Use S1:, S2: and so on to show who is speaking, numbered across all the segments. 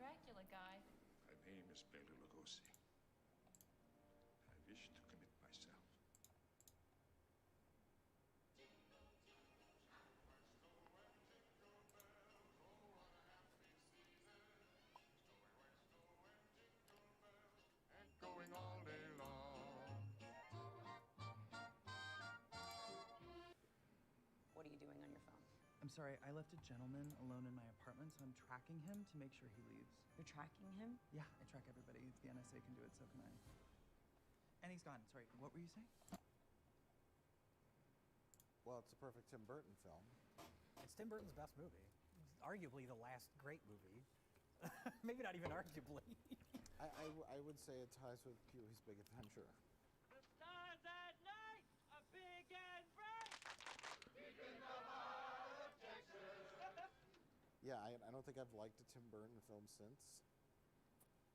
S1: Dracula guy.
S2: My name is Bela Lugosi. I wish to commit myself.
S3: Going all day long.
S4: What are you doing on your phone?
S5: I'm sorry, I left a gentleman alone in my apartment, so I'm tracking him to make sure he leaves.
S4: You're tracking him?
S5: Yeah, I track everybody. If the NSA can do it, so can I. And he's gone. Sorry, what were you saying?
S6: Well, it's a perfect Tim Burton film.
S7: It's Tim Burton's best movie. It's arguably the last great movie. Maybe not even arguably.
S6: I would say it ties with Pee-wee's Big Adventure.
S8: The stars at night are big and bright. Deep in the heart of Texas.
S6: Yeah, I don't think I've liked a Tim Burton film since.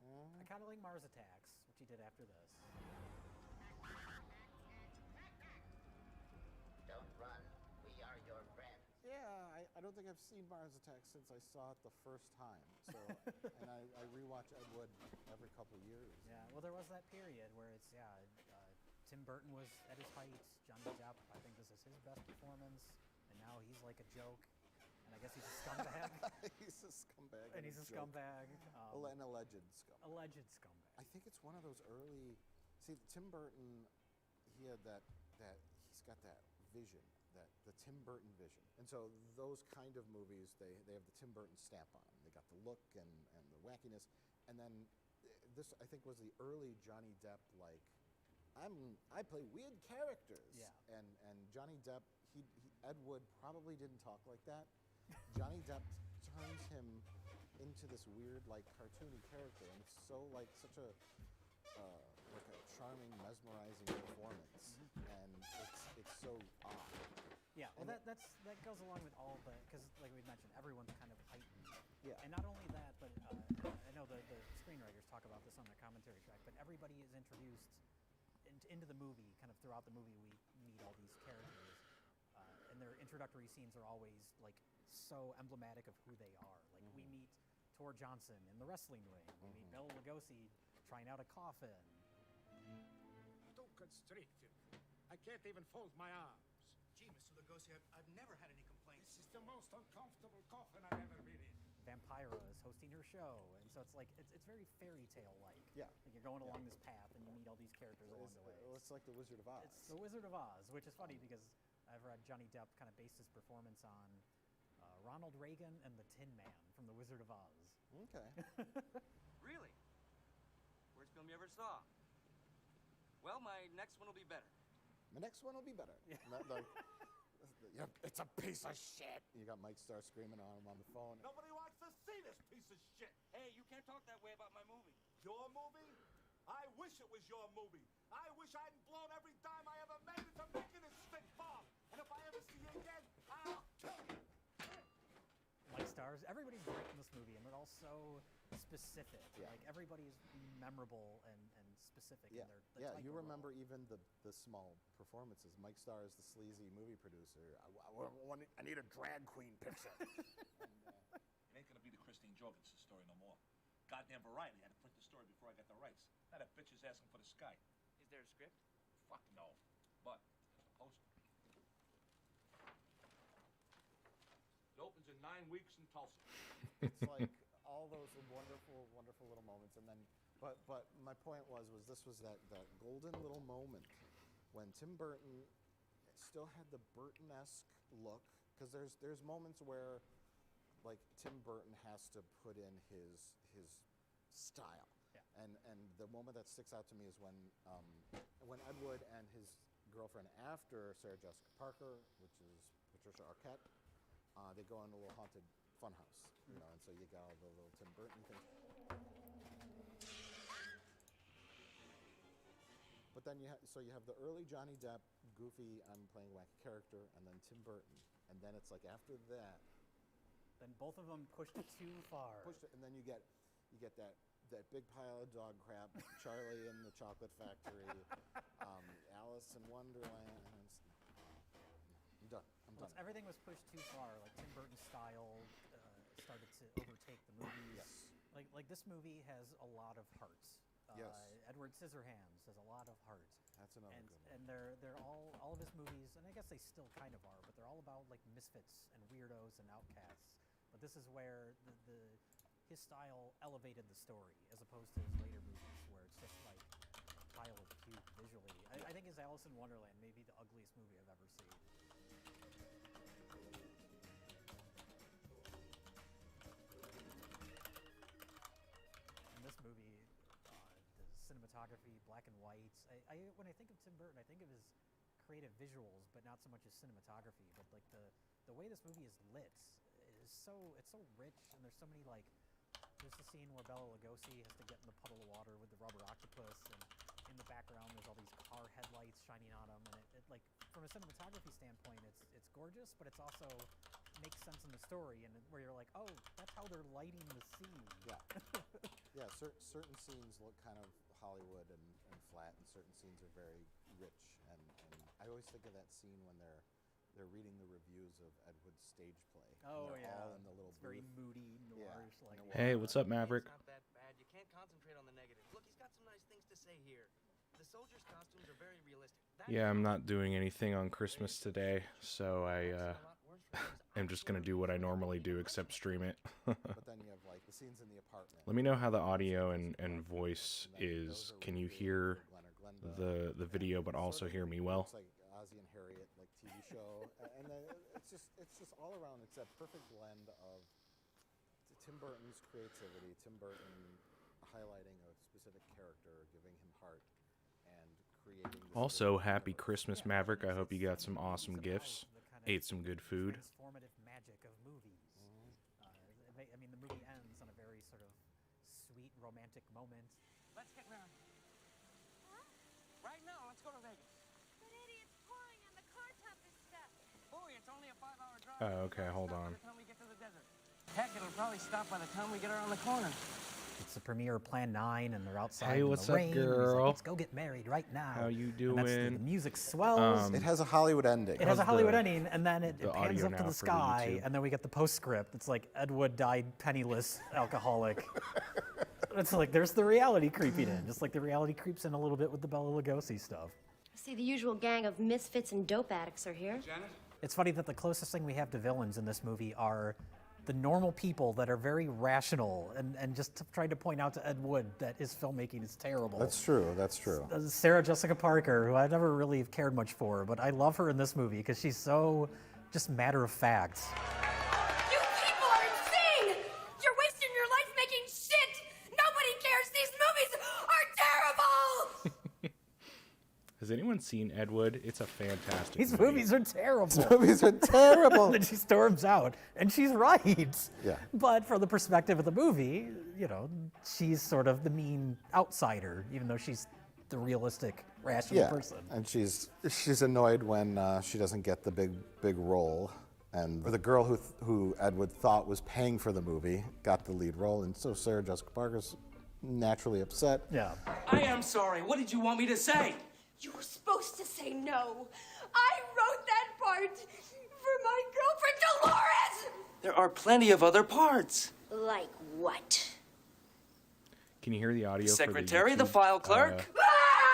S7: I kind of like Mars Attacks, which he did after this.
S9: Don't run. We are your friends.
S6: Yeah, I don't think I've seen Mars Attacks since I saw it the first time. So, and I rewatch Ed Wood every couple of years.
S7: Yeah, well, there was that period where it's, Tim Burton was at his height. Johnny Depp, I think this is his best performance. And now he's like a joke. And I guess he's a scumbag.
S6: He's a scumbag.
S7: And he's a scumbag.
S6: An alleged scumbag.
S7: Alleged scumbag.
S6: I think it's one of those early. See, Tim Burton, he had that he's got that vision, the Tim Burton vision. And so those kind of movies, they have the Tim Burton stamp on them. They got the look and the wackiness. And then this, I think, was the early Johnny Depp, like, I play weird characters.
S7: Yeah.
S6: And Johnny Depp, Ed Wood probably didn't talk like that. Johnny Depp turns him into this weird, like, cartoony character, and it's so, like, such a like a charming, mesmerizing performance, and it's so odd.
S7: Yeah, well, that goes along with all the, because like we mentioned, everyone's kind of heightened.
S6: Yeah.
S7: And not only that, but I know the screenwriters talk about this on their commentary track, but everybody is introduced into the movie, kind of throughout the movie, we meet all these characters, and their introductory scenes are always like so emblematic of who they are. Like we meet Tor Johnson in the wrestling ring. We meet Bela Lugosi trying out a coffin.
S10: Too constrictive. I can't even fold my arms.
S11: Gee, Mr. Lugosi, I've never had any complaints.
S10: This is the most uncomfortable coffin I've ever been in.
S7: Vampira is hosting her show, and so it's like it's very fairy tale like.
S6: Yeah.
S7: Like you're going along this path, and you meet all these characters along the way.
S6: It's like the Wizard of Oz.
S7: It's the Wizard of Oz, which is funny because I've read Johnny Depp kind of base his performance on Ronald Reagan and the Tin Man from the Wizard of Oz.
S6: Okay.
S12: Really? Worst film you ever saw? Well, my next one will be better.
S6: My next one will be better. Yeah. It's a piece of shit. You got Mike Starr screaming on him on the phone.
S10: Nobody wants to see this piece of shit.
S12: Hey, you can't talk that way about my movie.
S10: Your movie? I wish it was your movie. I wish I hadn't blown every dime I ever made into making this stick bomb. And if I ever see you again, I'll kill you.
S7: Mike Stars, everybody's great in this movie, and they're all so specific.
S6: Yeah.
S7: Like everybody's memorable and specific.
S6: Yeah,
S7: in their
S6: yeah.
S7: type
S6: You
S7: of
S6: remember
S7: role.
S6: even the small performances. Mike Starr is the sleazy movie producer. I need a drag queen picture.
S13: It ain't gonna be the Christine Jorgensen story no more. Goddamn Variety had to print the story before I got the rights. Now that bitch is asking for the sky.
S12: Is there a script?
S13: Fuck no. But there's a poster. It opens in 9 weeks in Tulsa.
S6: It's like all those wonderful, wonderful little moments, and then, but my point was this was that golden little moment when Tim Burton still had the Burton-esque look, because there's moments where, like, Tim Burton has to put in his style,
S7: yeah.
S6: and the moment that sticks out to me is when Ed Wood and his girlfriend after Sarah Jessica Parker, which is Patricia Arquette. They go in a little haunted funhouse, you know, and so you got all the little Tim Burton things. But then you have the early Johnny Depp, goofy, I'm playing wacky character, and then Tim Burton, and then it's like after that.
S7: Then both of them pushed it too far.
S6: Pushed it, and then you get that big pile of dog crap, Charlie in the Chocolate Factory, Alice in Wonderland. And I'm done.
S7: Everything was pushed too far. Like Tim Burton's style started to overtake the movies.
S6: Yes.
S7: Like this movie has a lot of hearts.
S6: Yes.
S7: Edward Scissorhands has a lot of heart.
S6: That's another good one.
S7: And they're all of his movies, and I guess they still kind of are, but they're all about like misfits and weirdos and outcasts. But this is where his style elevated the story, as opposed to his later movies, where it's just like a pile of puke visually. I think his Alice in Wonderland may be the ugliest movie I've ever seen. In this movie, the cinematography, black and whites. When I think of Tim Burton, I think of his creative visuals, but not so much his cinematography. But like the way this movie is lit is so rich, and there's so many like. There's the scene where Bela Lugosi has to get in the puddle of water with the rubber octopus, and in the background there's all these car headlights shining on him, and it like from a cinematography standpoint, it's gorgeous, but it's also makes sense in the story, and where you're like, oh, that's how they're lighting the scene. Yeah.
S6: Yeah, certain scenes look kind of Hollywood and flat, and certain scenes are very rich, and I always think of that scene when they're reading the reviews of Ed Wood's stage play.
S7: Oh,
S6: they're
S7: yeah.
S6: all in the little
S7: It's very
S6: booth.
S7: moody, noirish.
S6: Yeah.
S7: Like.
S1: Hey, what's up, Maverick?
S12: It's not that bad. You can't concentrate on the negative. Look, he's got some nice things to say here. The soldiers' costumes are very realistic.
S1: Yeah, I'm not doing anything on Christmas today, so I'm just gonna do what I normally do, except stream it.
S6: But then you have like the scenes in the apartment.
S1: Let me know how the audio and voice is. Can you hear the video, but also hear me well?
S6: It's like Ozzie and Harriet, like TV show, and then it's just all around. It's that perfect blend of Tim Burton's creativity, Tim Burton highlighting a specific character, giving him heart, and creating.
S1: Also, happy Christmas, Maverick. I hope you got some awesome gifts, ate some good food.
S7: Transformative magic of movies. I mean, the movie ends on a very sort of sweet, romantic moment.
S12: Let's get married. Huh? Right now, let's go to Vegas.
S14: But Eddie, it's pouring and the car top is stuck.
S12: Boy, it's only a 5-hour drive.
S1: Oh, okay, hold on.
S12: By the time we get to the desert. Heck, it'll probably stop by the time we get around the corner.
S7: It's the premiere of Plan 9, and they're outside
S1: Hey,
S7: in
S1: what's
S7: the
S1: up,
S7: rain. And he's
S1: girl?
S7: like, let's go get married right now.
S1: How you
S7: And that's
S1: doing?
S7: the music swells.
S6: It has a Hollywood ending.
S7: It has a Hollywood ending, and then it
S1: the
S7: pans
S1: audio
S7: up to
S1: now
S7: the
S1: for the
S7: sky,
S1: YouTube?
S7: and then we get the postscript. It's like Ed Wood died penniless, alcoholic. It's like there's the reality creeping in, just like the reality creeps in a little bit with the Bela Lugosi stuff.
S14: See, the usual gang of misfits and dope addicts are here.
S12: Janet?
S7: It's funny that the closest thing we have to villains in this movie are the normal people that are very rational and just trying to point out to Ed Wood that his filmmaking is terrible.
S6: That's true. That's true.
S7: Sarah Jessica Parker, who I never really cared much for, but I love her in this movie because she's so just matter of fact.
S14: You people are insane! You're wasting your life making shit! Nobody cares! These movies are terrible!
S1: Has anyone seen Ed Wood? It's a fantastic
S7: These
S1: movie.
S7: movies are terrible.
S6: These movies are terrible.
S7: And then she storms out, and she's right.
S6: Yeah.
S7: But from the perspective of the movie, you know, she's sort of the mean outsider, even though she's the realistic, rational person.
S6: And she's annoyed when she doesn't get the big role, and the girl who Ed Wood thought was paying for the movie got the lead role, and so Sarah Jessica Parker's naturally upset.
S7: Yeah.
S12: I am sorry. What did you want me to say?
S14: You were supposed to say no. I wrote that part for my girlfriend Dolores!
S12: There are plenty of other parts.
S14: Like what?
S1: Can you hear the audio?
S12: Secretary,
S1: for
S12: the
S1: YouTube,
S12: file clerk.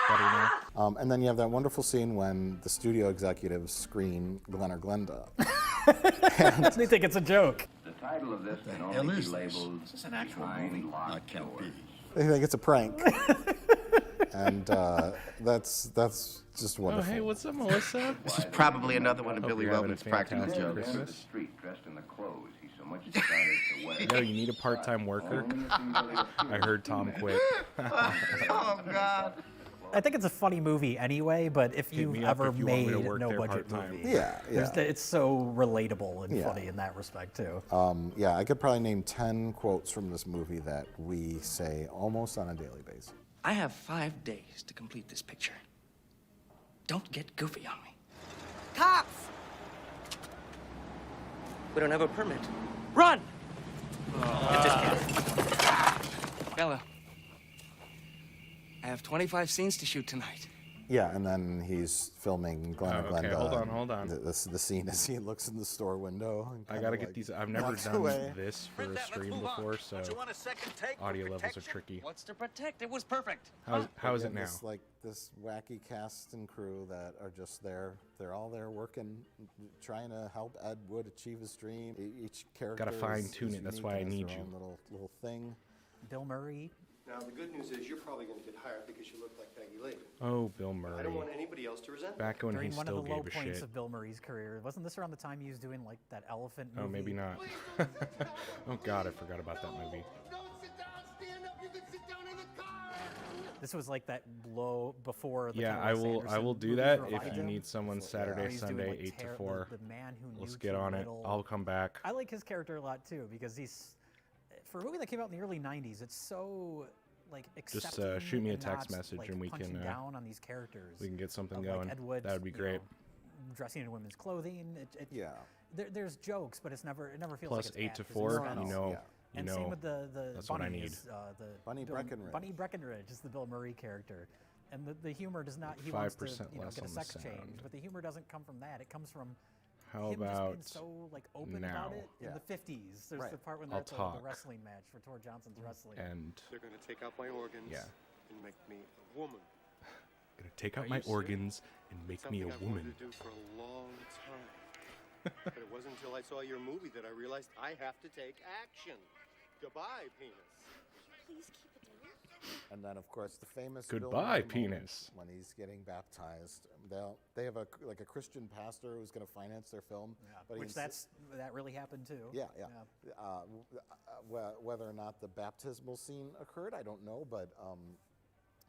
S1: better now?
S6: And then you have that wonderful scene when the studio executives screen Glenn or Glenda.
S7: They think it's a joke.
S15: The title of this can only be labeled This is an actual movie. It can't be.
S6: They think it's a prank. And that's just wonderful.
S1: Oh, hey, what's up, Melissa?
S15: This is probably another one of
S1: Hope
S15: Billy
S1: you're having a
S15: Wellman's practical
S1: fantastic
S15: jokes.
S1: Christmas.
S15: The street dressed in the clothes he's so much excited to wear.
S1: Yo, you need a part-time worker? I heard Tom quit.
S15: Oh, God.
S7: I think it's a funny movie anyway, but if
S1: Hit
S7: you've
S1: me up
S7: ever
S1: if you want me
S7: made
S1: to
S7: a
S1: work there
S7: no-budget
S1: part-time.
S7: movie,
S6: Yeah.
S7: it's so relatable and
S6: Yeah.
S7: funny in that respect, too.
S6: Yeah, I could probably name 10 quotes from this movie that we say almost on a daily basis.
S12: I have 5 days to complete this picture. Don't get goofy on me. Cops! We don't have a permit. Run! Get this cat. Bella, I have 25 scenes to shoot tonight.
S6: Yeah, and then he's filming Glenn and
S1: okay,
S6: Glenda.
S1: hold on.
S6: The scene as he looks in the store window. And
S1: I gotta get these. I've never
S6: walks
S1: done
S6: away.
S1: this for a stream before, so audio levels are tricky.
S12: What's to protect? It was perfect.
S1: How is it now?
S6: This wacky cast and crew that are just there. They're all there working, trying to help Ed Wood achieve his dream. Each character
S1: Gotta fine-tune it, that's
S6: unique
S1: why I
S6: and has
S1: need
S6: their
S1: you.
S6: own little thing.
S7: Bill Murray.
S16: Now, the good news is you're probably going to get hired because you look like Peggy Lee.
S1: Oh, Bill Murray.
S16: I don't want anybody else to resent
S1: Back when
S7: During
S1: he
S7: one
S1: still
S7: of the low
S1: gave a
S7: points
S1: shit.
S7: of Bill Murray's career, wasn't this around the time he was doing like that elephant movie?
S1: Oh, maybe not. Oh God, I forgot about that movie.
S7: This was like that low before. The
S1: Yeah,
S7: kind
S1: I
S7: of Wes
S1: will
S7: Anderson
S1: do
S7: movie
S1: that if
S7: revived
S1: you
S7: him.
S1: need someone Saturday,
S7: He's doing,
S1: Sunday,
S7: like,
S1: 8 to 4.
S7: The man who
S1: Let's
S7: knew
S1: get
S7: too
S1: on it.
S7: little.
S1: I'll come back.
S7: I like his character a lot too because he's for a movie that came out in the early '90s. It's so like
S1: Just
S7: accepting
S1: shoot me a
S7: and
S1: text
S7: not,
S1: message
S7: like,
S1: and we
S7: punching
S1: can
S7: down on these characters.
S1: we can get something
S7: of,
S1: going.
S7: Like Ed Wood,
S1: That would be
S7: you
S1: great.
S7: know, dressing in women's clothing.
S6: Yeah.
S7: There's jokes, but it never feels
S1: Plus
S7: like it's
S1: 8
S7: bad
S1: to
S7: 'cause
S1: 4,
S7: it's
S1: you
S7: suspense.
S1: know,
S7: And same with the
S1: that's
S7: Bunny
S1: what I need.
S7: Is, the
S6: Bunny Breckenridge.
S7: Bunny Breckenridge is the Bill Murray character, and the humor does not. He wants to
S1: 5% less
S7: get a
S1: on the
S7: sex change,
S1: sound.
S7: but the humor doesn't come from that. It comes from
S1: How
S7: him just
S1: about
S7: being so like open
S1: now?
S7: about it in the '50s. There's the part when they're
S1: I'll
S7: at the
S1: talk.
S7: wrestling match for Tor Johnson's wrestling.
S1: And
S16: They're going to take out my organs
S1: Yeah.
S16: and make me a woman.
S1: gonna take out
S16: Are
S1: my
S16: you serious?
S1: organs and make me a
S16: Something I've
S1: woman.
S16: wanted to do for a long time. But it wasn't until I saw your movie that I realized I have to take action. Goodbye, penis.
S14: Please keep it down.
S6: And then, of course, the famous Bill
S1: Goodbye,
S6: Murray moment
S1: penis.
S6: when he's getting baptized. They have a Christian pastor who's going to finance their film, but
S7: Which that really happened too.
S6: Yeah. Whether or not the baptismal scene occurred, I don't know, but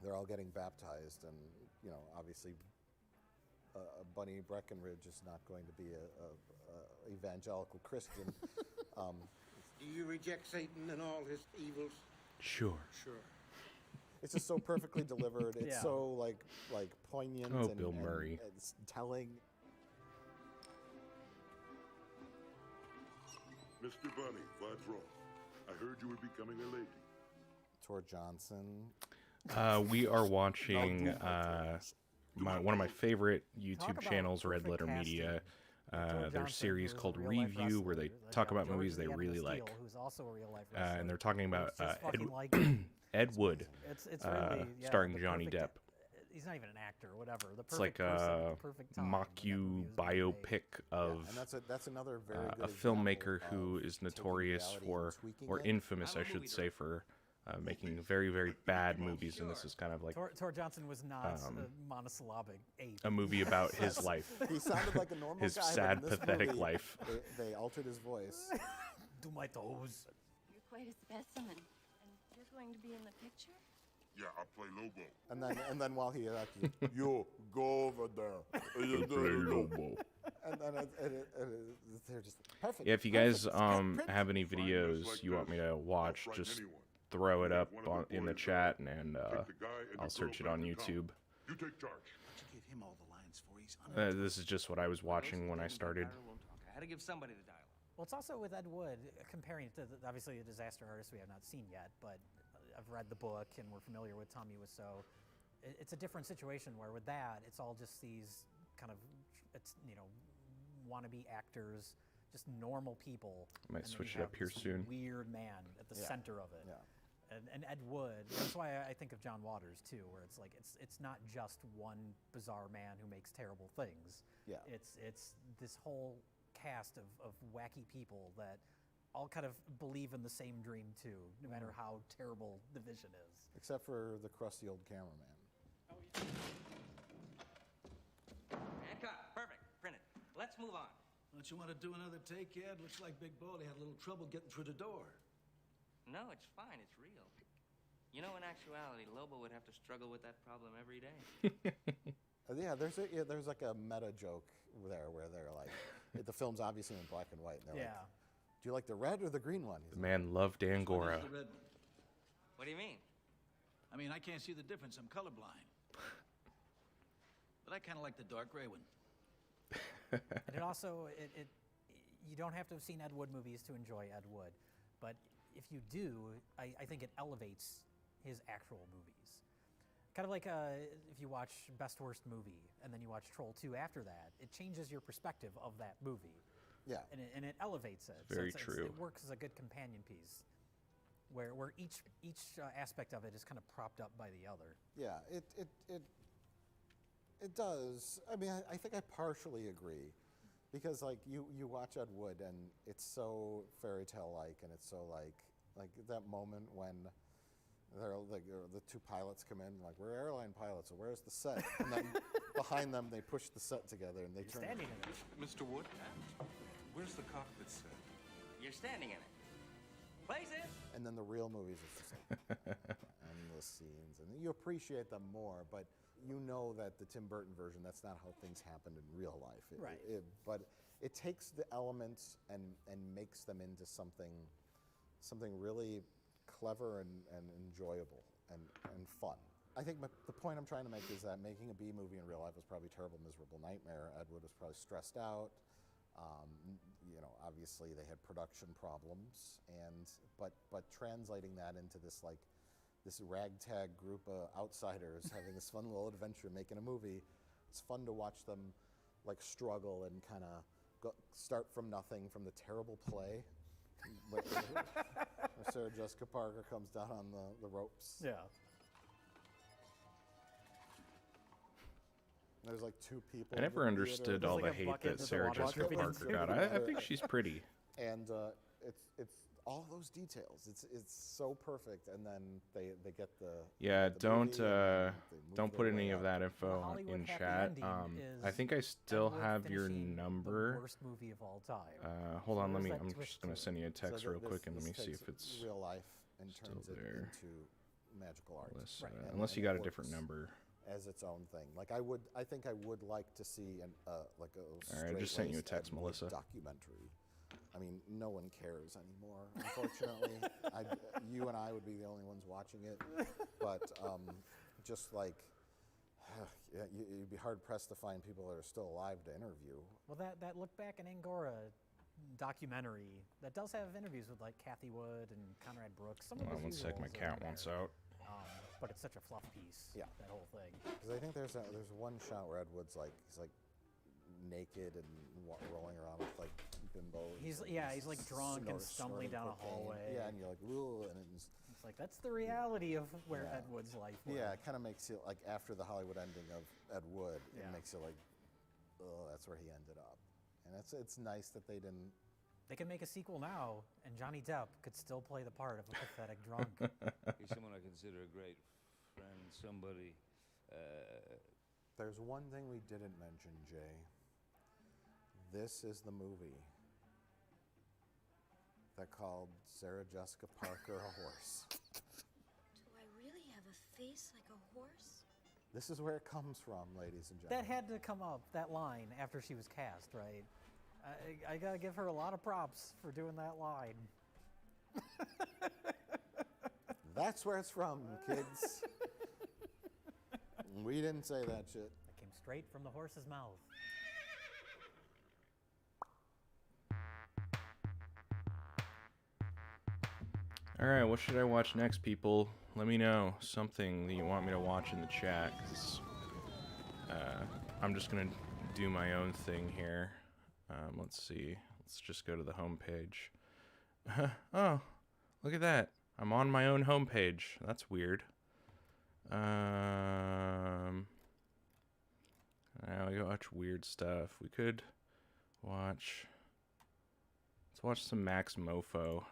S6: they're all getting baptized, and obviously, Bunny Breckenridge is not going to be a evangelical Christian.
S11: Do you reject Satan and all his evils?
S1: Sure.
S6: It's just so perfectly delivered. It's so like poignant.
S1: Oh,
S6: and,
S1: Bill
S6: and
S1: Murray.
S6: it's telling.
S2: Mr. Bunny, what's wrong? I heard you were becoming a lady.
S6: Tor Johnson.
S1: We are watching one of my favorite YouTube
S7: about
S1: channels, Red
S7: perfect
S1: Letter
S7: casting.
S1: Media.
S7: Johnson,
S1: Their series
S7: who is a
S1: called
S7: real-life
S1: Review, where they
S7: wrestler.
S1: talk about
S7: George
S1: movies they
S7: Leon
S1: really
S7: Steele,
S1: like.
S7: who's also a real-life wrestler.
S1: And they're talking about
S7: It's just fucking like
S1: Ed Wood,
S7: it's really,
S1: starring
S7: the
S1: Johnny
S7: perfect-
S1: Depp.
S7: He's not even an actor, whatever. The
S1: It's like
S7: perfect person,
S1: a
S7: the perfect time when that movie was being made.
S1: mocku biopic of
S6: and that's another very good
S1: a
S6: example
S1: filmmaker who
S6: of
S1: is
S6: taking
S1: notorious
S6: reality and
S1: for,
S6: tweaking
S1: or
S6: it.
S1: infamous, I should say, for making very, very bad movies. And this is kind of like
S7: Tor Johnson was not a monosyllabic ape.
S1: a movie about his life.
S6: He sounded like a normal
S1: His
S6: guy, but
S1: sad,
S6: in this
S1: pathetic
S6: movie,
S1: life.
S6: They altered his voice.
S7: Do my toes.
S14: You're quite a specimen. And you're going to be in the picture?
S2: Yeah, I'll play Lobo.
S6: And then while he acted, you go over there. And then they're just perfect.
S1: Yeah, if you guys have any
S2: Fine
S1: videos
S2: guys like
S1: you want me
S2: this,
S1: to watch,
S2: I'll frighten
S1: just
S2: anyone.
S1: throw it up
S2: One of the
S1: in the
S2: boys
S1: chat, and
S2: Take the guy and
S1: I'll
S2: the
S1: search it
S2: girl
S1: on
S2: back in
S1: YouTube.
S2: You take charge.
S11: You gave him all the lines for he's
S1: This is just what I was watching when I started.
S12: I had to give somebody the dialogue.
S7: Well, it's also with Ed Wood, comparing it to obviously a disaster artist we have not seen yet, but I've read the book and we're familiar with Tommy Wiseau. It's a different situation where with that, it's all just these kind of, wannabe actors, just normal people.
S1: I might
S7: and then
S1: switch
S7: you
S1: it up
S7: have
S1: here
S7: this
S1: soon.
S7: Weird man at the center of it.
S6: Yeah.
S7: And Ed Wood, that's why I think of John Waters too, where it's like it's not just one bizarre man who makes terrible things.
S6: Yeah.
S7: It's this whole cast of wacky people that all kind of believe in the same dream too, no matter how terrible the vision is.
S6: Except for the crusty old cameraman.
S12: And cut. Perfect. Print it. Let's move on.
S11: Don't you want to do another take, Ed? Looks like Big Baldy had a little trouble getting through the door.
S12: No, it's fine. It's real. You know, in actuality, Lobo would have to struggle with that problem every day.
S6: There's like a meta joke there where they're like, the film's obviously in black and white, and they're like, do you like the red or the green one?
S1: The man loved Angora.
S11: The red one.
S12: What do you mean?
S11: I mean, I can't see the difference. I'm colorblind. But I kind of like the dark gray one.
S7: And it also, you don't have to have seen Ed Wood movies to enjoy Ed Wood, but if you do, I think it elevates his actual movies. Kind of like if you watch Best Worst Movie and then you watch Troll 2 after that, it changes your perspective of that movie.
S6: Yeah.
S7: And it elevates it.
S1: Very true.
S7: It works as a good companion piece, where each aspect of it is kind of propped up by the other.
S6: Yeah, it does. I mean, I think I partially agree, because like you watch Ed Wood and it's so fairy tale like, and it's so like that moment when they're like the two pilots come in, like, we're airline pilots, so where's the set? And then behind them they push the set together and they turn.
S7: Standing in it.
S2: Mr. Wood, where's the cockpit set?
S12: You're standing in it. Places.
S6: And then the real movies are just like endless scenes, and you appreciate them more, but you know that the Tim Burton version, that's not how things happened in real life.
S7: Right.
S6: But it takes the elements and makes them into something really clever and enjoyable and fun. I think the point I'm trying to make is that making a B movie in real life was probably a terrible, miserable nightmare. Ed Wood was probably stressed out. Obviously they had production problems, but translating that into this ragtag group of outsiders having this fun little adventure making a movie, it's fun to watch them like struggle and kind of start from nothing, from the terrible play. Where Sarah Jessica Parker comes down on the ropes.
S7: Yeah.
S6: There's like two people.
S1: I never understood all the hate that Sarah Jessica Parker got. I think she's pretty.
S6: And it's all those details. It's so perfect, and then they get the
S1: don't put any of that info in chat. I think I still have your number.
S7: The worst movie of all time.
S1: Hold on, I'm just gonna send you a text real quick and let me see if it's
S6: real life and
S1: still
S6: turns it
S1: there.
S6: into magical art.
S1: Unless you got a different number.
S6: As its own thing. Like I think I would like to see like a.
S1: All right, I just sent you a text, Melissa.
S6: Documentary. I mean, no one cares anymore, unfortunately. You and I would be the only ones watching it. But just like, you'd be hard-pressed to find people that are still alive to interview.
S7: Well, that Look Back in Angora documentary, that does have interviews with like Kathy Wood and Conrad Brooks.
S1: Hold on one sec, my cat wants out.
S7: But it's such a fluff piece, that whole thing.
S6: Because I think there's one shot where Ed Wood's he's naked and rolling around with like bimbos.
S7: He's like drunk and stumbling down a hallway.
S6: Yeah, and you're like, ooh, and it's
S7: like that's the reality of where Ed Wood's life was.
S6: Yeah, it kind of makes you like, after the Hollywood ending of Ed Wood, it makes you like, oh, that's where he ended up. And it's nice that they didn't.
S7: They can make a sequel now, and Johnny Depp could still play the part of a pathetic drunk.
S17: He's someone I consider a great friend, somebody.
S6: There's one thing we didn't mention, Jay. This is the movie that called Sarah Jessica Parker a horse.
S14: Do I really have a face like a horse?
S6: This is where it comes from, ladies and gentlemen.
S7: That had to come up, that line, after she was cast, right? I gotta give her a lot of props for doing that line.
S6: That's where it's from, kids. We didn't say that shit.
S7: It came straight from the horse's mouth.
S1: All right, what should I watch next, people? Let me know something that you want me to watch in the chat, because I'm just gonna do my own thing here. Let's see. Let's just go to the home page. Oh, look at that. I'm on my own homepage. That's weird. Now we watch weird stuff. We could watch. Let's watch some Max Mofo.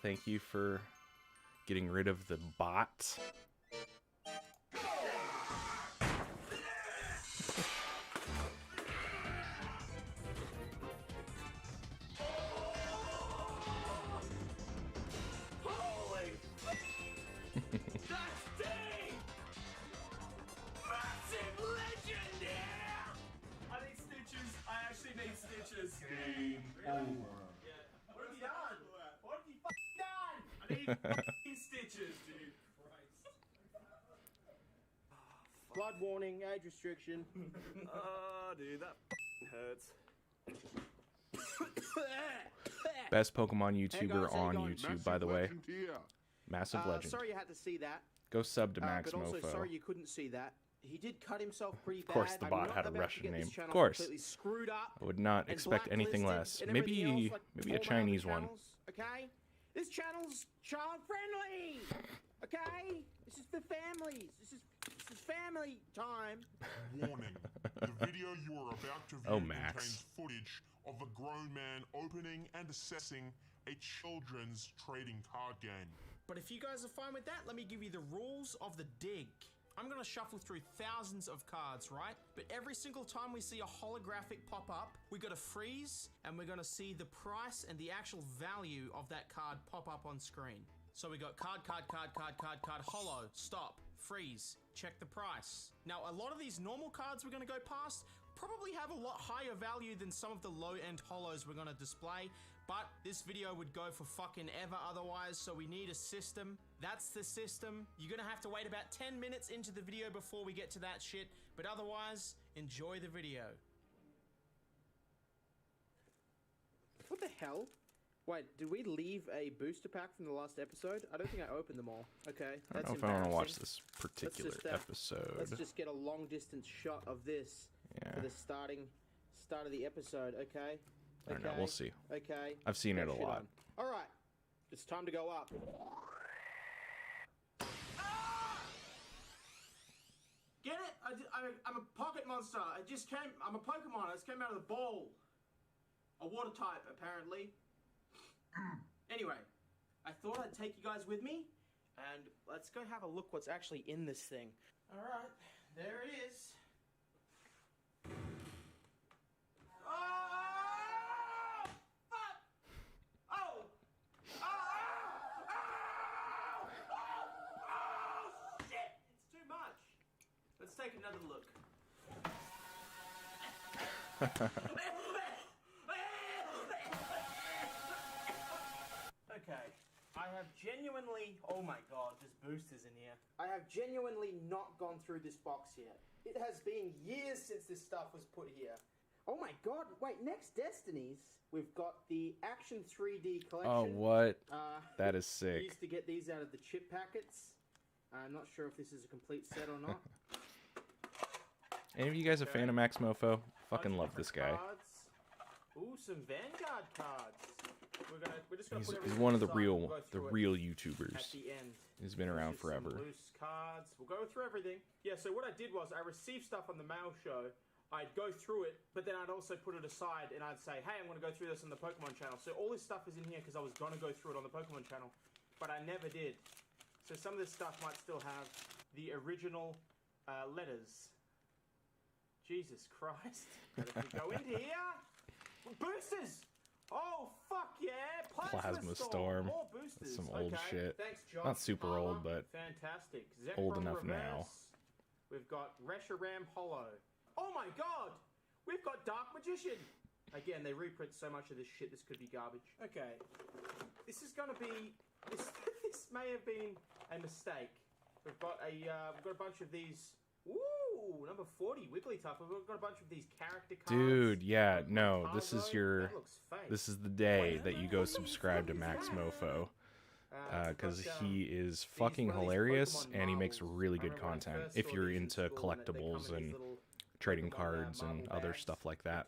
S1: Thank you for getting rid of the bot.
S8: Holy! That's Dave! Massive legend here! I need stitches. I actually need stitches. Game over. What have you done? What have you done? I need stitches, dude.
S16: Blood warning, age restriction.
S8: Oh, dude, that hurts.
S1: Best Pokemon YouTuber
S18: Hey guys, how you
S1: on
S18: going?
S1: YouTube, by the way. Massive legend.
S18: Sorry you had to see that.
S1: Go sub to Max
S18: But also
S1: Mofo.
S18: sorry you couldn't see that. He did cut himself pretty bad.
S1: Of course, the
S18: I'm
S1: bot
S18: not
S1: had a
S18: about to
S1: Russian
S18: get this
S1: name.
S18: channel
S1: Of course.
S18: completely screwed up
S1: I would not
S18: and
S1: expect anything
S18: blacklisted
S1: less.
S18: and everything
S1: Maybe
S18: else, like
S1: maybe a
S18: all my other
S1: Chinese one.
S18: channels, okay? This channel's child friendly. Okay? This is for families. This is family time.
S3: Warning. The video you are about to view
S1: Oh, Max.
S3: contains footage of a grown man opening and assessing a children's trading card game.
S18: But if you guys are fine with that, let me give you the rules of the dig. I'm gonna shuffle through thousands of cards, right? But every single time we see a holographic pop up, we gotta freeze and we're gonna see the price and the actual value of that card pop up on screen. So we got card, holo, stop, freeze, check the price. Now, a lot of these normal cards we're gonna go past probably have a lot higher value than some of the low-end holos we're gonna display, but this video would go for fucking ever otherwise, so we need a system. That's the system. You're gonna have to wait about 10 minutes into the video before we get to that shit, but otherwise, enjoy the video. What the hell? Wait, did we leave a booster pack from the last episode? I don't think I opened them all. Okay,
S1: I don't
S18: that's
S1: know if I want to watch
S18: embarrassing.
S1: this particular episode.
S18: Let's just get a long distance shot of this for the start of the episode, okay?
S1: I don't know, we'll see.
S18: Okay.
S1: I've seen it a lot.
S18: All right, it's time to go up. Get it? I'm a pocket monster. I'm a Pokemon. I just came out of the bowl. A water type, apparently. Anyway, I thought I'd take you guys with me, and let's go have a look what's actually in this thing. All right, there it is. Oh! Fuck! Oh! Oh, shit! It's too much. Let's take another look. Okay, I have genuinely, oh my god, there's boosters in here. I have genuinely not gone through this box yet. It has been years since this stuff was put here. Oh my god, wait, next Destinies, we've got the Action 3D collection.
S1: Oh, what? That is sick.
S18: We used to get these out of the chip packets. I'm not sure if this is a complete set or not.
S1: Any of you guys a fan of Max Mofo? Fucking love this guy.
S18: Cards. Ooh, some Vanguard cards. We're just gonna put
S1: He's
S18: everything
S1: one of the
S18: aside. We'll go through it
S1: real YouTubers.
S18: At the end.
S1: He's been around
S18: Some
S1: forever.
S18: Loose cards. We'll go through everything. Yeah. So what I did was I received stuff on the mail show. I'd go through it, but then I'd also put it aside and I'd say, hey, I'm going to go through this on the Pokemon channel. So all this stuff is in here because I was going to go through it on the Pokemon channel, but I never did. So some of this stuff might still have the original letters. Jesus Christ. But if we go into here, boosters! Oh, fuck yeah!
S1: Plasma Storm.
S18: More boosters.
S1: That's some old
S18: Okay.
S1: shit.
S18: Thanks, John.
S1: Not super old, but
S18: fantastic.
S1: old
S18: Zekrom
S1: enough
S18: Reverse.
S1: now.
S18: We've got Reshiram Hollow. Oh my god! We've got Dark Magician! Again, they reprint so much of this shit, this could be garbage. Okay. This is gonna be... This may have been a mistake. We've got a bunch of these... Ooh, number 40, Wigglytuff. We've got a bunch of these character cards.
S1: dude, yeah, no, this is your,
S18: That looks fake.
S1: this is the day that you go subscribe to Max Mofo, because he is fucking hilarious and he makes really good content if you're into collectibles and trading cards and other stuff like that.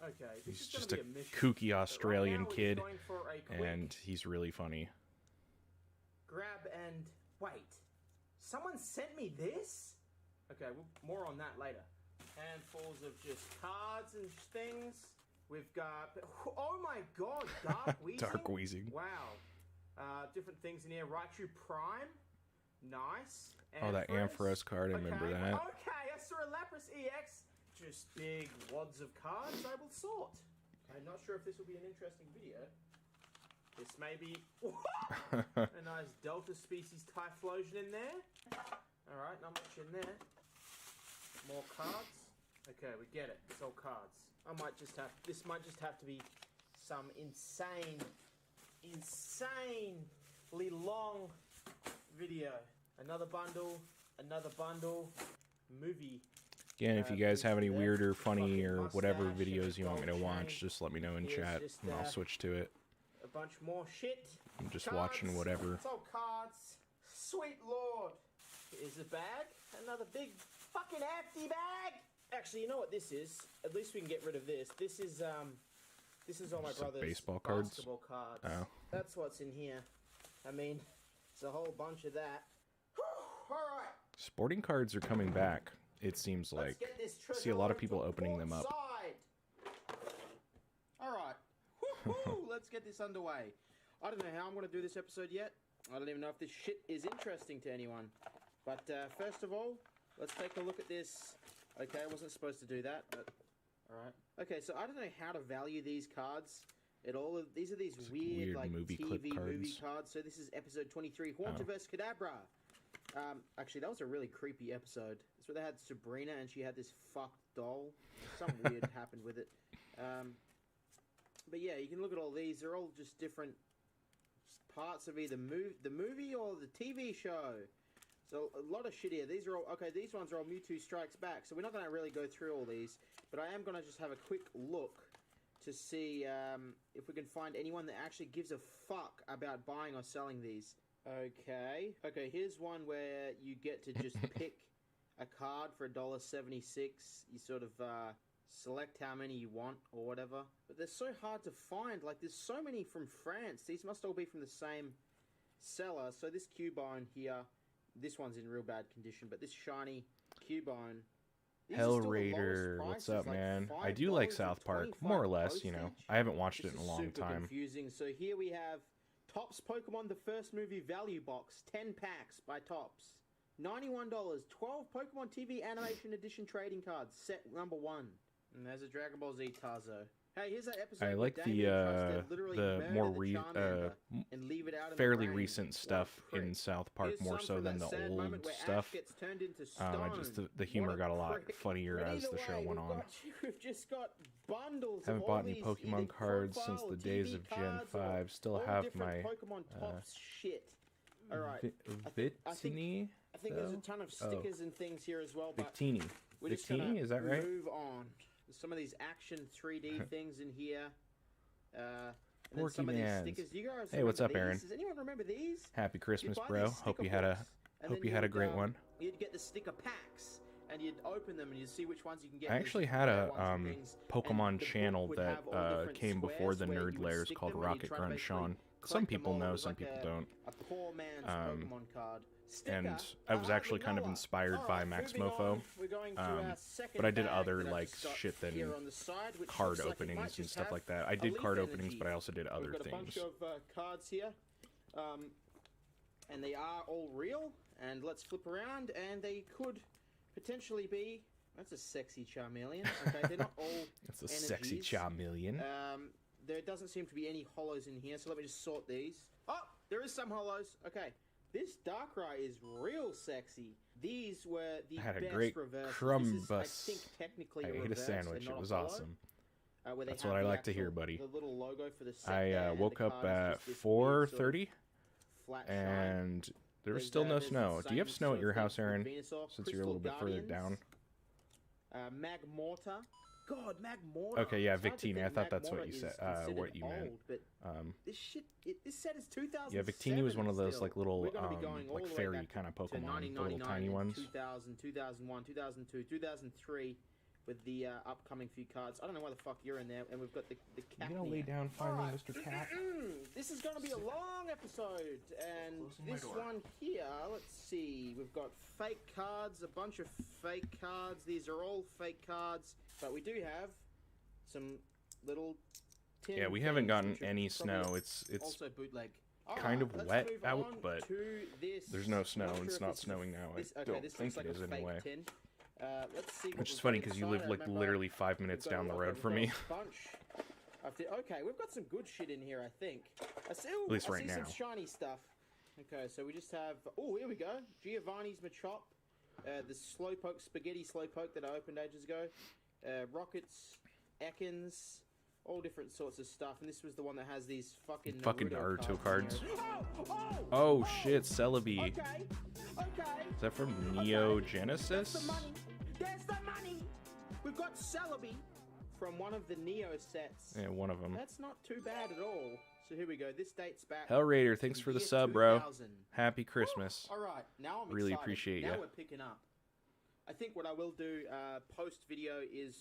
S18: Okay,
S1: He's just a kooky Australian kid, and he's really funny.
S18: Grab and wait. Someone sent me this? Okay, more on that later. Handfuls of just cards and things. We've got... Oh my god, Dark Weezing?
S1: Dark Weezing.
S18: Wow. Different things in here. Raichu Prime. Nice.
S1: Oh, that Ampharos card, I remember that.
S18: Okay, I saw a Lapras EX. Just big wads of cards I will sort. I'm not sure if this will be an interesting video. This may be a nice Delta species Typhlosion in there. Alright, not much in there. More cards. Okay, we get it. It's all cards. This might just have to be some insanely long video. Another bundle, movie
S1: Again, if you guys have any weird or funny or whatever videos you want me to watch, just let me know in chat, and I'll switch to it.
S18: A bunch more shit.
S1: I'm just watching whatever.
S18: It's all cards. Sweet lord. Here's a bag. Another big fucking empty bag. Actually, you know what this is? At least we can get rid of this. This is all my
S1: Just
S18: brother's
S1: baseball cards?
S18: basketball cards.
S1: Oh.
S18: That's what's in here. I mean, it's a whole bunch of that. All right.
S1: Sporting cards are coming back, it seems like.
S18: Get this
S1: I see a lot of people opening them up.
S18: All right. Woo-hoo, let's get this underway. I don't know how I'm going to do this episode yet. I don't even know if this shit is interesting to anyone. But first of all, let's take a look at this. Okay, I wasn't supposed to do that, but all right. Okay, so I don't know how to value these cards at all. These are these weird like
S1: movie
S18: TV
S1: clip cards.
S18: movie cards. So this is episode 23, Haunter vs. Cadabra. Actually, that was a really creepy episode. That's where they had Sabrina and she had this fucked doll. Something weird happened with it. But yeah, you can look at all these. They're all just different parts of either the movie or the TV show. So a lot of shit here. These are all okay. These ones are all Mewtwo Strikes Back. So we're not going to really go through all these, but I am going to just have a quick look to see if we can find anyone that actually gives a fuck about buying or selling these. Okay. Okay, here's one where you get to just pick a card for $1.76. You sort of select how many you want or whatever. But they're so hard to find. Like, there's so many from France. These must all be from the same seller. So this Cubone here, this one's in real bad condition, but this shiny Cubone...
S1: Hell Raider, what's up, man? I do like South Park, more or less, you know. I haven't watched it in a long time.
S18: Confusing. So here we have Topps Pokemon The First Movie Value Box, 10 packs by Topps. $91, 12 Pokemon TV Animation Edition trading cards, set number 1. And there's a Dragon Ball Z Tazo. Hey, here's that episode.
S1: I like the more fairly recent stuff in South Park more so than the old stuff. Just the humor got a lot funnier as the show went on.
S18: We've just got bundles.
S1: Haven't bought any Pokemon cards since the days of Gen 5. Still have my
S18: Pokemon Topps shit. All right.
S1: Victini.
S18: I think there's a ton of stickers and things here as well.
S1: Victini. Victini, is that right?
S18: Move on. Some of these action 3D things in here. And then some of these stickers. You guys
S1: hey, what's up, Aaron?
S18: Does anyone remember these?
S1: Happy Christmas, bro. Hope you had a great one.
S18: You'd get the sticker packs, and you'd open them, and you'd see which ones you can get.
S1: I actually had a Pokemon channel that came before the Nerd Lairs called Rocket Grunt Sean. Some people know, some people don't.
S18: A poor man's Pokemon card.
S1: And I was actually kind of inspired by Max Mofo, but I did other like shit than card openings and stuff like that. I did card openings, but I also did other things.
S18: We've got a bunch of cards here, and they are all real. And let's flip around, and they could potentially be. That's a sexy Charmeleon. Okay, they're not all.
S1: That's a sexy Charmeleon.
S18: There doesn't seem to be any hollows in here, so let me just sort these. Oh, there is some hollows. Okay. This Darkrai is real sexy. These were the
S1: I had a
S18: best
S1: great
S18: reverses.
S1: crumb
S18: This is,
S1: bus.
S18: I think, technically
S1: I ate a sandwich. It was awesome. That's what I like to hear, buddy.
S18: The little logo for the set
S1: I woke up at 4:30, and there was still no snow. Do you have snow at your house, Aaron? Since you're a little bit further down.
S18: Magmortar. God, Magmortar.
S1: Okay, yeah, Victini. I thought that's what you said. What you meant.
S18: But this shit. This set is 2007.
S1: Yeah, Victini was one of those like little
S18: like
S1: fairy kind of Pokemon, the little tiny ones.
S18: 2000, 2001, 2002, 2003, with the upcoming few cards. I don't know why the fuck you're in there, and we've got the cat.
S1: You gonna lay down finally, Mr. Cat?
S18: This is gonna be a long episode, and this one here. Let's see. We've got fake cards, a bunch of fake cards. These are all fake cards, but we do have some little.
S1: Yeah, we haven't gotten any snow. It's
S18: also bootleg.
S1: Kind of wet out, but there's no snow. It's not snowing now. I don't think it is anyway.
S18: Let's see.
S1: Which is funny because you live like literally 5 minutes down the road from me.
S18: Okay, we've got some good shit in here, I think.
S1: At least right now.
S18: Some shiny stuff. Okay, so we just have. Oh, here we go. Giovanni's Machop, the Slowpoke, Spaghetti Slowpoke that I opened ages ago. Rockets, Ekans, all different sorts of stuff. And this was the one that has these fucking
S1: Naruto cards. Oh shit, Celebi.
S18: Okay.
S1: Is that from Neo Genesis?
S18: There's the money. we've got Celebi from one of the Neo sets.
S1: Yeah, one of them.
S18: That's not too bad at all. So here we go. This dates back.
S1: Hell Raider, thanks
S18: to
S1: for the
S18: year
S1: sub, bro.
S18: 2000.
S1: Happy Christmas.
S18: All right, now I'm
S1: Really
S18: excited.
S1: appreciate
S18: Now
S1: ya.
S18: we're picking up. I think what I will do post video is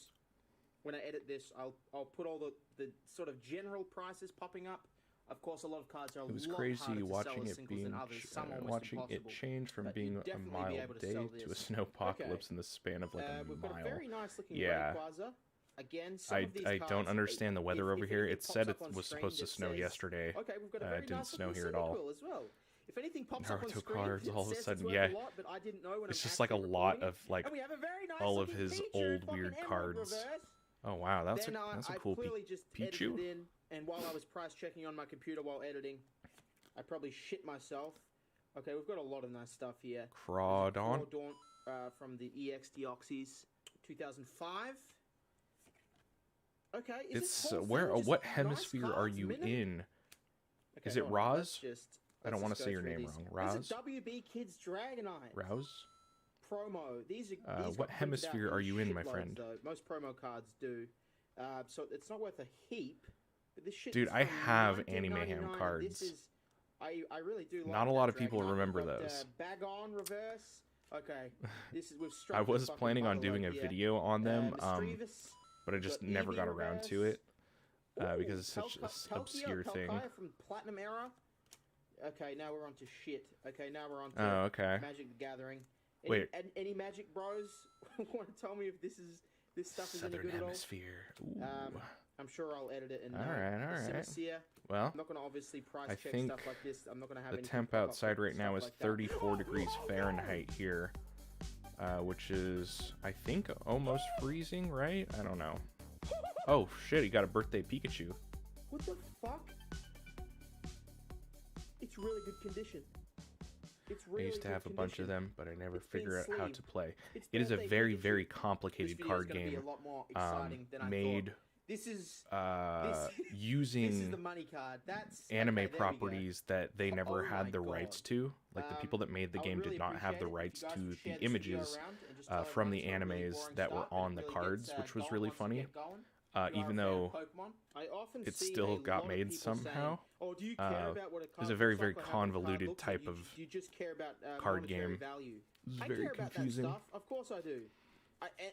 S18: when I edit this, I'll put all the sort of general prices popping up. Of course, a lot of cards are a
S1: It was
S18: lot
S1: crazy
S18: harder to
S1: watching
S18: sell as
S1: it
S18: singles
S1: being
S18: than others. Some almost
S1: watching it
S18: impossible.
S1: change from
S18: But
S1: being
S18: you'd
S1: a
S18: definitely be
S1: mild
S18: able to
S1: day
S18: sell
S1: to a
S18: this.
S1: snowpocalypse in the span of like a
S18: We've
S1: mile.
S18: got a very nice looking
S1: Yeah.
S18: Rayquaza. Again, some
S1: I
S18: of these
S1: don't
S18: cards,
S1: understand the weather over
S18: if
S1: here.
S18: anything
S1: It said it
S18: pops up on
S1: was
S18: screen
S1: supposed to
S18: that
S1: snow
S18: says-
S1: yesterday.
S18: Okay, we've got a very
S1: It didn't
S18: nice
S1: snow
S18: looking
S1: here at all.
S18: Cyndaquil as well. If anything pops up on
S1: Naruto
S18: screen,
S1: cards
S18: it
S1: all of a
S18: says it's
S1: sudden,
S18: worth
S1: yeah.
S18: a lot, but I didn't know when
S1: It's
S18: I'm
S1: just like a
S18: actually
S1: lot
S18: recording
S1: of
S18: it.
S1: like
S18: And we have a very nice
S1: all of
S18: looking
S1: his
S18: Pichu,
S1: old
S18: fucking
S1: weird
S18: Emerald
S1: cards.
S18: reverse.
S1: Oh wow, that's
S18: Then
S1: a
S18: I
S1: cool
S18: clearly just edited
S1: Pichu.
S18: it in, and while I was price checking on my computer while editing, I probably shit myself. Okay, we've got a lot of nice stuff here.
S1: Crawdon.
S18: Crawdaunt from the EX Deoxys 2005. Okay, is
S1: It's
S18: this whole
S1: where?
S18: thing just
S1: What
S18: nice
S1: hemisphere are
S18: cards,
S1: you
S18: minute?
S1: in?
S18: Okay,
S1: Is it
S18: hold on, let's
S1: Roz?
S18: just-
S1: I don't
S18: let's
S1: want
S18: just
S1: to
S18: go
S1: say your
S18: through
S1: name
S18: these.
S1: wrong.
S18: There's
S1: Roz?
S18: a WB Kids Dragonite
S1: Rouse?
S18: promo. These are
S1: What
S18: got printed out
S1: hemisphere
S18: in
S1: are you in, my
S18: shitloads,
S1: friend?
S18: though. Most promo cards do, so it's not worth a heap. But this shit
S1: Dude,
S18: is
S1: I
S18: from
S1: have Anime
S18: 1999,
S1: Ham
S18: and
S1: cards.
S18: This is, I really do.
S1: Not
S18: like
S1: a lot
S18: that
S1: of people
S18: Dragonite.
S1: remember
S18: We've got,
S1: those.
S18: Bag on reverse. Okay, this is we've
S1: I
S18: struck the
S1: was
S18: fucking
S1: planning on doing a
S18: bubble here.
S1: video on them,
S18: Mischievous.
S1: but I just
S18: Got
S1: never
S18: Eevee
S1: got around to
S18: reverse.
S1: it because it's such an
S18: Palkia
S1: obscure thing.
S18: from Platinum Era. Okay, now we're on to shit. Okay, now we're on to
S1: Oh, okay.
S18: Magic the Gathering.
S1: Wait.
S18: Any Magic Bros want to tell me if this stuff is any
S1: Southern
S18: good at all?
S1: Hemisphere. Ooh.
S18: I'm sure I'll edit it and
S1: All right.
S18: Sinicia.
S1: Well,
S18: I'm not going to obviously price
S1: I
S18: check
S1: think
S18: stuff like this. I'm not going to have
S1: the
S18: anything
S1: temp
S18: pop up
S1: outside
S18: with
S1: right now is
S18: stuff like that.
S1: 34 degrees Fahrenheit here, which is, I think, almost freezing, right? I don't know. Oh, shit, he got a birthday Pikachu.
S18: What the fuck? It's really good condition. It's really
S1: I used to
S18: good
S1: have a bunch of
S18: condition.
S1: them, but I never
S18: It's been
S1: figure out how to
S18: sleeved.
S1: play.
S18: It's
S1: It is a
S18: birthday
S1: very,
S18: Pikachu.
S1: very
S18: This
S1: complicated
S18: video's
S1: card
S18: gonna be
S1: game,
S18: a lot more exciting than I
S1: made
S18: thought. This is
S1: using
S18: this is the money card. That's
S1: anime
S18: okay, there we go.
S1: properties that they never
S18: Oh
S1: had
S18: my
S1: the
S18: God.
S1: rights to. Like the people that made the
S18: I would
S1: game
S18: really
S1: did not have the
S18: appreciate it if
S1: rights
S18: you guys
S1: to
S18: would
S1: the
S18: share this video
S1: images
S18: around and just tell
S1: from the
S18: everyone it's really
S1: animes
S18: boring
S1: that were
S18: stuff and
S1: on
S18: it
S1: the
S18: really
S1: cards,
S18: gets,
S1: which was
S18: going
S1: really
S18: once you
S1: funny.
S18: get going. If you are a
S1: Even
S18: fan of
S1: though
S18: Pokemon, I often
S1: it
S18: see
S1: still
S18: a
S1: got
S18: lot of
S1: made
S18: people
S1: somehow.
S18: saying, "Oh, do you care about what a
S1: It was
S18: card
S1: a very,
S18: looks
S1: very
S18: like or how the card
S1: convoluted
S18: looks, or
S1: type
S18: do you
S1: of
S18: do you just care about
S1: card
S18: monetary
S1: game.
S18: value?
S1: It was
S18: I
S1: very
S18: care about
S1: confusing.
S18: that stuff. Of course I do.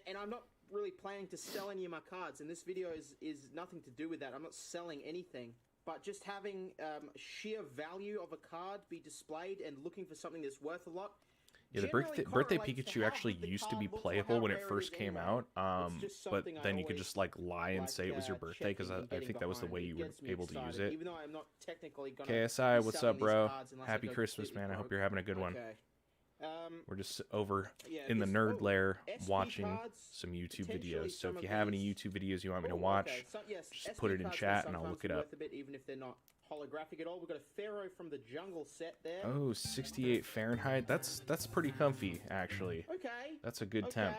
S18: And I'm not really planning to sell any of my cards, and this video is nothing to do with that. I'm not selling anything, but just having sheer value of a card be displayed and looking for something that's worth a lot.
S1: Yeah, the birthday Pikachu actually used to be playable when it first came out, but then you could just like lie and say it was your birthday because I think that was the way you were able to use it.
S18: Even though I'm not technically gonna
S1: KSI,
S18: be
S1: what's
S18: selling
S1: up,
S18: these
S1: bro?
S18: cards unless I
S1: Happy
S18: go
S1: Christmas,
S18: completely
S1: man. I hope
S18: broke.
S1: you're having a good one.
S18: Okay.
S1: We're just over
S18: Yeah,
S1: in the
S18: this-
S1: nerd lair
S18: SP
S1: watching
S18: cards,
S1: some YouTube
S18: potentially
S1: videos. So
S18: some
S1: if you
S18: of
S1: have any
S18: these-
S1: YouTube videos you want me to
S18: Oh,
S1: watch,
S18: okay. So, yes,
S1: just
S18: SP
S1: put it in
S18: cards can
S1: chat and I'll
S18: sometimes
S1: look it
S18: be
S1: up.
S18: worth a bit, even if they're not holographic at all. We've got a Pharaoh from the Jungle set there.
S1: Oh, 68 Fahrenheit. That's pretty comfy, actually.
S18: Okay.
S1: That's a good temp.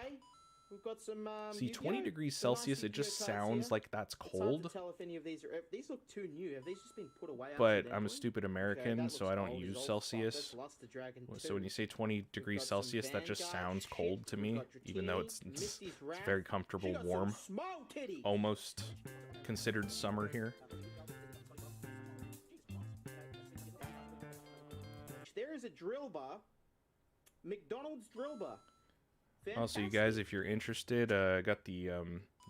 S18: We've got some.
S1: See,
S18: Yu-Gi-Oh!
S1: 20 degrees
S18: Some nice
S1: Celsius, it
S18: Yu-Gi-Oh!
S1: just
S18: cards
S1: sounds
S18: here.
S1: like that's
S18: It's hard
S1: cold.
S18: to tell if any of these are. These look too new. Have these just been put away?
S1: But I'm
S18: accidentally?
S1: a stupid
S18: Okay,
S1: American,
S18: that
S1: so
S18: looks
S1: I don't
S18: old as
S1: use
S18: old fuck.
S1: Celsius.
S18: That's Luster Dragon
S1: So when
S18: 2.
S1: you say 20 degrees
S18: got some
S1: Celsius, that just
S18: Vanguard
S1: sounds
S18: shit.
S1: cold to me,
S18: We've got
S1: even though
S18: Dratini,
S1: it's
S18: Misty's Wrath.
S1: very
S18: She
S1: comfortable,
S18: got some
S1: warm,
S18: small titty.
S1: almost considered summer here.
S18: There is a drill bar. McDonald's drill bar.
S1: Also, you guys, if you're interested, I got the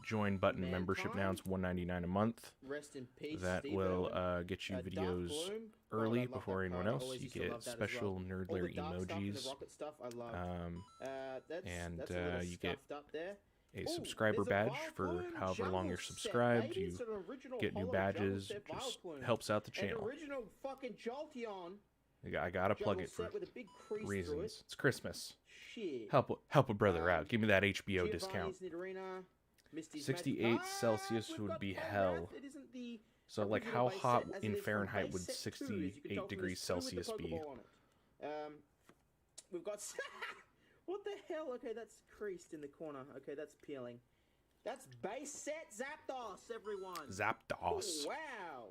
S1: join button membership now. It's $1.99 a month.
S18: Rest in peace,
S1: That
S18: Steve
S1: will
S18: Irwin.
S1: get you
S18: Dark
S1: videos
S18: Bloom.
S1: early
S18: God, I love
S1: before
S18: that
S1: anyone
S18: card. I
S1: else.
S18: always
S1: You
S18: used to
S1: get
S18: love that as
S1: special
S18: well.
S1: nerd
S18: All
S1: lair
S18: the dark stuff and
S1: emojis.
S18: the rocket stuff, I love. That's
S1: and
S18: a little
S1: you get
S18: scuffed up there.
S1: a
S18: Ooh,
S1: subscriber
S18: there's a
S1: badge
S18: Vileplume
S1: for however long
S18: jungle
S1: you're
S18: set,
S1: subscribed.
S18: baby.
S1: You
S18: It's an original
S1: get new
S18: holo
S1: badges.
S18: jungle set
S1: Just
S18: Vileplume.
S1: helps out the
S18: An
S1: channel.
S18: original fucking Jolteon.
S1: I gotta plug
S18: jungle
S1: it for
S18: set with a big crease through
S1: reasons.
S18: it.
S1: It's Christmas.
S18: Shit.
S1: Help a brother out. Give me that HBO
S18: Giovanni's
S1: discount.
S18: Nidorina, Misty's
S1: 68
S18: Magic.
S1: Celsius
S18: We've
S1: would
S18: got
S1: be
S18: Polrath.
S1: hell.
S18: It isn't the
S1: So, like,
S18: original
S1: how
S18: base
S1: hot
S18: set as
S1: in
S18: it is from
S1: Fahrenheit
S18: base
S1: would
S18: set 2, as you can
S1: 68
S18: tell from
S1: degrees
S18: this 2 with the
S1: Celsius be?
S18: Pokeball on it. We've got. What the hell? Okay, that's creased in the corner. Okay, that's peeling. That's base set Zapdos, everyone.
S1: Zapdos.
S18: Oh, wow.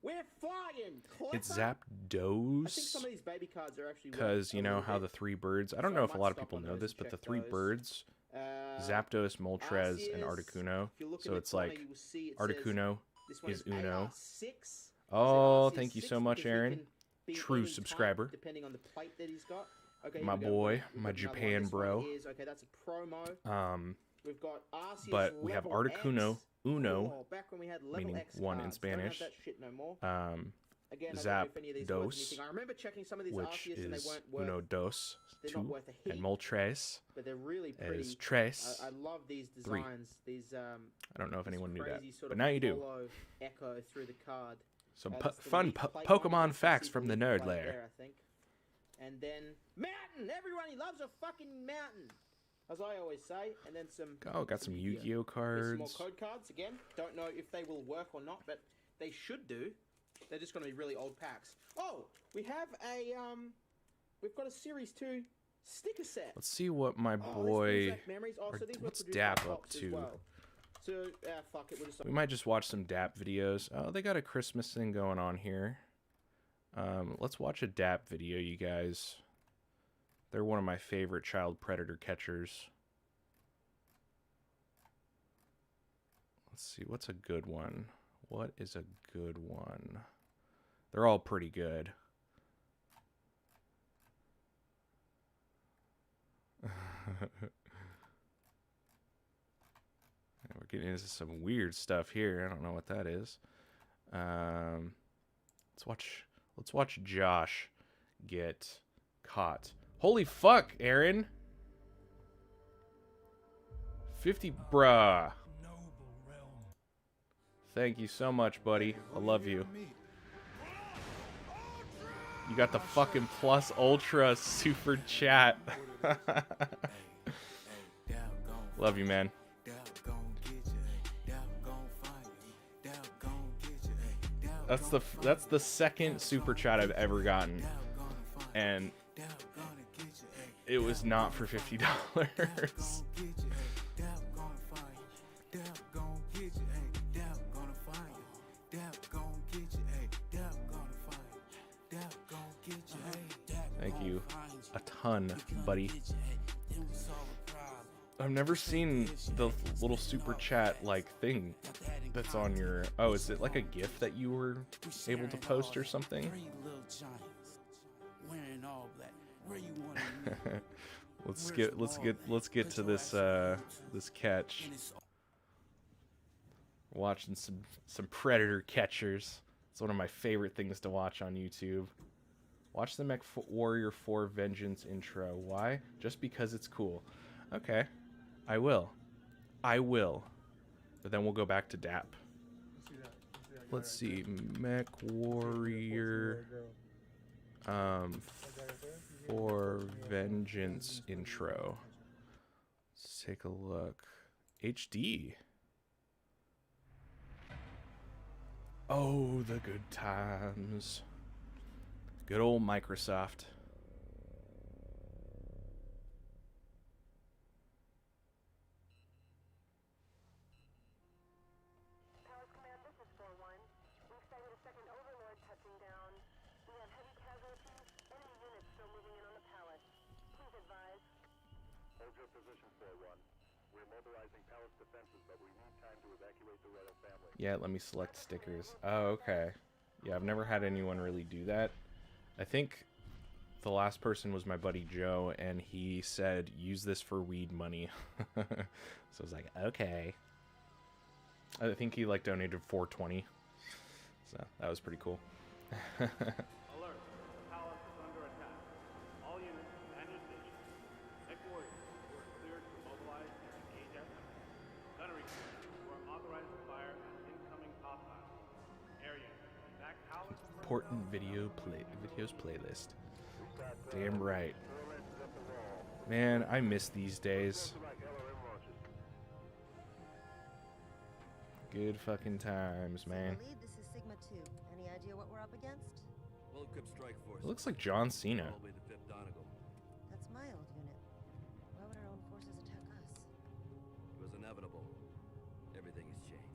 S18: We're flying.
S1: It's
S18: Clever.
S1: Zapdos.
S18: I think some of these baby cards are actually.
S1: Because you know how the three birds. I don't
S18: So
S1: know
S18: I
S1: if a
S18: might
S1: lot of
S18: stop
S1: people
S18: on
S1: know
S18: those
S1: this,
S18: and
S1: but the
S18: check
S1: three
S18: those.
S1: birds Zapdos, Moltres, and Articuno. So it's like Articuno is Uno. Oh, thank you so much, Aaron. True subscriber.
S18: Depending on the plate that he's got. Okay,
S1: My boy, my Japan bro.
S18: Okay, that's a promo. We've got Arceus
S1: but we have
S18: Level
S1: Articuno,
S18: X.
S1: Uno,
S18: Oh, back when we had Level
S1: meaning
S18: X
S1: one in
S18: cards. Don't have
S1: Spanish.
S18: that shit no more. Again, I don't know
S1: Zap
S18: if any of these are worth
S1: Dos,
S18: anything. I remember checking some of these
S1: which
S18: Arceus and they
S1: is
S18: weren't worth.
S1: Uno Dos,
S18: They're not
S1: 2,
S18: worth a heap,
S1: and Moltres
S18: but they're really pretty.
S1: is Tres.
S18: I love these
S1: 3.
S18: designs. These
S1: I don't know if anyone knew that,
S18: crazy sort
S1: but
S18: of
S1: now you do.
S18: hollow echo through the card.
S1: Some
S18: That's the
S1: fun
S18: lead plate
S1: Pokemon
S18: one. You can
S1: facts
S18: see
S1: from the
S18: lead
S1: nerd
S18: plate
S1: lair.
S18: there, I think. And then mountain. Everybody loves a fucking mountain, as I always say. And then some.
S1: Oh, got some Yu-Gi-Oh
S18: There's
S1: cards.
S18: some more code cards again. Don't know if they will work or not, but they should do. They're just going to be really old packs. Oh, we have a we've got a Series 2 sticker set.
S1: Let's see what my
S18: Oh, this
S1: boy.
S18: brings back memories. Oh,
S1: or
S18: so these were
S1: what's
S18: produced
S1: Dap
S18: by
S1: up
S18: Pops as
S1: to?
S18: well. So fuck it, we'll just.
S1: We might just watch some DAP videos. Oh, they got a Christmas thing going on here. Let's watch a DAP video, you guys. They're one of my favorite child predator catchers. Let's see, what's a good one? What is a good one? They're all pretty good. We're getting into some weird stuff here. I don't know what that is. Let's watch Josh get caught. Holy fuck, Aaron. 50, bruh. Thank you so much, buddy. I love you. You got the fucking plus ultra super chat. Love you, man. That's the second super chat I've ever gotten, and it was not for $50. Thank you a ton, buddy. I've never seen the little super chat like thing that's on your. Oh, is it like a GIF that you were able to post or something? let's get to this this catch. Watching some predator catchers. It's one of my favorite things to watch on YouTube. Watch the Mech Warrior 4 Vengeance intro. Why? Just because it's cool. Okay. I will. But then we'll go back to DAP. Let's see. Mech Warrior 4 Vengeance intro. Let's take a look. HD. Oh, the good times. Good old Microsoft.
S19: Palace Command, this is 4-1. We've sighted a second Overlord touching down. We have heavy casualties. Enemy units still moving in on the Palace. Please advise.
S20: Hold your position, 4-1. We're mobilizing Palace defenses, but we need time to evacuate the royal family.
S1: Yeah, let me select stickers. Oh, okay. Yeah, I've never had anyone really do that. I think the last person was my buddy Joe, and he said, use this for weed money. So I was like, okay. I think he like donated $4.20. So that was pretty cool.
S21: Alert. Palace is under attack. All units, man your stations. Mech Warriors, you are cleared to mobilize and engage at them. Gunnery crews, you are authorized to fire at incoming hostile. Area, back Palace.
S1: Important videos playlist. Damn right. Man, I miss these days. Good fucking times, man.
S22: I believe this is Sigma 2. Any idea what we're up against?
S23: Well-equipped strike force.
S1: It looks like John Cena.
S23: All the way to 5th Donegal.
S22: That's my old unit. Why would our own forces attack us?
S23: It was inevitable. Everything has changed.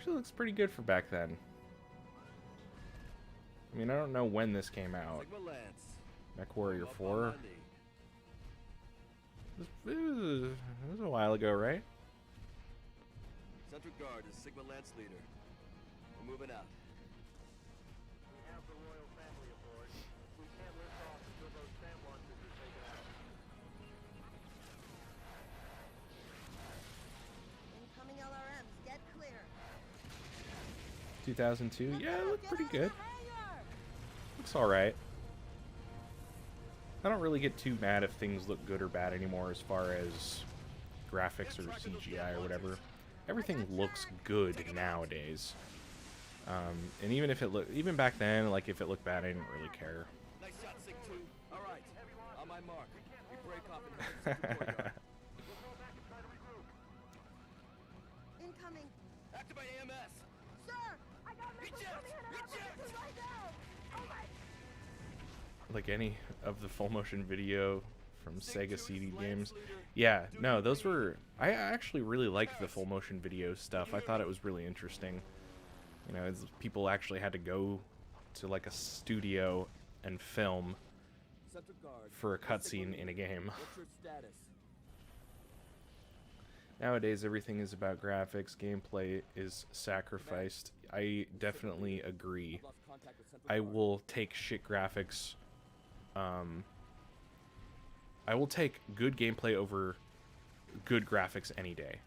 S1: Actually looks pretty good for back then. I mean, I don't know when this came out.
S23: Sigma Lance.
S1: Mech Warrior 4. It was a while ago, right?
S23: Central Guard is Sigma Lance leader. We're moving out.
S21: We have the royal family aboard. We can't lift off until those SAM launchers are taken out.
S22: Incoming LRMs, get clear.
S1: 2002. Yeah, it looked pretty good. Looks alright. I don't really get too mad if things look good or bad anymore as far as graphics or CGI or whatever. Everything looks good nowadays. And even if even back then, like if it looked bad, I didn't really care.
S23: Nice shot, Sig 2. All right. On my mark. We break off and head to the courtyard.
S22: Incoming.
S23: Activate AMS.
S22: Sir, I got missiles coming in and out right now. Oh my.
S1: Like any of the full motion video from Sega CD games. Yeah, no, those were... I actually really liked the full motion video stuff. I thought it was really interesting. You know, people actually had to go to like a studio and film for a cutscene in a game.
S23: What's your status?
S1: Nowadays, everything is about graphics. Gameplay is sacrificed. I definitely agree. I will take shit graphics. I will take good gameplay over good graphics any day.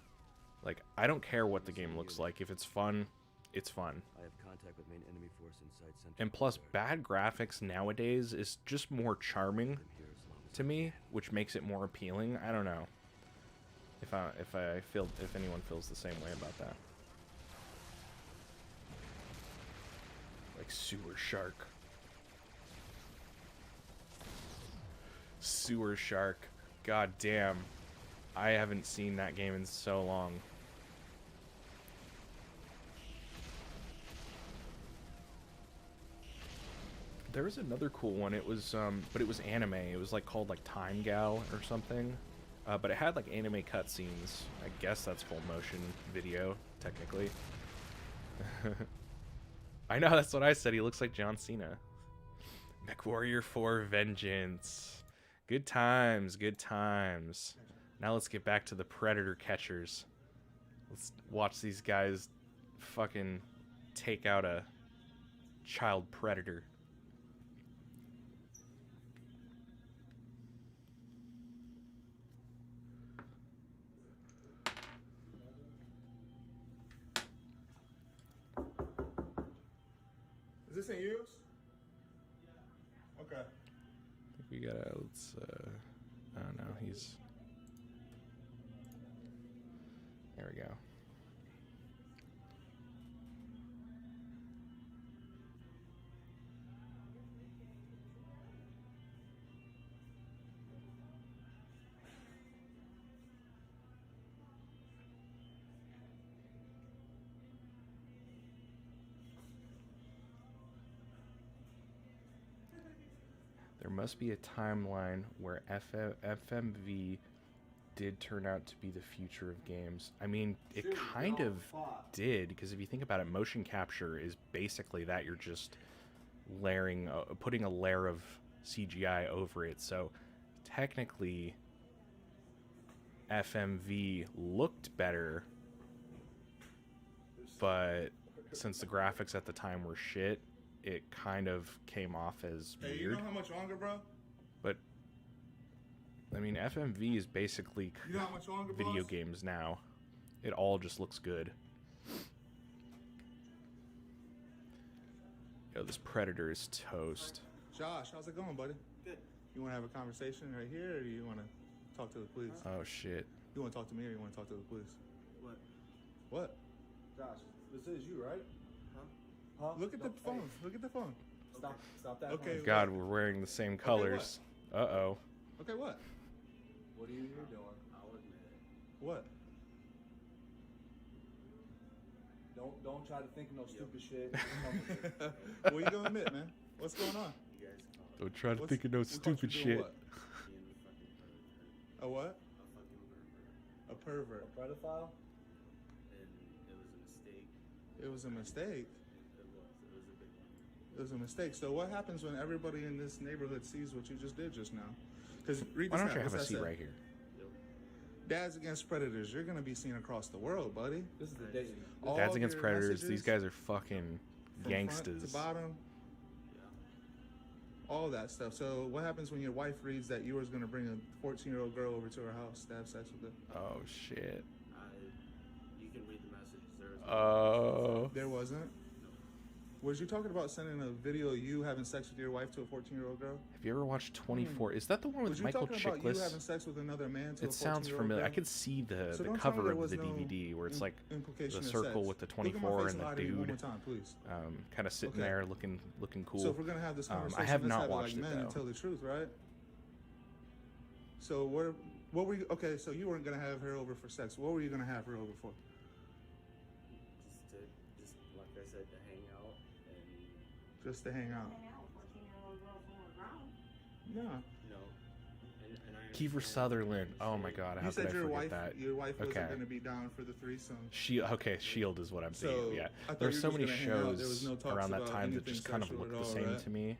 S1: Like, I don't care what the game looks like. If it's fun, it's fun.
S23: I have contact with main enemy force inside Central.
S1: And plus, bad graphics nowadays is just more charming to me, which makes it more appealing. I don't know if anyone feels the same way about that. Like Sewer Shark. Sewer Shark. God damn. I haven't seen that game in so long. There was another cool one. It was but it was anime. It was like called like Time Gal or something. But it had like anime cutscenes. I guess that's full motion video, technically. I know, that's what I said. He looks like John Cena. Mech Warrior 4 Vengeance. Good times, good times. Now let's get back to the predator catchers. Let's watch these guys fucking take out a child predator.
S4: Is this in use? Okay.
S1: I think we gotta, let's, I don't know, he's... There we go. There must be a timeline where FMV did turn out to be the future of games. I mean, it kind of did, because if you think about it, motion capture is basically that. You're just layering, putting a layer of CGI over it. So technically, FMV looked better, but since the graphics at the time were shit, it kind of came off as weird.
S4: Hey, you know how much longer, bro?
S1: But I mean, FMV is basically
S4: You know how much longer,
S1: video
S4: boss?
S1: games now. It all just looks good. Yo, this predator is toast.
S4: Josh, how's it going, buddy? Good. You want to have a conversation right here, or do you want to talk to the police?
S1: Oh shit.
S4: You want to talk to me, or you want to talk to the police?
S5: What?
S4: What?
S5: Josh, this is you, right? Huh?
S4: Look at the phone. Look at the phone.
S5: Stop that.
S4: Okay.
S1: God, we're wearing the same colors. Uh-oh.
S4: Okay, what?
S5: What are you here doing? I'll admit it.
S4: What?
S5: Don't try to think of no stupid shit.
S4: What are you gonna admit, man? What's going on?
S5: You guys
S1: Don't try to think of no stupid shit.
S4: What? A what? A pervert.
S5: A pedophile? And it was a mistake.
S4: It was a mistake.
S5: It was a big one.
S4: It was a mistake. So what happens when everybody in this neighborhood sees what you just did just now? Because read
S1: Why
S4: this
S1: don't you
S4: out.
S1: have a
S4: What's that
S1: seat
S4: say?
S1: right here?
S4: Dads Against Predators. You're gonna be seen across the world, buddy.
S5: This is the day.
S4: All
S1: Dads
S4: of
S1: Against
S4: your
S1: Predators. These
S4: messages
S1: guys are fucking
S4: from front
S1: gangsters.
S4: to bottom. All that stuff. So what happens when your wife reads that you was gonna bring a 14-year-old girl over to her house to have sex with her?
S1: Oh shit.
S5: You can read the messages. There is
S1: Oh.
S4: There wasn't. Was you talking about sending a video of you having sex with your wife to a 14-year-old girl?
S1: Have you ever watched 24? Is that the one
S4: Was
S1: with
S4: you
S1: Michael
S4: talking about you having
S1: Chiklis?
S4: sex with another man to a 14-year-old
S1: It sounds familiar.
S4: girl?
S1: I could see the
S4: So don't tell me
S1: cover
S4: there
S1: of
S4: was
S1: the
S4: no
S1: DVD where it's like
S4: implication
S1: the
S4: of
S1: circle
S4: sex.
S1: with the
S4: Look at my
S1: 24
S4: face
S1: and the
S4: louder one
S1: dude,
S4: more time, please.
S1: kind of sitting
S4: Okay.
S1: there looking cool.
S4: So if we're gonna have this conversation,
S1: I have
S4: let's
S1: not
S4: have
S1: watched
S4: it like men and
S1: though.
S4: tell the truth, right? So what were you? Okay, so you weren't gonna have her over for sex. What were you gonna have her over for?
S5: just like I said, to hang out and
S4: Just to hang out. No.
S5: no. And I
S1: Kiefer Sutherland. Oh my god, how
S4: You
S1: could I
S4: said your
S1: forget
S4: wife,
S1: that?
S4: your wife
S1: Okay.
S4: wasn't gonna be down for the threesome.
S1: Shield is what I'm
S4: So,
S1: thinking. Yeah,
S4: I thought
S1: there's
S4: you
S1: so
S4: was
S1: many
S4: gonna hang out. There was
S1: shows
S4: no talks
S1: around that
S4: about
S1: time that
S4: anything
S1: just kind of
S4: sexual
S1: look
S4: at
S1: the
S4: all,
S1: same
S4: right?
S1: to me.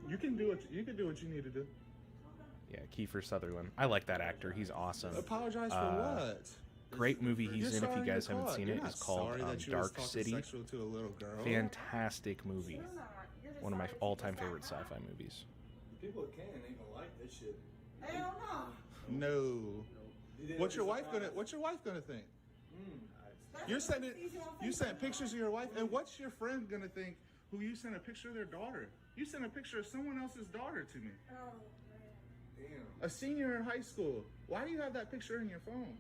S4: You can do what you need to do.
S1: Yeah, Kiefer Sutherland. I like that actor. He's awesome.
S4: Apologize for what?
S1: Great movie he's
S4: You're
S1: in. If
S4: sorry
S1: you guys
S4: you're
S1: haven't
S4: caught.
S1: seen
S4: You're
S1: it,
S4: not
S1: it's called
S4: sorry that you was
S1: Dark
S4: talking
S1: City.
S4: sexual to a little girl.
S1: Fantastic movie. One of my all-time favorite sci-fi movies.
S5: people at Canton ain't gonna like this shit.
S19: Hell no.
S4: No. What's your wife gonna think? You sent pictures of your wife, and what's your friend gonna think? Who you sent a picture of their daughter? You sent a picture of someone else's daughter to me.
S19: Oh,
S4: A senior in high school. Why do you have that picture in your phone?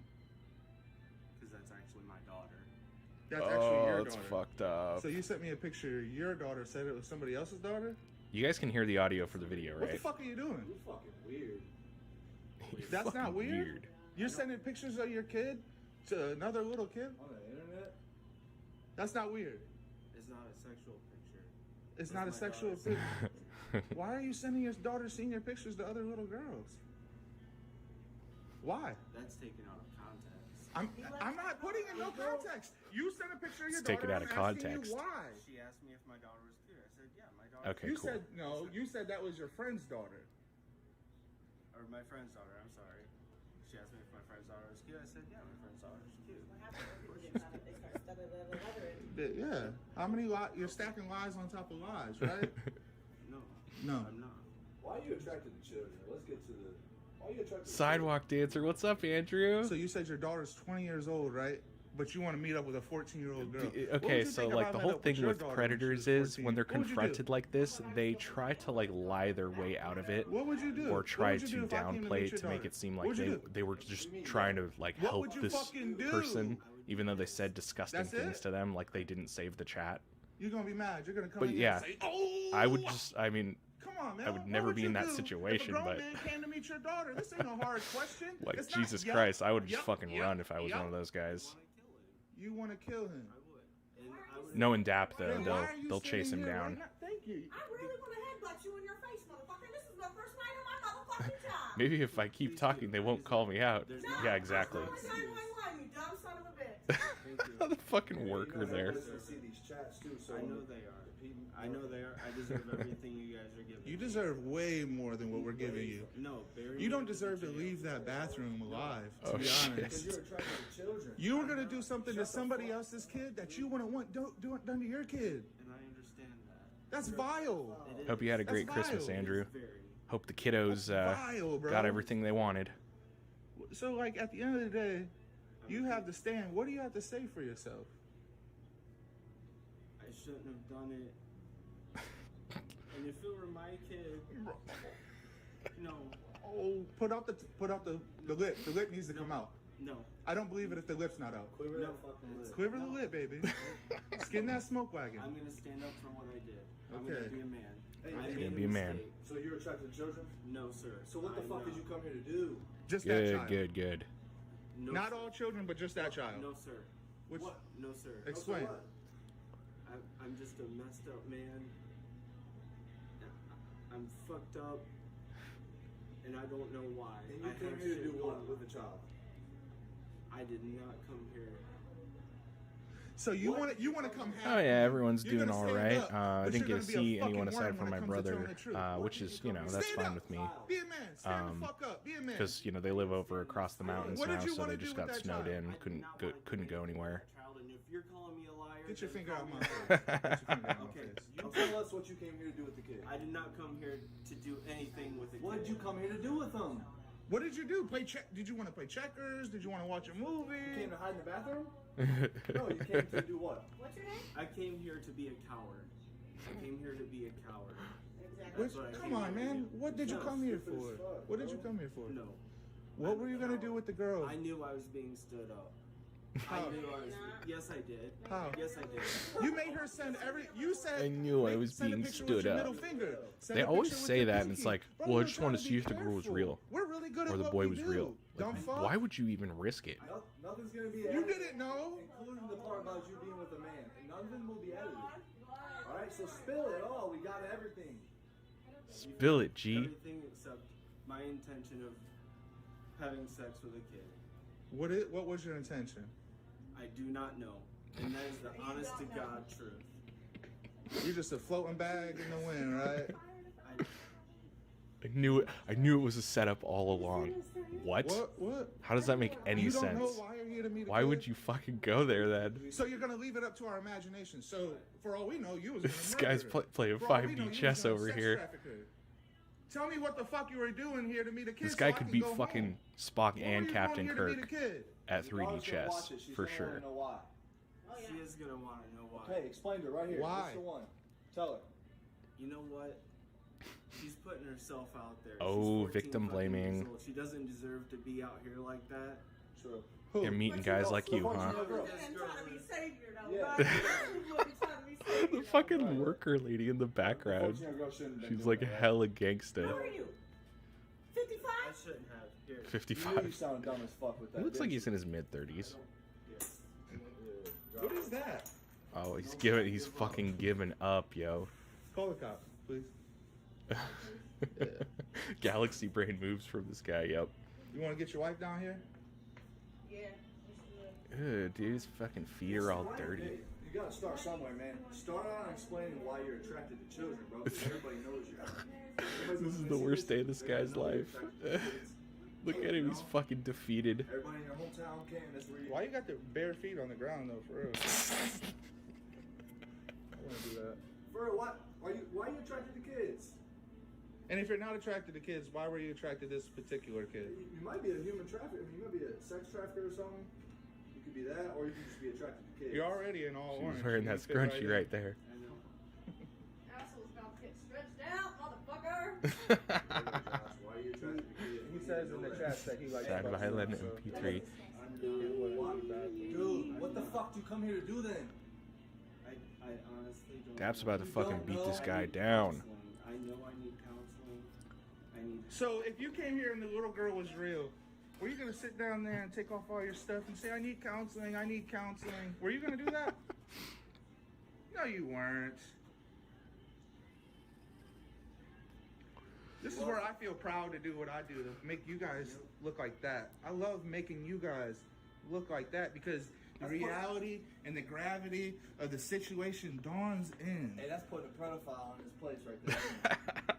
S5: Because that's actually my daughter.
S4: That's actually your
S1: That's
S4: daughter.
S1: fucked up.
S4: So you sent me a picture of your daughter, said it was somebody else's daughter?
S1: You guys can hear the audio for the video,
S4: What the
S1: right?
S4: fuck are you doing?
S5: You're fucking weird.
S4: That's not
S1: Fucking
S4: weird. You're sending pictures of your kid to another little kid?
S5: On the internet?
S4: That's not weird.
S5: It's not a sexual picture.
S4: It's not a sexual picture. Why are you sending your daughter senior pictures to other little girls? Why?
S5: That's taken out of context.
S4: I'm not putting in no context. You sent a picture of your
S1: Let's take
S4: daughter.
S1: it out of
S4: I'm asking
S1: context.
S4: You why?
S5: She asked me if my daughter was cute. I said, yeah, my daughter.
S1: Okay,
S4: You
S1: cool.
S4: said no. You said that was your friend's daughter.
S5: Or my friend's daughter. I'm sorry. She asked me if my friend's daughter was cute. I said, yeah, my friend's daughter is cute.
S4: Yeah. How many lies? You're stacking lies on top of lies, right?
S5: No.
S4: No.
S5: I'm not. Why are you attracted to children? Let's get to the. Why are you attracted
S1: Sidewalk dancer. What's up, Andrew?
S4: So you said your daughter's 20 years old, right? But you want to meet up with a 14-year-old girl. What would
S1: Okay,
S4: you
S1: so
S4: think
S1: like
S4: if I
S1: the
S4: met
S1: whole
S4: up with
S1: thing
S4: your
S1: with
S4: daughter when
S1: predators
S4: she was
S1: is when
S4: 14?
S1: they're
S4: What would you do?
S1: confronted like this, they try to like lie their way out of it.
S4: What would you do?
S1: Or
S4: What
S1: try
S4: would you
S1: to
S4: do if I came to meet
S1: downplay
S4: your
S1: it to make
S4: daughter?
S1: it seem like
S4: What'd you do?
S1: they were just trying to like
S4: What
S1: help
S4: would you
S1: this
S4: fucking do?
S1: person, even though they said disgusting
S4: That's
S1: things
S4: it?
S1: to them, like they didn't save the chat.
S4: You're gonna be mad. You're gonna come
S1: But
S4: in
S1: yeah,
S4: here and say, "Oh,
S1: I would just. I mean,
S4: come on, man.
S1: I would
S4: What
S1: never be
S4: you
S1: in that
S4: do
S1: situation,
S4: if a grown
S1: but
S4: man came to meet your daughter? This ain't a hard question.
S1: like
S4: It's not,
S1: Jesus
S4: yup,
S1: Christ, I would just
S4: yup,
S1: fucking
S4: yup,
S1: run if I was
S4: yup.
S1: one of those guys.
S4: You want to kill him?
S1: No and Dap though,
S4: Then why are you
S1: they'll chase him
S4: sitting here
S1: down.
S4: right now? Thank you.
S19: I really want to headbutt you in your face, motherfucker. This is the first night of my motherfucking job.
S1: Maybe if I keep talking, they won't call me out. Yeah, exactly.
S19: First time 911, you dumb son of a bitch.
S1: The fucking worker there.
S5: see these chats too, so I know they are. I know they are. I deserve everything you guys are giving.
S4: You deserve way more than what we're giving you.
S5: No, very
S4: You don't deserve to leave that bathroom alive, to
S1: Oh,
S4: be
S1: shit.
S4: honest.
S5: You're attracted to children.
S4: You were gonna do something to somebody else's kid that you wouldn't want done to your kid.
S5: And I understand that.
S4: That's vile.
S1: Hope you had a great
S4: That's
S1: Christmas,
S4: vile.
S1: Andrew. Hope the kiddos
S4: vile, bro.
S1: got everything they wanted.
S4: So, like, at the end of the day, you have to stand. What do you have to say for yourself?
S5: I shouldn't have done it. And if it were my kid, no,
S4: Oh, put out the lip. The lip needs to come out.
S5: no,
S4: I don't believe it if the lip's not out.
S5: quiver that fucking lip.
S4: Quiver the lip, baby. Skin that smoke wagon.
S5: I'm gonna stand up for what I did. I'm
S4: Okay.
S5: gonna be a man. I
S1: You're
S5: made
S1: gonna
S5: a
S1: be a man.
S5: mistake. So you're attracted to children? No, sir. So what the
S4: I'm
S5: fuck
S4: not.
S5: did you come here to do?
S4: Just that
S1: Good,
S4: child.
S1: good, good.
S5: No,
S4: Not
S5: sir.
S4: all children, but just that child.
S5: No, sir.
S4: Which,
S5: What? No, sir.
S4: Explain.
S5: I'm just a messed up man. I'm fucked up, and I don't know why.
S20: And you
S5: I
S20: came
S5: have
S20: here to
S5: shit
S20: do
S5: going
S20: what with
S5: on.
S20: the child?
S5: I did not come here
S4: So you want to come half?
S1: Oh yeah, everyone's
S4: You're
S1: doing
S4: gonna
S1: all
S4: stand
S1: right.
S4: up,
S1: I
S4: but
S1: didn't
S4: you're
S1: get to
S4: gonna be a
S1: see anyone
S4: fucking
S1: aside
S4: worm
S1: from
S4: when
S1: my
S4: it comes to telling
S1: brother,
S4: the truth.
S1: which is that's
S4: Stand
S1: fine
S4: up.
S1: with me.
S4: Be a man. Stand the fuck up. Be a man.
S1: Because they live over across the mountains
S4: What did
S1: now,
S4: you
S1: so
S4: wanna
S1: they
S4: do
S1: just
S4: with
S1: got
S4: that
S1: snowed
S4: child?
S1: in, couldn't go anywhere.
S5: Child, and if you're calling me a liar,
S4: Get your
S5: then
S4: finger out
S5: call
S4: my
S5: me a
S4: face.
S5: liar.
S4: Get your finger out my
S5: Okay,
S4: face.
S5: you tell us what you came here to do with the kid. I did not come here to do anything with the kid. What did you come here to do with him?
S4: What did you do? Did you want to play checkers? Did you want to watch a movie?
S5: You came to hide in the bathroom? No, you came to do what? What's your name? I came here to be a coward. I came here to be a coward.
S4: Come on, man. What did you come here for? What did you come here for?
S5: No.
S4: What were you gonna do with the girl?
S5: I knew I was being stood up.
S4: How?
S5: I knew I was. Yes, I did.
S4: How?
S5: Yes, I did.
S4: You made her send every. You said.
S1: I knew I was
S4: send a
S1: being
S4: picture
S1: stood
S4: with your
S1: up.
S4: middle finger. Send
S1: They
S4: a
S1: always
S4: picture with
S1: say
S4: your
S1: that, and it's
S4: pinky.
S1: like,
S4: Bro,
S1: well, I
S4: we're
S1: just
S4: trying
S1: wanted
S4: to
S1: to
S4: be
S1: see if the girl was
S4: careful.
S1: real,
S4: We're really good
S1: or
S4: at
S1: the
S4: what
S1: boy
S4: we
S1: was
S4: do.
S1: real.
S4: Dumb fuck.
S1: Why would you even risk it?
S5: Nothing's gonna be.
S4: You didn't know.
S5: Including the part about you being with a man, and none of them will be edited. All right, so spill it all. We got everything.
S1: Spill it, G.
S5: Everything except my intention of having sex with a kid.
S4: What was your intention?
S5: I do not know, and that is the honest to God truth.
S4: You're just a floating bag in the wind, right?
S1: I knew it was a setup all along. What?
S4: What?
S1: How does that make any
S4: You don't
S1: sense?
S4: know why you're here to meet a
S1: Why
S4: kid?
S1: would you fucking go there then?
S4: So you're gonna leave it up to our imagination. So for all we know, you was gonna
S1: This
S4: murder
S1: guy's
S4: her.
S1: playing
S4: For all we know,
S1: 5D
S4: you was
S1: chess
S4: gonna
S1: over
S4: sex
S1: here.
S4: traffic her. Tell me what the fuck you were doing here to meet a kid.
S1: This guy
S4: so I
S1: could
S4: can
S1: beat
S4: go
S1: fucking
S4: home.
S1: Spock
S4: Why were
S1: and
S4: you
S1: Captain
S4: going here to meet
S1: Kirk
S4: a kid?
S1: at 3D chess for sure.
S5: Know why. She is gonna want to know why.
S9: Okay, explain to her right here.
S4: Why?
S9: Mr. One. Tell her.
S5: You know what? She's putting herself out there.
S1: Oh,
S5: She's 14
S1: victim
S5: fucking years
S1: blaming.
S5: old. She doesn't deserve to be out here like that.
S9: True.
S1: You're meeting guys like you, huh? The fucking worker lady in the background. She's like hella gangsta.
S5: How are you? 55? I shouldn't have. Here.
S1: 55.
S9: You sound dumb as fuck with that.
S1: He looks like
S9: didn't
S1: he's in his mid-30s.
S4: What is that?
S1: Oh, he's fucking giving up, yo.
S4: Call the cops, please.
S1: Galaxy brain moves from this guy, yep.
S4: You want to get your wife down here?
S1: Ew, dude, his fucking feet are all dirty.
S9: You gotta start somewhere, man. Start out on explaining why you're attracted to children, bro. Everybody knows you.
S1: This is the worst day of this guy's life. Look at him, he's fucking defeated.
S9: Everybody in your hometown can. That's where you.
S4: Why you got the bare feet on the ground though, for real? I want to do that.
S9: For real, what? Why are you attracted to kids?
S4: And if you're not attracted to kids, why were you attracted to this particular kid?
S9: You might be a human trafficker. You might be a sex trafficker or something. You could be that, or you could just be attracted to kids.
S4: You're already in all orange.
S1: She's wearing that
S4: You fit
S1: scrunchie
S4: in.
S1: right there.
S14: Asshole's about to get stretched out, motherfucker.
S9: Why are you attracted to kids?
S4: He says in the chat that he likes
S1: Sad
S4: butt
S1: violin
S4: stuff, so-
S1: MP3.
S9: Dude, what the fuck do you come here to do then?
S5: I honestly don't.
S1: Dap's about to fucking beat this guy down.
S5: I know I need counseling. I need.
S4: So if you came here and the little girl was real, were you gonna sit down there and take off all your stuff and say, I need counseling, I need counseling? Were you gonna do that? No, you weren't. This is where I feel proud to do what I do, to make you guys look like that. I love making you guys look like that because the reality and the gravity of the situation dawns in.
S9: Hey, that's putting a pedophile in his place right there.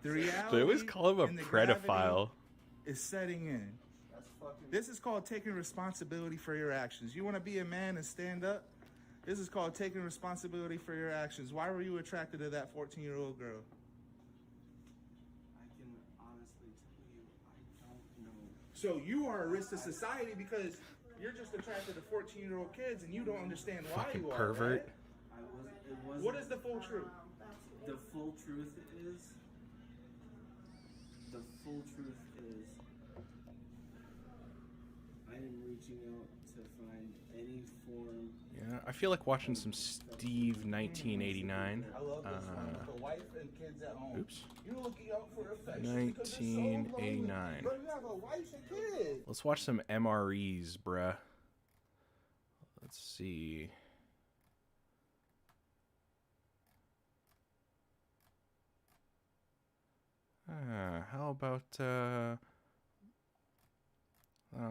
S4: The reality
S1: They always call him a
S4: and the gravity
S1: pedophile.
S4: is setting in.
S9: That's fucking.
S4: This is called taking responsibility for your actions. You want to be a man and stand up? This is called taking responsibility for your actions. Why were you attracted to that 14-year-old girl?
S5: I can honestly tell you, I don't know.
S4: So you are a risk to society because you're just attracted to 14-year-old kids and you don't understand why
S1: Fucking
S4: you are.
S1: pervert.
S4: Right?
S5: It wasn't.
S4: What is the full truth?
S5: The full truth is. The full truth is. I am reaching out to find any form.
S1: Yeah, I feel like watching some Steve 1989.
S4: I love this one with a wife and kids at home.
S1: Oops.
S4: You're looking out for affection because it's so lonely.
S1: 1989.
S4: Bro, you have a wife and kids.
S1: Let's watch some MREs, bruh. Let's see. How about,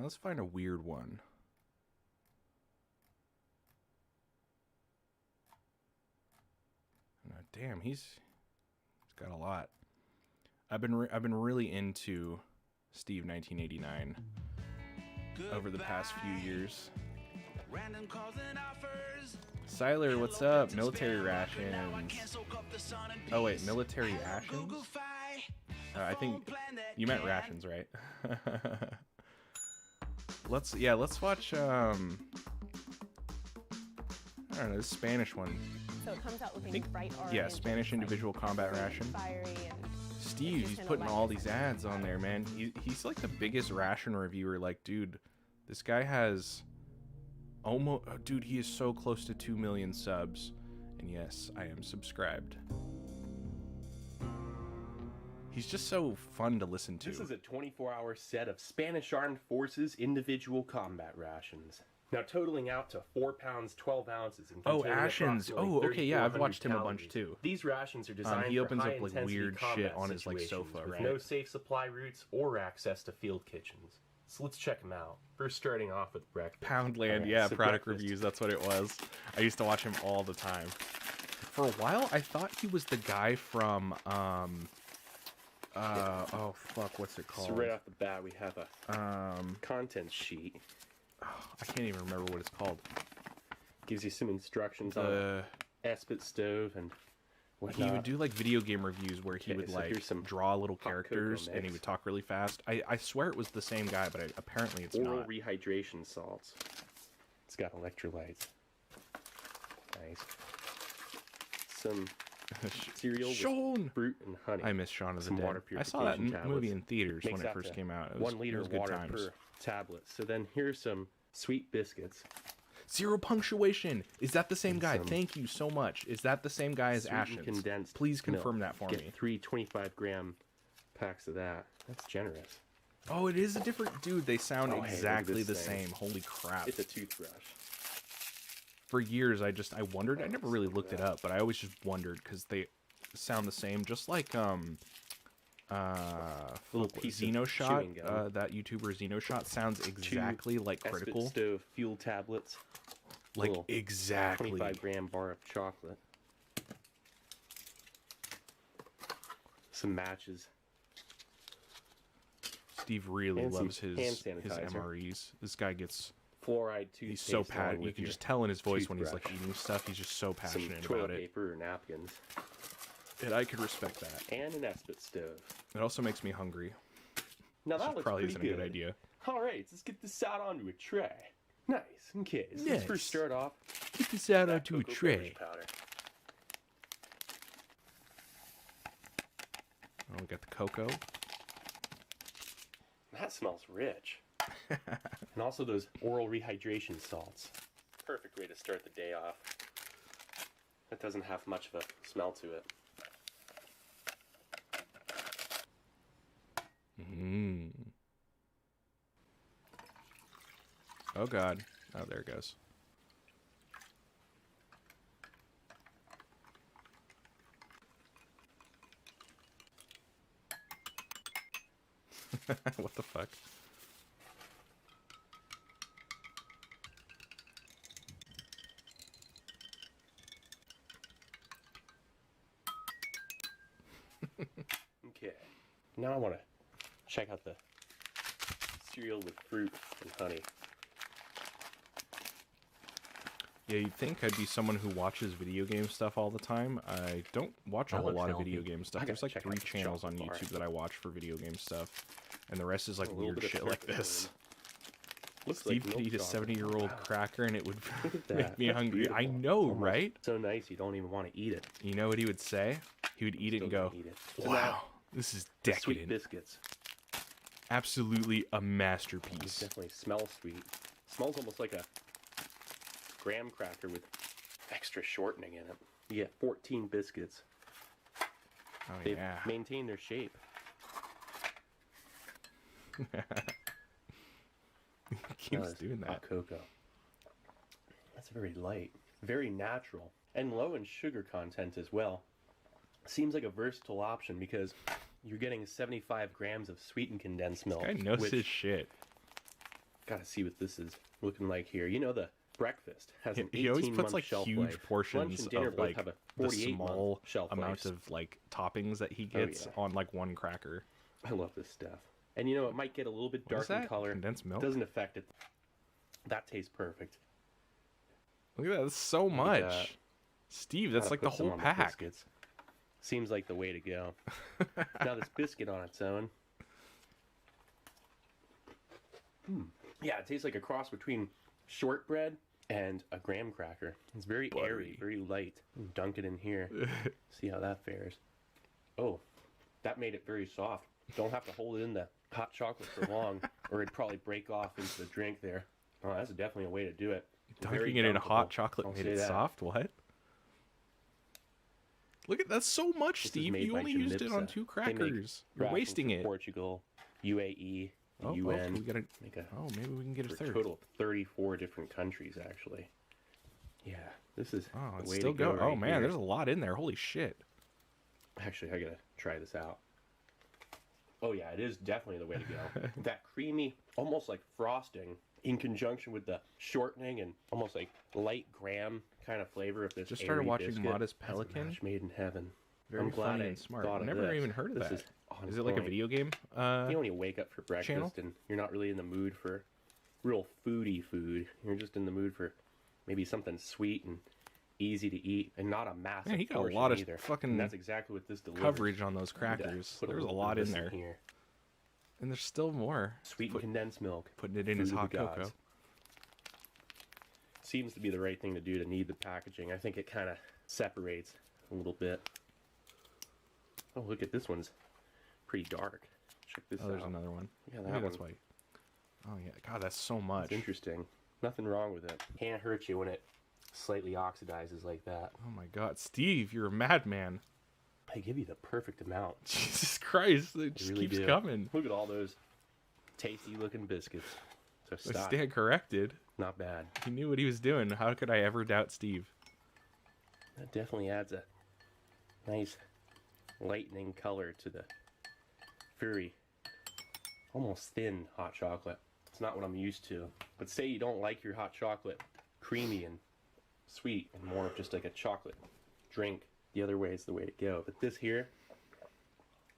S1: let's find a weird one. Damn, he's got a lot. I've been really into Steve 1989 over the past few years.
S11: Random calls and offers.
S1: Siler, what's up? Military rations. Oh wait, military rations? I think you meant rations, right? let's watch I don't know, this Spanish one.
S10: So it comes out looking bright orange.
S1: Yeah, Spanish individual combat ration. Steve, he's putting all these ads on there, man. He's like the biggest ration reviewer. Like, dude, this guy has almost... Dude, he is so close to 2 million subs. And yes, I am subscribed. He's just so fun to listen to.
S13: This is a 24-hour set of Spanish Armed Forces individual combat rations. Now totaling out to 4 pounds 12 ounces. And
S1: Oh, Ashens. Oh, okay, yeah, I've watched him a bunch too.
S13: These rations are designed
S1: he opens
S13: for
S1: up like weird shit on his like sofa,
S13: with
S1: right?
S13: no safe supply routes or access to field kitchens. So let's check them out. First, starting off with breakfast.
S1: Poundland,
S13: Alright,
S1: yeah,
S13: so
S1: product
S13: breakfast.
S1: reviews. That's what it was. I used to watch him all the time. For a while, I thought he was the guy from oh fuck, what's it called?
S13: So right off the bat, we have a content sheet.
S1: I can't even remember what it's called.
S13: Gives you some instructions on the Espit stove and whatnot.
S1: He would do like video game reviews where he would
S13: so
S1: like
S13: here's some
S1: draw little
S13: hot cocoa
S1: characters and he
S13: mix.
S1: would talk really fast. I swear it was the same guy, but apparently it's
S13: Oral
S1: not.
S13: rehydration salts. It's got electrolytes. Nice. Some cereal
S1: Sean!
S13: with fruit and honey.
S1: I miss Shaun of the
S13: Some
S1: Dead.
S13: water
S1: I saw that
S13: purification tablets.
S1: movie in theaters
S13: Makes
S1: when it
S13: up
S1: first
S13: to
S1: came out. It
S13: 1 liter
S1: was good
S13: water
S1: times.
S13: per tablet. So then here's some sweet biscuits.
S1: Zero punctuation. Is that the same
S13: And
S1: guy?
S13: some
S1: Thank you so much. Is that the same guy as
S13: Sweetened
S1: Ashens?
S13: condensed
S1: Please confirm
S13: milk.
S1: that for
S13: Get
S1: me.
S13: 3 25-gram packs of that. That's generous.
S1: Oh, it is a different dude. They sound
S13: Oh, hey, look at
S1: exactly
S13: this
S1: the
S13: thing.
S1: same. Holy crap.
S13: It's a toothbrush.
S1: For years, I wondered. I never really looked it up, but I always just wondered because they sound the same. Just like
S13: Little piece of
S1: Xenoshot,
S13: chewing gum.
S1: that YouTuber Xenoshot sounds exactly like
S13: Espit
S1: Critical.
S13: stove fuel tablets.
S1: Like
S13: Little
S1: exactly.
S13: 25-gram bar of chocolate. Some matches.
S1: Steve really
S13: And some
S1: loves his
S13: hand sanitizer.
S1: MREs. This guy gets
S13: Fluoride toothpaste.
S1: He's so passionate.
S13: along
S1: You
S13: with
S1: can
S13: your
S1: just tell in his voice when he's like
S13: toothbrush.
S1: eating stuff. He's just so
S13: Some
S1: passionate
S13: toilet
S1: about it.
S13: paper or napkins.
S1: And I could respect that.
S13: And an Espit stove.
S1: It also makes me hungry.
S13: Now that
S1: Which
S13: looks
S1: probably
S13: pretty
S1: isn't a
S13: good.
S1: good idea.
S13: All right, let's get this out onto a tray. Nice. Okay, so
S1: Nice.
S13: let's first start off.
S1: Get this out
S13: that
S1: onto a
S13: cocoa
S1: tray.
S13: beverage powder.
S1: Oh, we got the cocoa.
S13: That smells rich. And also those oral rehydration salts. Perfect way to start the day off. It doesn't have much of a smell to it.
S1: Mm. Oh god. Oh, there it goes. What the fuck?
S13: Okay. Now I want to check out the cereal with fruit and honey.
S1: Yeah, you'd think I'd be someone who watches video game stuff all the time. I don't watch a
S13: That
S1: whole
S13: looks
S1: lot of
S13: healthy.
S1: video game stuff.
S13: I
S1: There's
S13: gotta
S1: like
S13: check
S1: 3
S13: out the
S1: channels on
S13: chocolate bar.
S1: YouTube that I watch for video game stuff. And the rest is like
S13: A little
S1: weird
S13: bit of
S1: shit like
S13: circuit
S1: this.
S13: Looks
S1: Steve
S13: like
S1: could
S13: milk
S1: eat a
S13: chocolate.
S1: 70-year-old
S13: Wow.
S1: cracker and it would
S13: Look at that.
S1: make me
S13: That's
S1: hungry.
S13: beautiful.
S1: I know,
S13: Almost
S1: right?
S13: So nice you don't even want to eat it.
S1: You know what he would say? He would eat it and
S13: Still
S1: go,
S13: gonna eat it. So
S1: wow,
S13: now,
S1: this is
S13: the Sweet
S1: decadent.
S13: biscuits.
S1: Absolutely a
S13: It
S1: masterpiece.
S13: definitely smells sweet. Smells almost like a graham cracker with extra shortening in it. You get 14 biscuits.
S1: Oh,
S13: They've
S1: yeah.
S13: maintained their shape.
S1: Keeps
S13: Now
S1: doing
S13: there's
S1: that.
S13: hot cocoa. That's very light, very natural, and low in sugar content as well. Seems like a versatile option because you're getting 75 grams of sweetened condensed milk.
S1: Guy knows
S13: which,
S1: his shit.
S13: Gotta see what this is looking like here. You know the breakfast has an
S1: He always
S13: 18-month
S1: puts like
S13: shelf
S1: huge
S13: life. Lunch
S1: portions
S13: and dinner
S1: of
S13: both
S1: like
S13: have a
S1: the
S13: 48-month
S1: small
S13: shelf
S1: amount
S13: life.
S1: of like toppings that he
S13: Oh,
S1: gets
S13: yeah.
S1: on like one cracker.
S13: I love this stuff. And you know, it might get a little bit
S1: What is
S13: dark in
S1: that?
S13: color.
S1: Condensed milk?
S13: Doesn't affect it. That tastes perfect.
S1: Look at that, that's so much. Steve, that's
S13: Gotta
S1: like the
S13: put some
S1: whole
S13: on
S1: pack.
S13: biscuits. Seems like the way to go. Now this biscuit on its own. Yeah, it tastes like a cross between shortbread and a graham cracker. It's very airy, very light. Dunk it in here. See how that fares. Oh, that made it very soft. Don't have to hold it in the hot chocolate for long, or it'd probably break off into the drink there. Oh, that's definitely a way to do it.
S1: Dunking it in hot chocolate made it soft? What? Look at that's so much,
S13: This is
S1: Steve.
S13: made
S1: You
S13: by
S1: only used it on
S13: Jamipsa.
S1: 2
S13: They make
S1: crackers. You're
S13: crackers
S1: wasting
S13: for
S1: it.
S13: Portugal, UAE, the
S1: Oh,
S13: UN.
S1: we gotta
S13: make a,
S1: maybe we can get a
S13: for
S1: third.
S13: A total of 34 different countries, actually. Yeah, this is
S1: Oh,
S13: the
S1: it's
S13: way
S1: still
S13: to go.
S1: go. Oh
S13: right
S1: man,
S13: here.
S1: there's a lot in there. Holy shit.
S13: Actually, I gotta try this out. Oh yeah, it is definitely the way to go. That creamy, almost like frosting, in conjunction with the shortening and almost like light graham kind of flavor of this.
S1: Just started
S13: airy
S1: watching
S13: biscuit.
S1: Modest
S13: That's a
S1: Pelican.
S13: match made in heaven.
S1: Very
S13: I'm glad
S1: funny
S13: I
S1: and smart.
S13: thought of
S1: Never
S13: this.
S1: even heard of
S13: This
S1: that.
S13: on
S1: Is it like a
S13: point.
S1: video game?
S13: You know when you wake up for breakfast
S1: channel?
S13: and you're not really in the mood for real foodie food. You're just in the mood for maybe something sweet and easy to eat and not a massive
S1: Man, he got a
S13: portion
S1: lot of
S13: either.
S1: fucking
S13: And that's exactly what this delivers.
S1: coverage on those
S13: Yeah,
S1: crackers.
S13: put
S1: There was a
S13: little
S1: lot
S13: bit of
S1: in
S13: this
S1: there.
S13: Here.
S1: And there's still more.
S13: Sweet and condensed milk.
S1: Putting it in his
S13: Food of
S1: hot
S13: the gods.
S1: cocoa.
S13: Seems to be the right thing to do to knead the packaging. I think it kind of separates a little bit. Oh, look at this one's pretty dark. Check this
S1: Oh,
S13: out.
S1: there's another one.
S13: Yeah,
S1: Maybe
S13: that
S1: that's
S13: one.
S1: why. Oh yeah, God, that's so much.
S13: It's interesting. Nothing wrong with it. Can't hurt you when it slightly oxidizes like that.
S1: Oh my God, Steve, you're a madman.
S13: They give you the perfect amount.
S1: Jesus Christ, it
S13: They
S1: just
S13: really
S1: keeps
S13: do.
S1: coming.
S13: Look at all those tasty looking biscuits. So
S1: I
S13: stop.
S1: stand corrected.
S13: Not bad.
S1: He knew what he was doing. How could I ever doubt Steve?
S13: That definitely adds a nice lightening color to the very almost thin hot chocolate. It's not what I'm used to. But say you don't like your hot chocolate creamy and sweet and more of just like a chocolate drink. The other way is the way to go. But this here,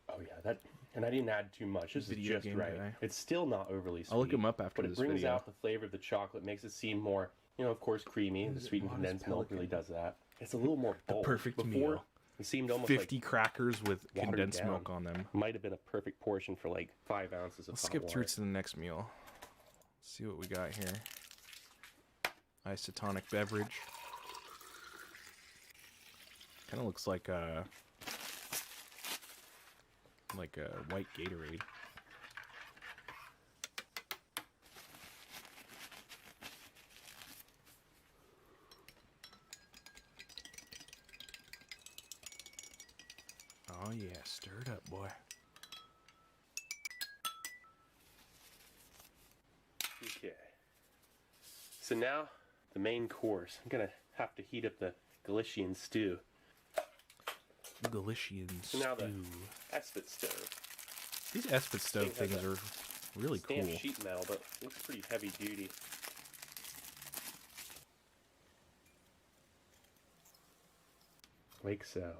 S13: oh yeah, that, and I didn't add too much. This is
S1: Video
S13: just
S1: game
S13: right.
S1: guy.
S13: It's still not overly sweet.
S1: I'll look him up after
S13: but
S1: this
S13: it brings
S1: video.
S13: out the flavor of the chocolate, makes it seem more, you know, of course, creamy. The sweetened condensed milk really does that. It's a little more bold.
S1: perfect
S13: Before,
S1: meal.
S13: it seemed almost
S1: 50
S13: like
S1: crackers with
S13: watered
S1: condensed
S13: down.
S1: milk on them.
S13: Might have been a perfect portion for like 5 ounces of
S1: Let's
S13: hot
S1: skip through
S13: water.
S1: to the next meal. See what we got here. Isotonic beverage. Kind of looks like a white Gatorade. Oh yeah, stir it up, boy.
S13: Okay. So now, the main course. I'm gonna have to heat up the Galician stew.
S1: Galician
S13: So now the
S1: stew.
S13: Espit stove.
S1: These Espit stove
S13: Thing has
S1: things
S13: a
S1: are really cool.
S13: Stamped sheet metal, but looks pretty heavy duty. Like so.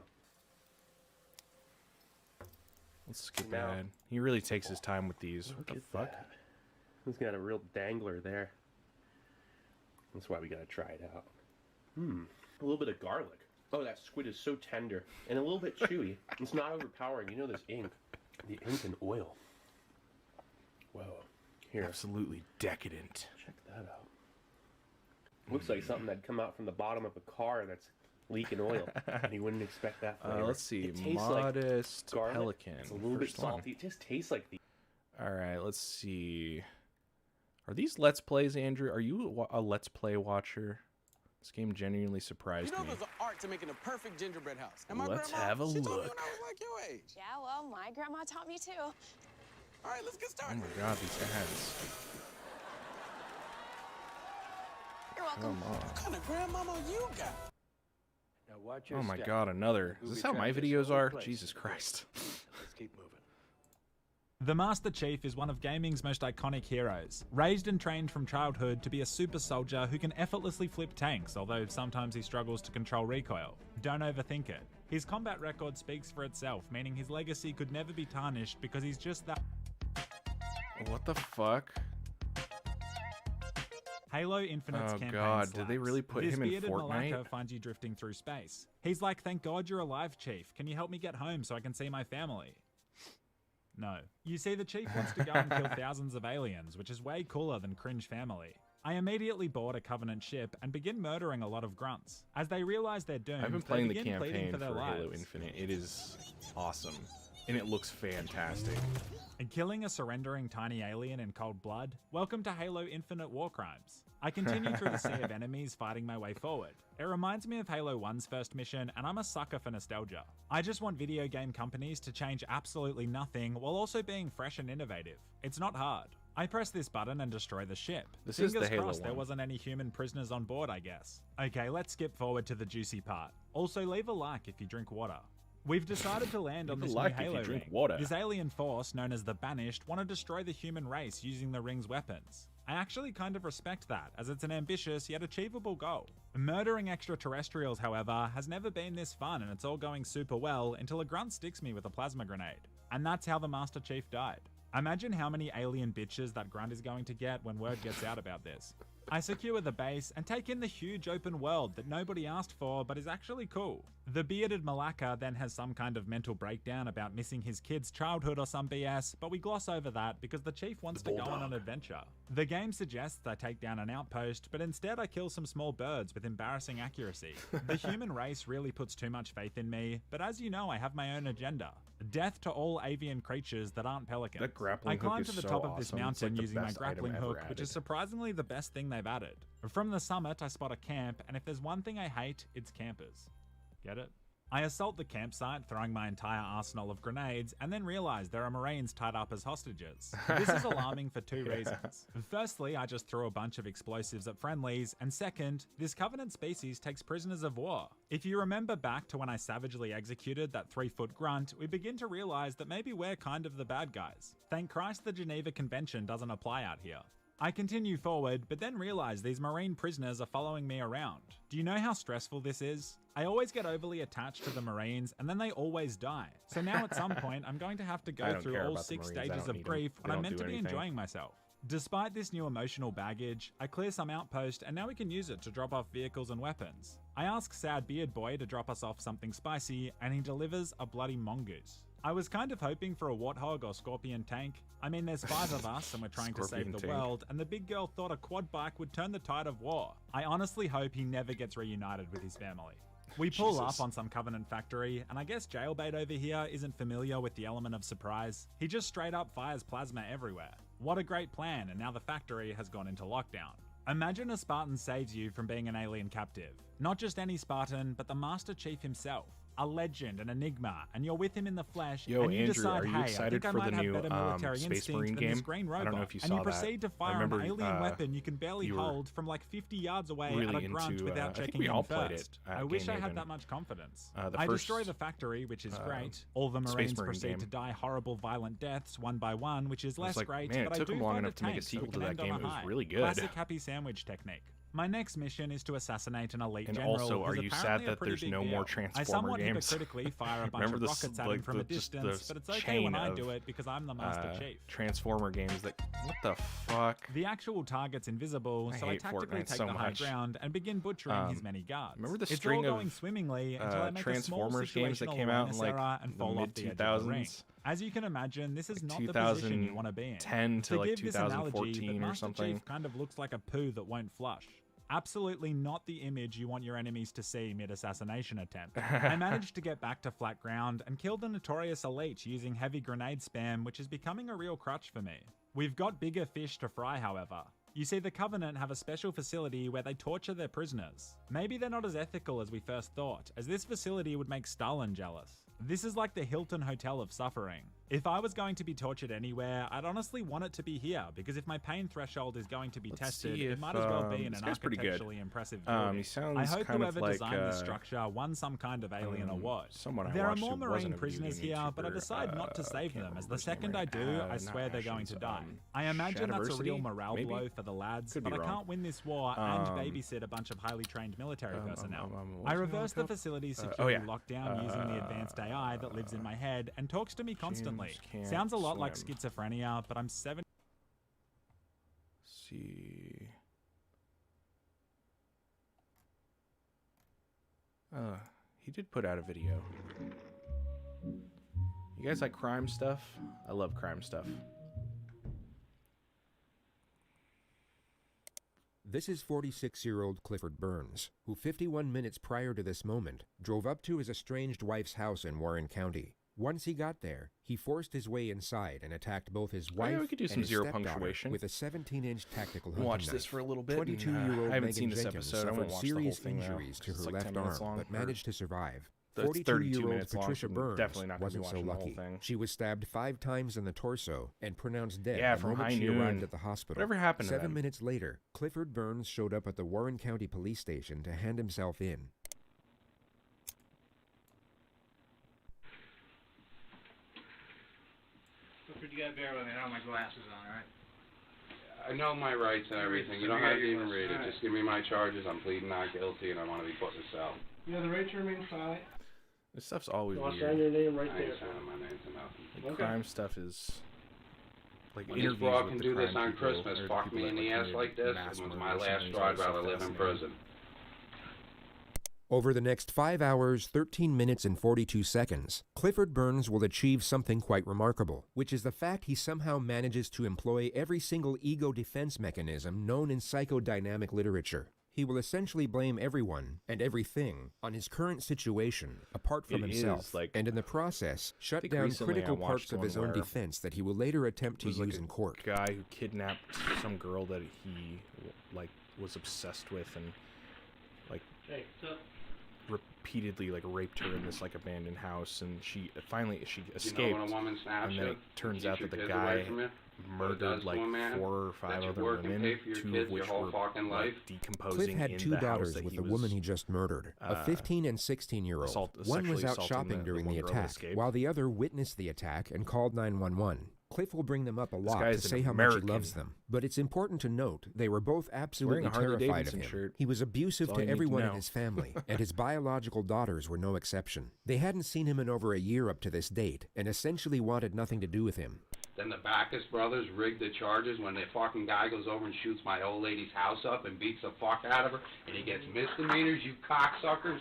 S1: Let's skip
S13: Now-
S1: ahead. He really takes his time with these. What the
S13: Look at
S1: fuck?
S13: that. He's got a real dangler there. That's why we gotta try it out. A little bit of garlic. Oh, that squid is so tender and a little bit chewy. It's not overpowering. You know this ink. The ink and oil. Whoa. Here.
S1: Absolutely decadent.
S13: Check that out. Looks like something that'd come out from the bottom of a car that's leaking oil. And you wouldn't expect that flavor.
S1: Let's see.
S13: It tastes like
S1: Modest
S13: garlic.
S1: Pelican.
S13: It's a little bit
S1: First one.
S13: salty. It just tastes like the...
S1: All right, let's see. Are these Let's Plays, Andrew? Are you a Let's Play watcher? This game genuinely surprised
S2: You know
S1: me.
S2: there's an art to making a perfect gingerbread house. And my
S1: Let's
S2: grandma,
S1: have a
S2: she told me
S1: look.
S2: when I was like your age.
S10: Yeah, well, my grandma taught me too.
S2: All right, let's get
S1: Oh
S2: started.
S1: my God, these ads.
S10: You're welcome.
S1: Come on.
S2: What kind of grandmama you got?
S17: Now watch your
S1: Oh my
S17: step.
S1: God, another. Is
S17: Booby
S1: this how my
S17: trap this
S1: videos
S17: whole
S1: are?
S17: place.
S1: Jesus Christ.
S17: Let's keep moving.
S6: The Master Chief is one of gaming's most iconic heroes, raised and trained from childhood to be a super soldier who can effortlessly flip tanks, although sometimes he struggles to control recoil. Don't overthink it. His combat record speaks for itself, meaning his legacy could never be tarnished because he's just that.
S1: What the fuck?
S6: Halo Infinite's campaign
S1: God,
S6: slaps.
S1: did they really put
S6: This
S1: him in
S6: bearded
S1: Fortnite?
S6: Malacca finds you drifting through space. He's like, thank God you're alive, Chief. Can you help me get home so I can see my family? No. You see, the Chief wants to go and kill thousands of aliens, which is way cooler than Cringe Family. I immediately board a Covenant ship and begin murdering a lot of grunts. As they realize they're doomed,
S1: I've been playing
S6: they
S1: the
S6: begin pleading
S1: campaign
S6: for their
S1: for Halo
S6: lives.
S1: Infinite. It is awesome. And it looks fantastic.
S6: And killing a surrendering tiny alien in cold blood? Welcome to Halo Infinite War Crimes. I continue through the sea of enemies fighting my way forward. It reminds me of Halo 1's first mission, and I'm a sucker for nostalgia. I just want video game companies to change absolutely nothing while also being fresh and innovative. It's not hard. I press this button and destroy the ship.
S1: This is
S6: Fingers
S1: the Halo
S6: crossed there
S1: one.
S6: wasn't any human prisoners on board, I guess. Okay, let's skip forward to the juicy part. Also, leave a like if you drink water. We've decided to land on
S1: Leave a
S6: this
S1: like
S6: new
S1: if you
S6: Halo
S1: drink
S6: ring.
S1: water.
S6: This alien force, known as the Banished, want to destroy the human race using the ring's weapons. I actually kind of respect that, as it's an ambitious yet achievable goal. Murdering extraterrestrials, however, has never been this fun, and it's all going super well until a grunt sticks me with a plasma grenade. And that's how the Master Chief died. Imagine how many alien bitches that grunt is going to get when word gets out about this. I secure the base and take in the huge open world that nobody asked for but is actually cool. The bearded Malacca then has some kind of mental breakdown about missing his kid's childhood or some BS, but we gloss over that because the Chief wants to go on an adventure. The game suggests I take down an outpost, but instead I kill some small birds with embarrassing accuracy. The human race really puts too much faith in me, but as you know, I have my own agenda. Death to all avian creatures that aren't pelicans.
S1: That grappling
S6: I climb
S1: hook
S6: to
S1: is
S6: the
S1: so
S6: top of this
S1: awesome. It's like
S6: mountain
S1: the
S6: using my
S1: best item
S6: grappling
S1: ever
S6: hook, which is
S1: added.
S6: surprisingly the best thing they've added. From the summit, I spot a camp, and if there's one thing I hate, it's campers. Get it? I assault the campsite, throwing my entire arsenal of grenades, and then realize there are Marines tied up as hostages. This is alarming for two reasons. Firstly, I just threw a bunch of explosives at friendlies, and second, this Covenant species takes prisoners of war. If you remember back to when I savagely executed that 3-foot grunt, we begin to realize that maybe we're kind of the bad guys. Thank Christ the Geneva Convention doesn't apply out here. I continue forward, but then realize these Marine prisoners are following me around. Do you know how stressful this is? I always get overly attached to the Marines, and then they always die. So now at some point, I'm going to have to
S1: I
S6: go
S1: don't
S6: through
S1: care
S6: all
S1: about the
S6: 6
S1: Marines. I
S6: stages
S1: don't
S6: of
S1: need 'em.
S6: grief
S1: They
S6: when I'm
S1: don't
S6: meant
S1: do
S6: to be
S1: anything.
S6: enjoying myself. Despite this new emotional baggage, I clear some outpost, and now we can use it to drop off vehicles and weapons. I ask Sad Beard Boy to drop us off something spicy, and he delivers a bloody mongoose. I was kind of hoping for a warthog or scorpion tank. I mean, there's 5 of us and we're trying to save
S1: Scorpion
S6: the
S1: tank.
S6: world, and the big girl thought a quad bike would turn the tide of war. I honestly hope he never gets reunited with his family. We pull
S1: Jesus.
S6: up on some Covenant factory, and I guess Jailbait over here isn't familiar with the element of surprise. He just straight up fires plasma everywhere. What a great plan, and now the factory has gone into lockdown. Imagine a Spartan saves you from being an alien captive. Not just any Spartan, but the Master Chief himself. A legend, an enigma, and you're with him in the flesh,
S1: Yo,
S6: and you
S1: Andrew,
S6: decide,
S1: are you
S6: hey, I
S1: excited
S6: think I
S1: for
S6: might
S1: the
S6: have
S1: new
S6: better military
S1: Space
S6: instinct
S1: Marine
S6: than this
S1: game?
S6: green
S1: I
S6: robot.
S1: don't know if you
S6: and
S1: saw
S6: you proceed
S1: that.
S6: to
S1: I
S6: fire an
S1: remember,
S6: alien weapon you can barely
S1: you were
S6: hold from like 50 yards away at
S1: really
S6: a grunt
S1: into,
S6: without
S1: I think
S6: checking
S1: we
S6: in
S1: all played
S6: first.
S1: it at
S6: I wish
S1: Game
S6: I had
S1: Haven.
S6: that much confidence.
S1: The
S6: I
S1: first,
S6: destroy the factory, which is great. All the
S1: Space
S6: Marines
S1: Marine
S6: proceed
S1: game.
S6: to die horrible, violent deaths one by one, which is
S1: I was
S6: less
S1: like,
S6: great,
S1: man, it
S6: but I
S1: took
S6: do
S1: them long
S6: find
S1: enough to make a
S6: tank, so
S1: sequel
S6: we
S1: to
S6: can
S1: that
S6: end on
S1: game.
S6: a
S1: It was
S6: high.
S1: really good.
S6: Classic happy sandwich technique. My next mission is to assassinate an elite
S1: And
S6: general.
S1: also, are
S6: who's
S1: you sad
S6: apparently a
S1: that
S6: pretty
S1: there's
S6: big
S1: no
S6: deal.
S1: more
S6: I
S1: Transformer
S6: somewhat
S1: games?
S6: hypocritically fire a bunch
S1: Remember
S6: of
S1: the
S6: rockets at him from a distance, but it's okay when I do it because I'm the Master Chief.
S1: Transformer games that. What the fuck?
S6: The actual target's invisible,
S1: I
S6: so I
S1: hate
S6: tactically
S1: Fortnite
S6: take
S1: so
S6: the high
S1: much.
S6: ground and begin butchering his many guards.
S1: Remember the
S6: it's
S1: string
S6: all
S1: of
S6: going swimmingly until I make
S1: Transformers
S6: a small
S1: games that
S6: situational
S1: came out in
S6: awareness
S1: like
S6: error and
S1: the
S6: fall off the edge of the ring.
S1: mid-2000s?
S6: As you can imagine, this is
S1: Like
S6: not the position you want to be in.
S1: 2010 to like
S6: give this analogy,
S1: 2014
S6: but
S1: or
S6: Master
S1: something.
S6: Chief kind of looks like a poo that won't flush. Absolutely not the image you want your enemies to see mid-assassination attempt. I managed to get back to flat ground and kill the notorious elite using heavy grenade spam, which is becoming a real crutch for me. We've got bigger fish to fry, however. You see, the Covenant have a special facility where they torture their prisoners. Maybe they're not as ethical as we first thought, as this facility would make Stalin jealous. This is like the Hilton Hotel of suffering. If I was going to be tortured anywhere, I'd honestly want it to be here, because if my pain threshold is going to be tested, it might as well be in
S1: this
S6: an
S1: guy's pretty good.
S6: architecturally impressive building.
S1: He sounds
S6: I hope
S1: kind
S6: whoever
S1: of like,
S6: designed this structure won some kind of alien award.
S1: someone I
S6: There are
S1: watched
S6: more
S1: who
S6: marine
S1: wasn't a video
S6: prisoners
S1: game
S6: here, but I
S1: YouTuber,
S6: decide not to save
S1: can't
S6: them, as
S1: remember
S6: the
S1: his name
S6: second I
S1: right
S6: do,
S1: now.
S6: I
S1: Not
S6: swear they're going to
S1: Ashes,
S6: die. I imagine that's a real
S1: Shadiversity,
S6: morale
S1: maybe?
S6: blow for the lads,
S1: Could
S6: but
S1: be
S6: I
S1: wrong.
S6: can't win this war and babysit a bunch of highly trained military personnel. I reverse the facility's security lockdown using the advanced AI that lives in my head and talks to me constantly.
S1: can't
S6: Sounds a lot like
S1: swim.
S6: schizophrenia, but I'm 7.
S1: See. He did put out a video. You guys like crime stuff? I love crime stuff.
S7: This is 46-year-old Clifford Burns, who 51 minutes prior to this moment drove up to his estranged wife's house in Warren County. Once he got there, he forced his way inside and attacked both his wife
S1: we could do
S7: and
S1: some
S7: his
S1: zero
S7: stepdaughter
S1: punctuation.
S7: with a 17-inch tactical
S1: We'll
S7: hunting
S1: watch
S7: knife.
S1: this for a little bit.
S7: 22-year-old
S1: I haven't
S7: Megan
S1: seen this
S7: Jenkins
S1: episode. I won't
S7: suffered
S1: watch the whole
S7: serious
S1: thing, though,
S7: injuries to
S1: 'cause
S7: her
S1: it's like 10
S7: left
S1: minutes
S7: arm,
S1: long,
S7: but
S1: or-
S7: managed to survive.
S1: It's 32
S7: 42-year-old
S1: minutes long,
S7: Patricia
S1: so
S7: Burns
S1: definitely not gonna be
S7: wasn't so
S1: watching the whole
S7: lucky.
S1: thing.
S7: She was stabbed 5 times in the torso and pronounced dead
S1: Yeah,
S7: the
S1: from
S7: moment
S1: high
S7: she
S1: noon.
S7: arrived at the hospital.
S1: Whatever happened to
S7: 7
S1: them?
S7: minutes later, Clifford Burns showed up at the Warren County Police Station to hand himself in.
S12: Clifford, you gotta bear with me. I don't have my glasses on, all right?
S15: I know my rights and everything. You don't have to even read it. Just give me my charges. I'm pleading not guilty, and I want to be put in a cell.
S12: You have the right to remain silent.
S1: This stuff's always
S12: I'll
S1: weird.
S12: sign your name right
S15: I
S12: there.
S15: ain't signing my name to nothing.
S1: Like, crime stuff is like
S15: When this
S1: interviews
S15: broad
S1: with
S15: can
S1: the
S15: do this
S1: crime
S15: on
S1: people,
S15: Christmas,
S1: or
S15: fuck
S1: people
S15: me
S1: that,
S15: in the ass
S1: committed
S15: like this,
S1: mass
S15: it was
S1: murder
S15: my
S1: or
S15: last
S1: something.
S15: straw. I'd
S1: It's so
S15: rather live in
S1: fascinating.
S15: prison.
S7: Over the next 5 hours, 13 minutes, and 42 seconds, Clifford Burns will achieve something quite remarkable, which is the fact he somehow manages to employ every single ego defense mechanism known in psychodynamic literature. He will essentially blame everyone and everything on his current situation, apart from
S1: It
S7: himself,
S1: is, like,
S7: and in the process, shut
S1: think
S7: down
S1: recently I
S7: critical
S1: watched
S7: parts of
S1: one
S7: his own
S1: where
S7: defense that he will later attempt to
S1: It was like
S7: use
S1: a
S7: in court.
S1: guy who kidnapped some girl that he like was obsessed with and like
S12: Hey, so
S1: repeatedly like raped her in this like abandoned house, and she finally escaped.
S15: You know when a woman snaps
S1: and then
S15: you,
S1: it turns
S15: keeps
S1: out
S15: your
S1: that the
S15: kids away
S1: guy
S15: from you, what it does
S1: murdered
S15: to
S1: like
S15: a man,
S1: 4 or 5
S15: that you
S1: other
S15: work and
S1: women,
S15: pay for your
S1: 2
S15: kids
S1: of which
S15: your whole
S1: were
S15: fucking
S1: like
S15: life.
S1: decomposing
S7: Cliff had
S1: in
S7: 2
S1: the house
S7: daughters
S1: that
S7: with
S1: he
S7: the
S1: was,
S7: woman he just murdered. A 15 and 16-year-old. One was
S1: sexually
S7: out
S1: assaulting
S7: shopping
S1: the
S7: during
S1: one
S7: the
S1: girl that
S7: attack,
S1: escaped.
S7: while the other witnessed the attack and called 911. Cliff will bring them up a
S1: This
S7: lot
S1: guy
S7: to
S1: is an
S7: say how much he
S1: American.
S7: loves them, but it's important to note they were both absolutely
S1: Wearing a Harley
S7: terrified of
S1: Davidson
S7: him.
S1: shirt.
S7: He was abusive
S1: That's all
S7: to
S1: you need to
S7: everyone in
S1: know.
S7: his family, and his biological daughters were no exception. They hadn't seen him in over a year up to this date, and essentially wanted nothing to do with him.
S15: Then the Backus brothers rigged the charges when the fucking guy goes over and shoots my old lady's house up and beats the fuck out of her, and he gets misdemeanors, you cocksuckers.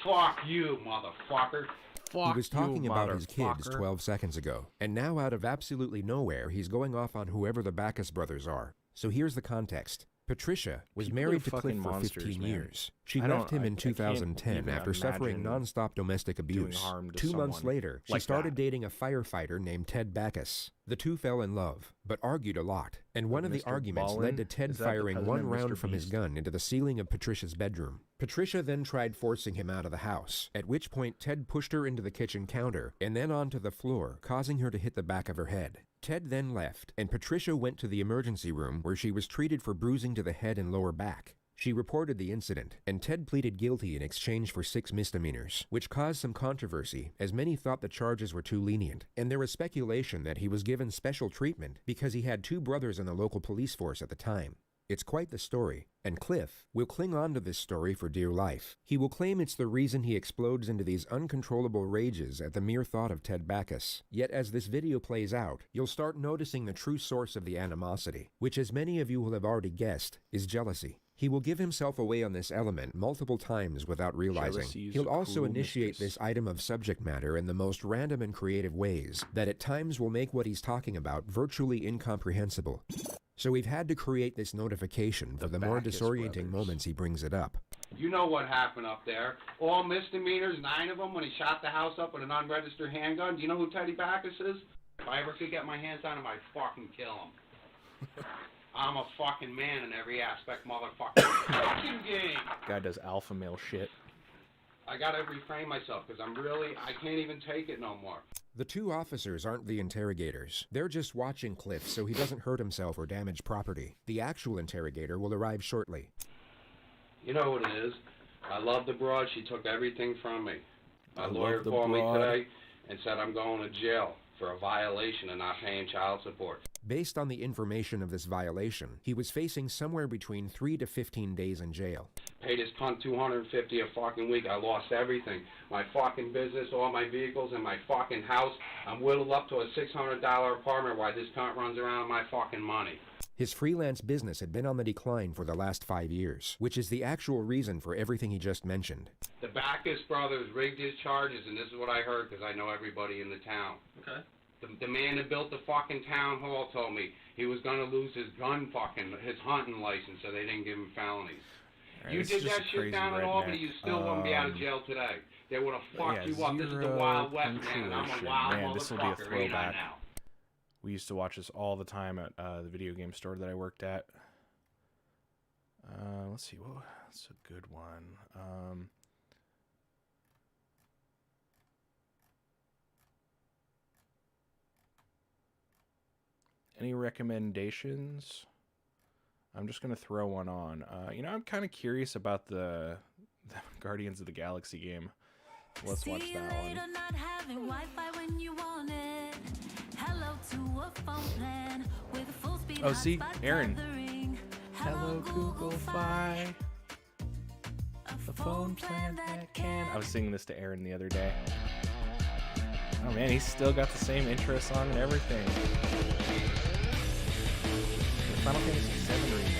S15: Fuck you, motherfucker.
S7: He was talking about his kids 12 seconds ago, and now out of absolutely nowhere, he's going off on whoever the Backus brothers are. So here's the context. Patricia was
S1: People are
S7: married to Cliff
S1: fucking
S7: for
S1: monsters,
S7: 15
S1: man.
S7: years. She
S1: I
S7: left
S1: don't-
S7: him in
S1: I can't
S7: 2010
S1: even
S7: after suffering
S1: imagine
S7: nonstop domestic
S1: doing
S7: abuse.
S1: harm to
S7: 2 months
S1: someone
S7: later, she
S1: like
S7: started
S1: that.
S7: dating a firefighter named Ted Backus. The two fell in love, but argued a lot, and one of the
S1: Mr.
S7: arguments
S1: Ballin?
S7: led to Ted
S1: Is that the
S7: firing
S1: president
S7: one
S1: of
S7: round
S1: Mr.
S7: from his
S1: Beast?
S7: gun into the ceiling of Patricia's bedroom. Patricia then tried forcing him out of the house, at which point Ted pushed her into the kitchen counter and then onto the floor, causing her to hit the back of her head. Ted then left, and Patricia went to the emergency room where she was treated for bruising to the head and lower back. She reported the incident, and Ted pleaded guilty in exchange for 6 misdemeanors, which caused some controversy, as many thought the charges were too lenient, and there was speculation that he was given special treatment because he had 2 brothers in the local police force at the time. It's quite the story, and Cliff will cling on to this story for dear life. He will claim it's the reason he explodes into these uncontrollable rages at the mere thought of Ted Backus. Yet as this video plays out, you'll start noticing the true source of the animosity, which as many of you will have already guessed, is jealousy. He will give himself away on this element multiple times without realizing.
S1: Jealousy is
S7: He'll
S1: a
S7: also
S1: cruel
S7: initiate
S1: mistress.
S7: this item of subject matter in the most random and creative ways that at times will make what he's talking about virtually incomprehensible. So we've had to create this notification for the more
S15: Backus
S7: disorienting moments he brings it up.
S15: You know what happened up there. All misdemeanors, 9 of them, when he shot the house up with an unregistered handgun. Do you know who Teddy Backus is? If I ever could get my hands on him, I'd fucking kill him. I'm a fucking man in every aspect, motherfucker. Fucking game.
S1: Guy does alpha male shit.
S15: I gotta refrain myself because I can't even take it no more.
S7: The two officers aren't the interrogators. They're just watching Cliff so he doesn't hurt himself or damage property. The actual interrogator will arrive shortly.
S15: You know what it is? I love the broad. She took everything from me. My lawyer
S1: the
S15: called me
S1: broad.
S15: today and said I'm going to jail for a violation of not paying child support.
S7: Based on the information of this violation, he was facing somewhere between 3 to 15 days in jail.
S15: Paid his cunt $250 a fucking week. I lost everything. My fucking business, all my vehicles, and my fucking house. I'm whittled up to a $600 apartment while this cunt runs around with my fucking money.
S7: His freelance business had been on the decline for the last 5 years, which is the actual reason for everything he just mentioned.
S15: The Backus brothers rigged his charges, and this is what I heard because I know everybody in the town.
S5: Okay.
S15: The man that built the fucking town hall told me he was going to lose his his hunting license, so they didn't give him felonies.
S1: Right,
S15: You did that shit down in Albany, you still wouldn't be out of jail today. They would have fucked you up. This is the Wild West, man, and I'm a wild
S1: Man, this will be a
S15: motherfucker, ain't I
S1: throwback.
S15: now?
S1: We used to watch this all the time at the video game store that I worked at. Let's see. Well, that's a good one. Any recommendations? I'm just going to throw one on. You know, I'm kind of curious about the Guardians of the Galaxy game. Let's watch that one.
S14: Not having Wi-Fi when you want it. Hello to a phone plan with full speed.
S1: Oh, see,
S14: hotspot
S1: Aaron.
S14: gathering.
S1: Hello, Google Fi. The phone plan that can. I was singing this to Aaron the other day. Oh man, he's still got the same intro song and everything. The Final Fantasy VII remake.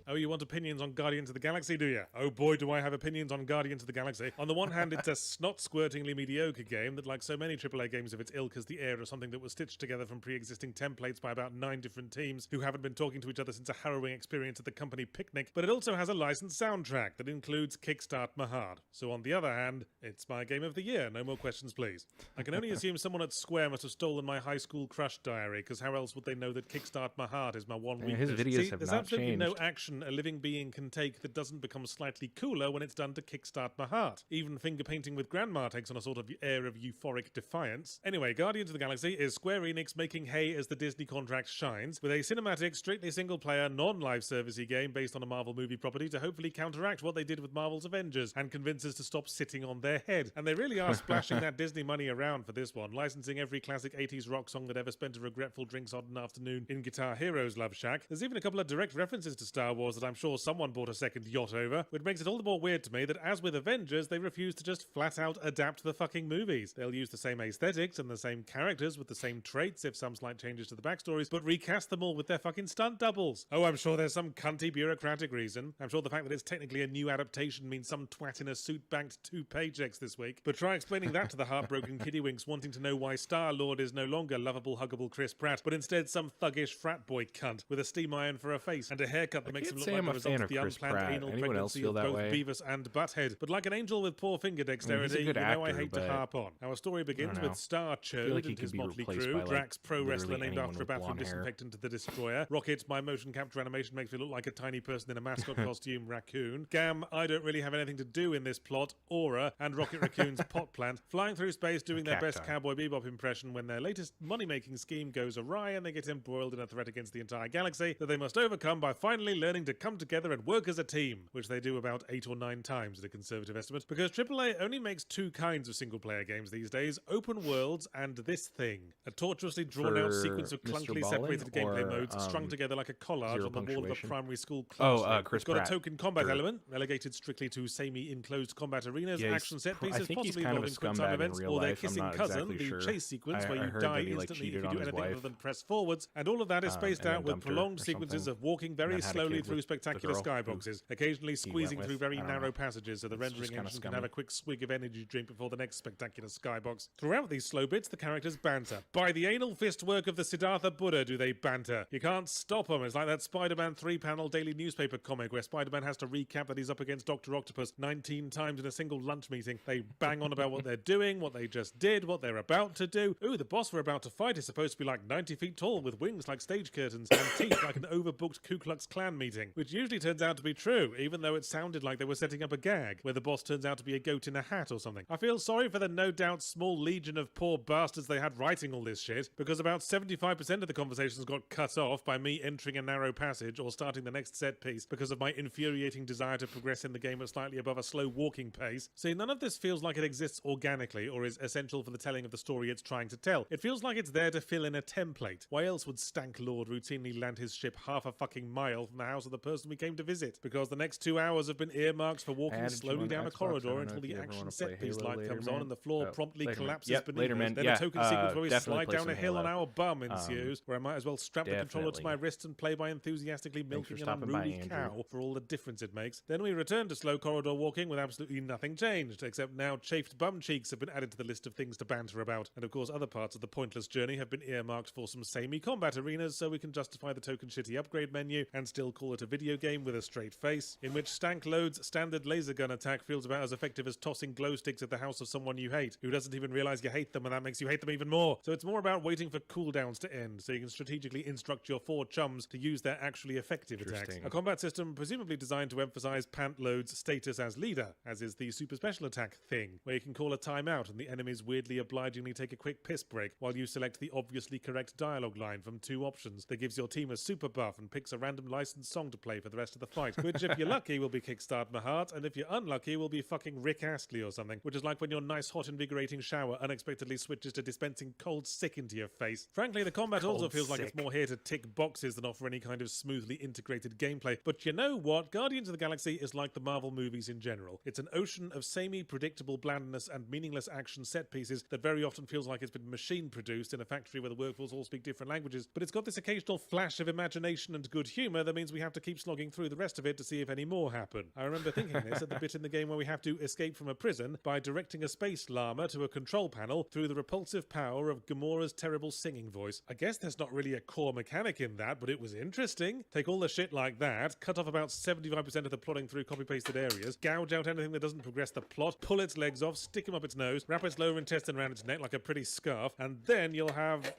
S3: Oh, you want opinions on Guardians of the Galaxy, do you? Oh boy, do I have opinions on Guardians of the Galaxy. On the one hand, it's a snot-squirtingly mediocre game that, like so many AAA games of its ilk, has the air of something that was stitched together from pre-existing templates by about 9 different teams who haven't been talking to each other since a harrowing experience at the company picnic, but it also has a licensed soundtrack that includes Kickstart My Heart. So on the other hand, it's my game of the year. No more questions, please. I can only assume someone at Square must have stolen my high school crush diary, because how else would they know that Kickstart My Heart is my one
S1: Yeah,
S3: weakness?
S1: his videos
S3: See,
S1: have
S3: there's
S1: not
S3: absolutely no
S1: changed.
S3: action a living being can take that doesn't become slightly cooler when it's done to kickstart my heart. Even finger painting with grandma takes on a sort of air of euphoric defiance. Anyway, Guardians of the Galaxy is Square Enix making hay as the Disney contract shines, with a cinematic, strictly single-player, non-live servicey game based on a Marvel movie property to hopefully counteract what they did with Marvel's Avengers and convince us to stop sitting on their head. And they really are splashing that Disney money around for this one, licensing every classic 80s rock song that ever spent a regretful drinks-sodden afternoon in Guitar Hero's Love Shack. There's even a couple of direct references to Star Wars that I'm sure someone bought a second yacht over, which makes it all the more weird to me that, as with Avengers, they refuse to just flat out adapt the fucking movies. They'll use the same aesthetics and the same characters with the same traits, if some slight changes to the backstories, but recast them all with their fucking stunt doubles. Oh, I'm sure there's some cunty bureaucratic reason. I'm sure the fact that it's technically a new adaptation means some twat in a suit banked 2 paychecks this week. But try explaining that to the heartbroken kiddywinks wanting to know why Star-Lord is no longer lovable, huggable Chris Pratt, but instead some thuggish frat boy cunt with a steam iron for a face and a haircut that makes him look like the result of the unplanned anal
S1: Anyone else
S3: pregnancy
S1: feel
S3: of
S1: that
S3: both
S1: way?
S3: Beavis and Butthead. But like an angel with poor finger
S1: I mean, he's a
S3: dexterity,
S1: good
S3: you know I
S1: actor,
S3: hate to
S1: but
S3: harp on. Our story begins
S1: know.
S3: with Star
S1: I feel
S3: Chode
S1: like he
S3: and
S1: could
S3: his
S1: be
S3: motley
S1: replaced
S3: crew,
S1: by, like,
S3: Drax pro wrestler
S1: literally
S3: named
S1: anyone
S3: after a
S1: with
S3: bathroom
S1: blonde hair.
S3: disinfectant the Destroyer, Rocket, my motion capture animation makes me look like a tiny person in a mascot costume raccoon, Gam, I don't really have anything to do in this plot, Aura, and Rocket Raccoon's pot plant, flying through space doing their best
S1: Cacti.
S3: Cowboy Bebop impression when their latest money-making scheme goes awry and they get embroiled in a threat against the entire galaxy that they must overcome by finally learning to come together and work as a team, which they do about 8 or 9 times at a conservative estimate, because AAA only makes 2 kinds of single-player games these days, open worlds and this thing. A tortuously drawn-out
S1: For
S3: sequence of
S1: Mr.
S3: clunkily
S1: Ballin
S3: separated gameplay
S1: or,
S3: modes strung together like a collage
S1: Zero
S3: on the wall of a
S1: Punctuation?
S3: primary school
S1: Oh,
S3: classroom.
S1: Chris
S3: It's got
S1: Pratt.
S3: a token combat
S1: Or-
S3: element, relegated strictly to semi-enclosed combat arenas,
S1: Yeah, he's
S3: action set
S1: pro- I
S3: pieces,
S1: think he's
S3: possibly
S1: kind of a
S3: involving quick time
S1: scumbag in
S3: events,
S1: real
S3: or their
S1: life. I'm
S3: kissing
S1: not
S3: cousin,
S1: exactly
S3: the
S1: sure.
S3: chase sequence
S1: I
S3: where you
S1: heard
S3: die
S1: that he, like,
S3: instantly if
S1: cheated
S3: you
S1: on
S3: do
S1: his
S3: anything other
S1: wife.
S3: than press forwards, and all of that is spaced
S1: and then
S3: out with
S1: dumped her
S3: prolonged
S1: or
S3: sequences
S1: something,
S3: of walking very
S1: and then had a
S3: slowly
S1: kid
S3: through
S1: with the
S3: spectacular
S1: girl who
S3: skyboxes, occasionally
S1: he went
S3: squeezing
S1: with.
S3: through very
S1: I don't
S3: narrow
S1: know.
S3: passages so the
S1: It's
S3: rendering
S1: just kinda
S3: engine can
S1: scummy.
S3: have a quick swig of energy drink before the next spectacular skybox. Throughout these slow bits, the characters banter. By the anal fist work of the Siddhartha Buddha do they banter. You can't stop them. It's like that Spider-Man 3-panel daily newspaper comic where Spider-Man has to recap that he's up against Dr. Octopus 19 times in a single lunch meeting. They bang on about what they're doing, what they just did, what they're about to do. Ooh, the boss we're about to fight is supposed to be like 90 feet tall with wings like stage curtains and teeth like an overbooked Ku Klux Klan meeting, which which usually turns out to be true, even though it sounded like they were setting up a gag, where the boss turns out to be a goat in a hat or something. I feel sorry for the no doubt small legion of poor bastards they had writing all this shit, because about 75% of the conversations got cut off by me entering a narrow passage or starting the next set piece because of my infuriating desire to progress in the game at slightly above a slow walking pace. See, none of this feels like it exists organically or is essential for the telling of the story it's trying to tell. It feels like it's there to fill in a template. Why else would Stank Lord routinely land his ship half a fucking mile from the house of the person we came to visit? Because the next 2 hours have been earmarked for walking slowly down a corridor until the action set piece light comes on and the floor promptly collapses beneath us. Then a token sequence where we slide down a hill on our bum ensues, where I might as well strap the controller to my wrist and play by enthusiastically milking an unruly cow for all the difference it makes. Then we return to slow corridor walking with absolutely nothing changed, except now chafed bum cheeks have been added to the list of things to banter about. And of course other parts of the pointless journey have been earmarked for some samey combat arenas so we can justify the token shitty upgrade menu and still call it a video game with a straight face, in which Stank Load's standard laser gun attack feels about as effective as tossing glow sticks at the house of someone you hate, who doesn't even realize you hate them, and that makes you hate them even more. So it's more about waiting for cooldowns to end, so you can strategically instruct your 4 chums to use their actually effective attacks. A combat system presumably designed to emphasize Pant Load's status as leader, as is the super special attack thing, where you can call a timeout and the enemies weirdly obligingly take a quick piss break while you select the obviously correct dialogue line from 2 options that gives your team a super buff and picks a random licensed song to play for the rest of the fight, which if you're lucky will be Kickstart My Heart, and if you're unlucky will be fucking Rick Astley or something, which is like when your nice hot invigorating shower unexpectedly switches to dispensing cold sick into your face. Frankly, the combat also feels like it's more here to tick boxes than offer any kind of smoothly integrated gameplay, but you know what? Guardians of the Galaxy is like the Marvel movies in general. It's an ocean of samey, predictable blandness and meaningless action set pieces that very often feels like it's been machine produced in a factory where the workforce all speak different languages, but it's got this occasional flash of imagination and good humour that means we have to keep slogging through the rest of it to see if any more happen. I remember thinking this at the bit in the game where we have to escape from a prison by directing a space llama to a control panel through the repulsive power of Gamora's terrible singing voice. I guess there's not really a core mechanic in that, but it was interesting. Take all the shit like that, cut off about 75% of the plotting through copy-pasted areas, gouge out anything that doesn't progress the plot, pull its legs off, stick him up its nose, wrap its lower intestine around its neck like a pretty scarf, and then you'll have...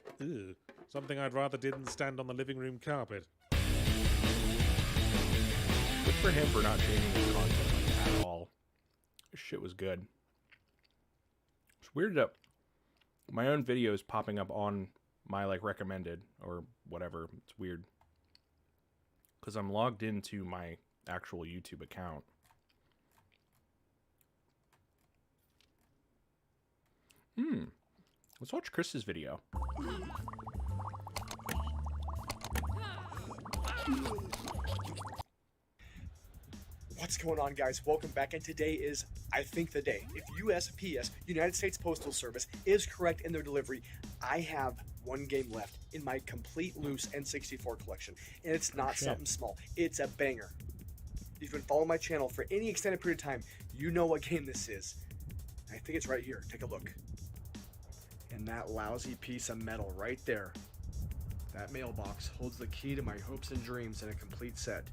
S3: something I'd rather didn't stand on the living room carpet.
S1: Good for him for not changing his content like, at all. This shit was good. It's weird that my own videos popping up on my like recommended or whatever. It's weird because I'm logged into my actual YouTube account. Let's watch Chris's video.
S8: What's going on, guys? Welcome back, and today is, I think, the day. If USPS, United States Postal Service, is correct in their delivery, I have one game left in my complete loose N64 collection, and it's not something small. It's a banger. If you've been following my channel for any extended period of time, you know what game this is. I think it's right here. Take a look. And that lousy piece of metal right there, that mailbox holds the key to my hopes and dreams in a complete set.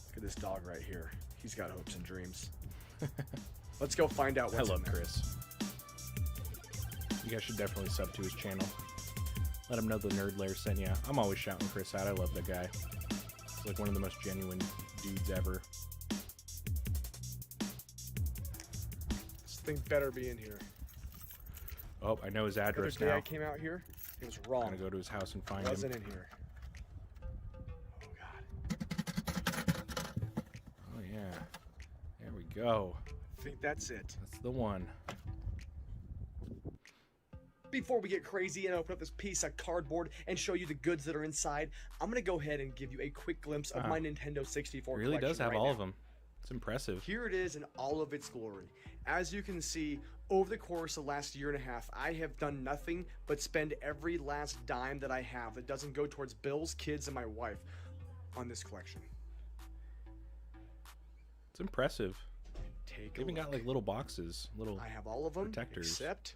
S8: Look at this dog right here. He's got hopes and dreams. Let's go find out what's
S1: I love
S8: in there.
S1: Chris. You guys should definitely sub to his channel. Let him know the Nerd Lair sent ya. I'm always shouting Chris out. I love that guy. He's like one of the most genuine dudes ever.
S8: This thing better be in here.
S1: Oh, I know his address
S8: The other day
S1: now.
S8: I came out here, it was wrong.
S1: I'm gonna go to his house and find
S8: It wasn't
S1: him.
S8: in here.
S1: Oh yeah. There we go.
S8: I think that's it.
S1: That's the one.
S8: Before we get crazy and open up this piece of cardboard and show you the goods that are inside, I'm going to go ahead and give you a quick glimpse of my Nintendo 64
S1: It really
S8: collection
S1: does have
S8: right
S1: all
S8: now.
S1: of them. It's impressive.
S8: Here it is in all of its glory. As you can see, over the course of the last year and a half, I have done nothing but spend every last dime that I have that doesn't go towards bills, kids, and my wife on this collection.
S1: It's impressive.
S8: Take
S1: They even got like little boxes, little
S8: I have all of them
S1: protectors.
S8: except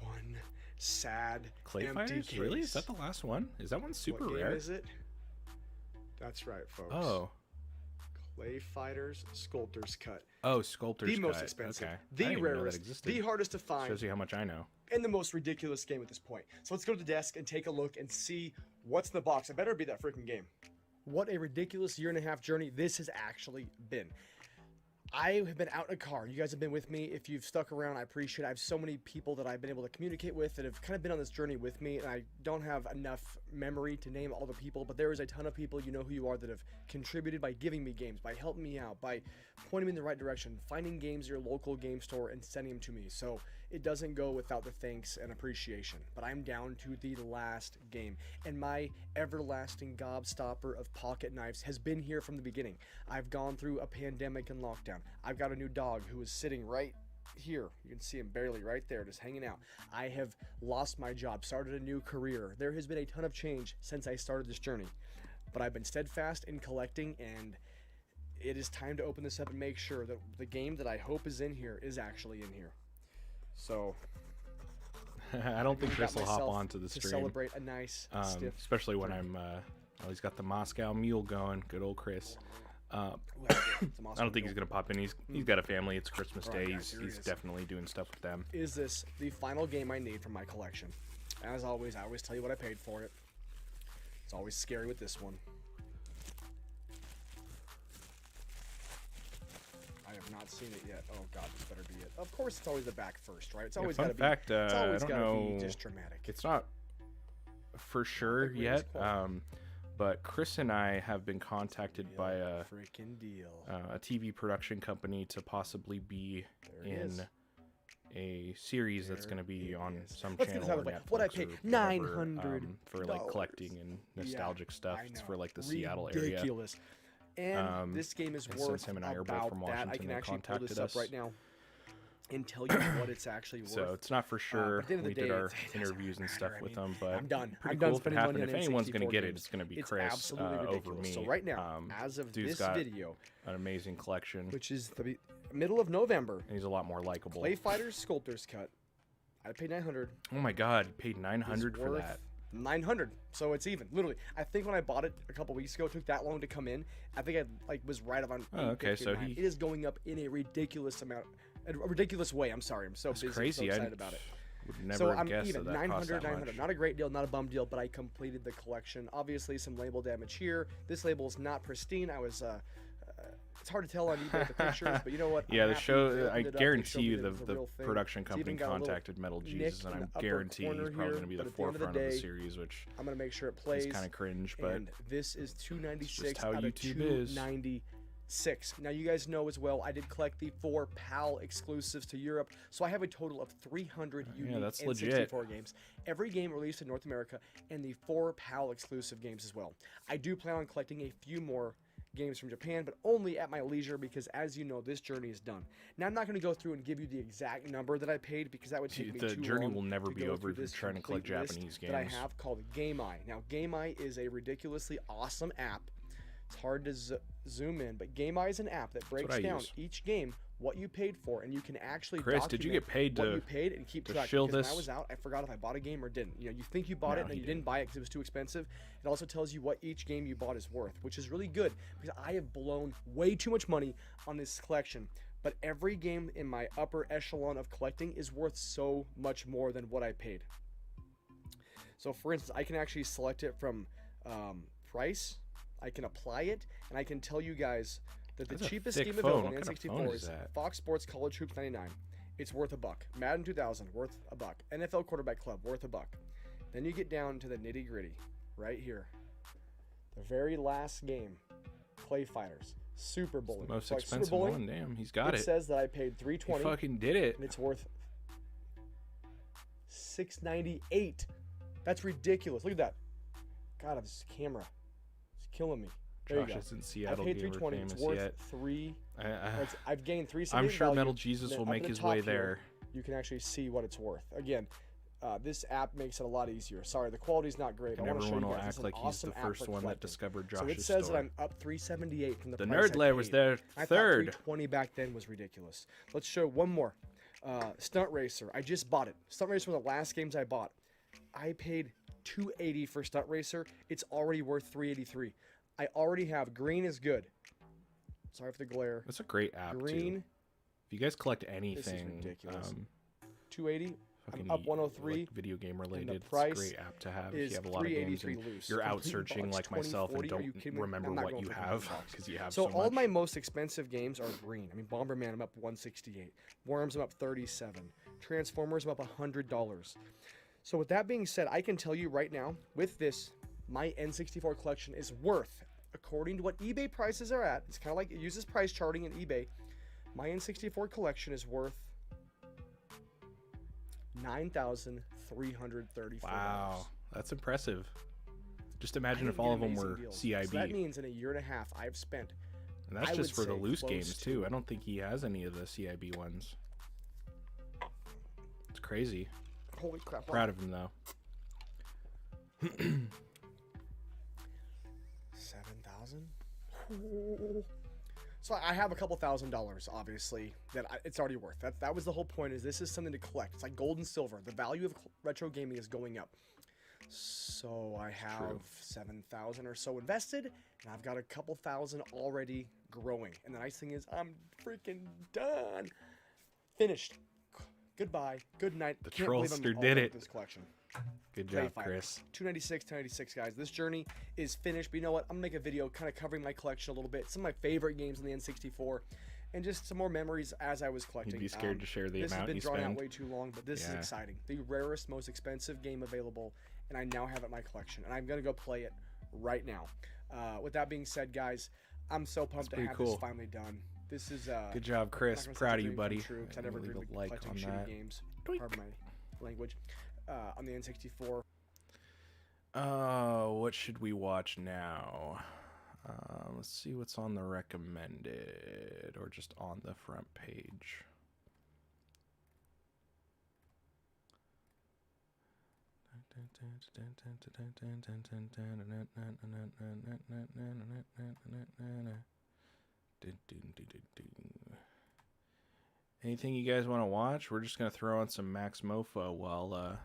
S8: one sad
S1: Clay
S8: empty
S1: Fighters?
S8: case.
S1: Really? Is that the last one? Is that one super
S8: What game
S1: rare?
S8: is it? That's right, folks.
S1: Oh.
S8: Clay Fighters Sculptor's Cut.
S1: Oh, Sculptor's
S8: The most
S1: Cut.
S8: expensive,
S1: Okay. I
S8: the
S1: didn't even know that
S8: rarest,
S1: existed.
S8: the hardest to find,
S1: Shows you how much I know.
S8: and the most ridiculous game at this point. So let's go to the desk and take a look and see What's in the box? I better be that freaking game. What a ridiculous 1.5-year journey this has actually been. I have been out in a car. You guys have been with me. If you've stuck around, I appreciate it. I have so many people that I've been able to communicate with that have kind of been on this journey with me, and I don't have enough memory to name all the people, but there is a ton of people, you know who you are, that have contributed by giving me games, by helping me out, by pointing me in the right direction, finding games at your local game store and sending them to me. So it doesn't go without the thanks and appreciation. But I'm down to the last game, and my everlasting gobstopper of pocket knives has been here from the beginning. I've gone through a pandemic and lockdown. I've got a new dog who is sitting right here. You can see him barely right there, just hanging out. I have lost my job, started a new career. There has been a ton of change since I started this journey, but I've been steadfast in collecting, and it is time to open this up and make sure that the game that I hope is in here is actually in here. So
S1: I don't think Chris will hop onto the
S8: to
S1: stream.
S8: celebrate a nice stiff,
S1: especially when I'm. He's got the Moscow Mule going. Good old Chris. I don't think he's gonna pop in. He's got a family. It's Christmas Day. He's definitely doing stuff with them.
S8: Is this the final game I need from my collection? As always, I always tell you what I paid for it. It's always scary with this one. I have not seen it yet. Oh God, this better be it. Of course, it's always the back first, right? It's always
S1: fun
S8: gotta be.
S1: fact,
S8: It's always
S1: I don't
S8: gotta
S1: know.
S8: be just dramatic.
S1: It's not for sure yet. But Chris and I have been contacted by a
S8: freaking deal,
S1: a TV production company to possibly be in a series that's going to be on some channel or Netflix
S8: what I paid,
S1: or whatever,
S8: $900
S1: for like collecting and nostalgic stuff. It's for like the Seattle
S8: Ridiculous.
S1: area.
S8: And this game is
S1: and
S8: worth
S1: since him and I are both
S8: about
S1: from
S8: that.
S1: Washington,
S8: I can
S1: they
S8: actually pull
S1: contacted
S8: this up
S1: us.
S8: right now and tell you what it's actually worth.
S1: So it's not for sure.
S8: At the end of
S1: We
S8: the
S1: did
S8: day,
S1: our
S8: it doesn't
S1: interviews and stuff
S8: matter.
S1: with
S8: I mean,
S1: them, but
S8: I'm done.
S1: pretty
S8: I'm
S1: cool
S8: done
S1: if it
S8: spending
S1: happened.
S8: money
S1: If
S8: on
S1: anyone's going to
S8: N64
S1: get it,
S8: games.
S1: it's going to be
S8: It's
S1: Chris
S8: absolutely
S1: over
S8: ridiculous.
S1: me.
S8: So right now, as of
S1: Dude's
S8: this
S1: got
S8: video,
S1: an amazing collection,
S8: which is the middle of November,
S1: and he's a lot more likable.
S8: Clay Fighters Sculptor's Cut. I paid $900.
S1: Oh my God, you paid $900 for
S8: worth
S1: that.
S8: $900, so it's even. Literally, I think when I bought it a couple weeks ago, it took that long to come in. I think I was right on.
S1: Oh, okay, so
S8: $859. It is going up in a ridiculous amount, a ridiculous way. I'm sorry, I'm so busy,
S1: crazy.
S8: so excited about it.
S1: Would never
S8: So
S1: have
S8: I'm
S1: guessed
S8: even
S1: that cost that
S8: 900.
S1: much.
S8: Not a great deal, not a bum deal, but I completed the collection. Obviously, some label damage here. This label is not pristine. I was. It's hard to tell on eBay the pictures, but you know what?
S1: Yeah,
S8: I'm
S1: the
S8: happy
S1: show.
S8: they
S1: I
S8: opened it up. They
S1: guarantee
S8: showed me
S1: you
S8: that
S1: the
S8: it was a real thing.
S1: production
S8: It's
S1: company
S8: even got a little
S1: contacted Metal
S8: nick
S1: Jesus, and
S8: in
S1: I
S8: the upper
S1: guarantee he's
S8: corner
S1: probably
S8: here,
S1: going to be the
S8: but at the end of the
S1: forefront of the
S8: day,
S1: series, which
S8: I'm gonna make sure it plays.
S1: is kind of cringe, but
S8: And this is $296
S1: just how
S8: out of
S1: YouTube is.
S8: $296. Now you guys know as well, I did collect the 4 PAL exclusives to Europe, so I have a total of 300 unique
S1: that's
S8: N64
S1: legit.
S8: games. Every game released in North America, and the 4 PAL exclusive games as well. I do plan on collecting a few more games from Japan, but only at my leisure because, as you know, this journey is done. Now, I'm not going to go through and give you the exact number that I paid because that would take me
S1: the
S8: too
S1: journey
S8: long
S1: will never
S8: to
S1: be
S8: go
S1: over
S8: through
S1: if you're
S8: this
S1: trying to collect
S8: complete list
S1: Japanese
S8: that I
S1: games.
S8: have called Game Eye. Now, Game Eye is a ridiculously awesome app. It's hard to zoom in, but Game Eye is an app that breaks
S1: I
S8: down
S1: use.
S8: each game, what you paid for, and you can actually
S1: Chris, did you
S8: document
S1: get paid
S8: what
S1: to-
S8: you paid and keep
S1: to
S8: track.
S1: shill
S8: Because
S1: this?
S8: when I was out, I forgot if I bought a game or didn't. You know, you think you bought
S1: No,
S8: it, and then
S1: he
S8: you didn't buy it because it was too expensive. It also tells you what each game you bought is worth, which is really good because I have blown way too much money on this collection. But every game in my upper echelon of collecting is worth so much more than what I paid. So, for instance, I can actually select it from price. I can apply it, and I can tell you guys that the
S1: That's a
S8: cheapest
S1: thick
S8: game
S1: phone.
S8: available on
S1: What kind of phone
S8: N64
S1: is
S8: is
S1: that?
S8: Fox Sports College Hoops 99. It's worth $1. Madden 2000 worth $1. NFL Quarterback Club worth $1. Then you get down to the nitty gritty, right here. The very last game, Clay Fighters, Super Bowling.
S1: Most
S8: So, like, Super
S1: expensive
S8: Bowling,
S1: one. Damn, he's got it.
S8: It says that I paid $320.
S1: He fucking did it.
S8: And it's worth $698. That's ridiculous. Look at that. God, this camera is killing me. There
S1: Josh
S8: you go.
S1: isn't Seattle
S8: I paid
S1: gamer
S8: $320.
S1: famous
S8: It's worth
S1: yet.
S8: I've gained $378
S1: I'm sure
S8: value.
S1: Metal Jesus
S8: Then
S1: will
S8: up
S1: make
S8: in the
S1: his
S8: top
S1: way
S8: here,
S1: there.
S8: You can actually see what it's worth. Again, this app makes it a lot easier. Sorry, the quality's not great.
S1: And
S8: I want to show
S1: everyone
S8: you
S1: will
S8: guys. It's
S1: act
S8: an
S1: like he's
S8: awesome
S1: the
S8: app
S1: first
S8: for
S1: one that
S8: collecting.
S1: discovered
S8: So it
S1: Josh's
S8: says
S1: store.
S8: that I'm up $378 from the
S1: The
S8: price I
S1: Nerd Lair was
S8: paid.
S1: there
S8: I
S1: third.
S8: thought $320 back then was ridiculous. Let's show one more. Stunt Racer. I just bought it. Stunt Racer was one of the last games I bought. I paid $280 for Stunt Racer. It's already worth $383. I already have green is good. Sorry for the glare.
S1: That's a great app
S8: Green.
S1: too. If you guys collect
S8: This is
S1: anything,
S8: ridiculous. $280.
S1: Fucking
S8: up 103.
S1: like video game
S8: and
S1: related.
S8: the
S1: It's a
S8: price
S1: great app to have if
S8: is
S1: you have a lot of games and
S8: $383 loose.
S1: you're out
S8: Complete
S1: searching
S8: box,
S1: like myself and
S8: 2040. Are you
S1: don't
S8: kidding me?
S1: remember
S8: I'm not
S1: what
S8: going
S1: you
S8: for the
S1: have
S8: box.
S1: because you have
S8: So
S1: so
S8: all
S1: much.
S8: my most expensive games are green. I mean, Bomberman, I'm up 168. Worms, I'm up 37. Transformers, I'm up $100. So with that being said, I can tell you right now, with this, my N64 collection is worth, according to what eBay prices are at, it's kind of like it uses price charting in eBay, my N64 collection is worth $9,334.
S1: Wow, that's impressive. Just imagine
S8: I
S1: if
S8: didn't
S1: all
S8: get
S1: of them
S8: amazing
S1: were
S8: deals.
S1: CIB.
S8: So that means in a year and a half, I've spent,
S1: And that's
S8: I
S1: just
S8: would
S1: for the
S8: say,
S1: loose
S8: close
S1: games
S8: to-
S1: too. I don't think he has any of the CIB ones. It's crazy.
S8: Holy crap.
S1: Proud of him though.
S8: 7,000? So I have a couple $1,000s, obviously, that it's already worth. That was the whole point, is this is something to collect. It's like gold and silver. The value of retro gaming is going up. So I have 7,000 or so invested, and I've got a couple thousand already growing. And the nice thing is I'm freaking done. Finished. Goodbye. Good night.
S1: The
S8: Can't believe I'm
S1: Trollster
S8: all
S1: did
S8: done
S1: it.
S8: with this collection.
S1: Good
S8: Play
S1: job,
S8: Fighter.
S1: Chris.
S8: 296, guys. This journey is finished, but you know what? I'm gonna make a video kind of covering my collection a little bit, some of my favorite games on the N64, and just some more memories as I was collecting.
S1: You'd be scared to share the
S8: this
S1: amount
S8: has been
S1: you
S8: drawn
S1: spend.
S8: out way too long, but this is
S1: Yeah.
S8: exciting. The rarest, most expensive game available, and I now have it in my collection, and I'm gonna go play it right now. With that being said, guys, I'm so pumped to
S1: pretty
S8: have
S1: cool.
S8: this finally done. This is
S1: Good job, Chris.
S8: not gonna say
S1: Proud
S8: it's
S1: of
S8: a
S1: you,
S8: dream come
S1: buddy.
S8: True, 'cause I never
S1: Leave
S8: agreed
S1: a
S8: to
S1: like
S8: collecting
S1: on
S8: shitty
S1: that.
S8: games. Pardon my language. On the N64.
S1: What should we watch now? Let's see what's on the recommended or just on the front page. Anything you guys want to watch? We're just gonna throw on some Max Mofo while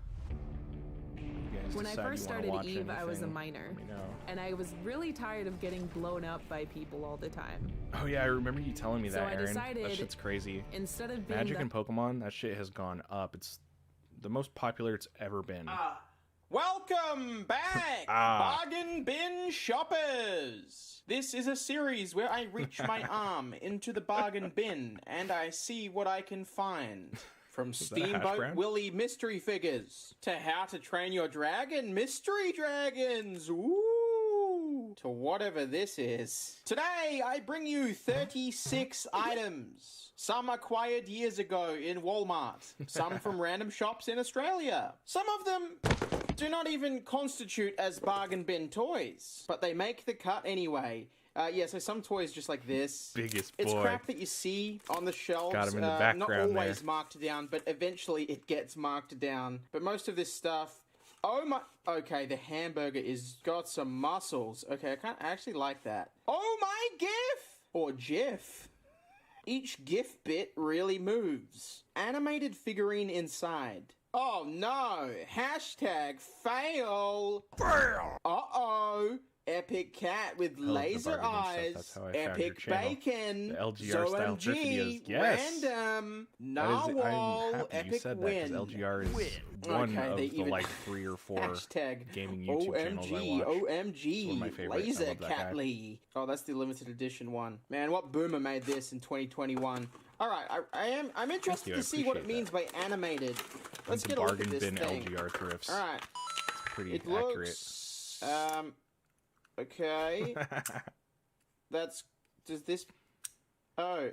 S1: you guys
S16: When I
S1: decide
S16: first
S1: you wanna
S16: started
S1: watch
S16: Eve, I was a
S1: anything.
S16: minor.
S1: Let me know.
S16: And I was really tired of getting blown up by people all the time.
S1: Oh yeah, I remember you telling me
S16: So
S1: that,
S16: I
S1: Aaron.
S16: decided,
S1: that shit's crazy.
S16: instead of being
S1: Magic
S16: the-
S1: and Pokemon, that shit has gone up. It's the most popular it's ever been.
S18: Welcome back, bargain bin shoppers! This is a series where I reach my arm into the bargain bin and I see what I can find. From
S1: that a hash
S18: Steamboat
S1: brown?
S18: Willie mystery figures to How to Train Your Dragon mystery dragons. Ooh! To whatever this is. Today I bring you 36 items. Some acquired years ago in Walmart. Some from random shops in Australia. Some of them do not even constitute as bargain bin toys, but they make the cut anyway. Yeah, so some toys just like this.
S1: Biggest
S18: It's
S1: boy.
S18: crap that you see on the shelves.
S1: Got 'em in the
S18: Not
S1: background
S18: always
S1: there.
S18: marked down, but eventually it gets marked down. But most of this stuff... Oh my... Okay, the hamburger is got some muscles. Okay, I actually like that. Oh my GIF! Or GIF. Each GIF bit really moves. Animated figurine inside. Oh no! Hashtag fail! Fail! Uh-oh! Epic cat with
S1: love the
S18: laser
S1: bargain bin stuff.
S18: eyes.
S1: That's how I found your
S18: Epic
S1: channel.
S18: bacon.
S1: The LGR style thrift videos. Yes.
S18: Random.
S1: That is,
S18: Narwhal.
S1: I'm happy
S18: Epic
S1: you said that
S18: win.
S1: because LGR is
S18: Win.
S1: one
S18: Okay,
S1: of
S18: they
S1: the
S18: even-
S1: like 3 or 4
S18: Hashtag
S1: gaming YouTube channels I
S18: OMG,
S1: watch.
S18: OMG,
S1: It's one of my favorites. I
S18: Laser
S1: love that guy.
S18: Cat Lee. Oh, that's the limited edition one. Man, what boomer made this in 2021? All right, I'm interested
S1: you, I
S18: to see what it
S1: appreciate
S18: means by animated. Let's
S1: Into
S18: get a look at
S1: bargain
S18: this
S1: bin
S18: thing.
S1: LGR thrifts.
S18: All right,
S1: Pretty
S18: it
S1: accurate.
S18: looks. Okay. Does this? Oh.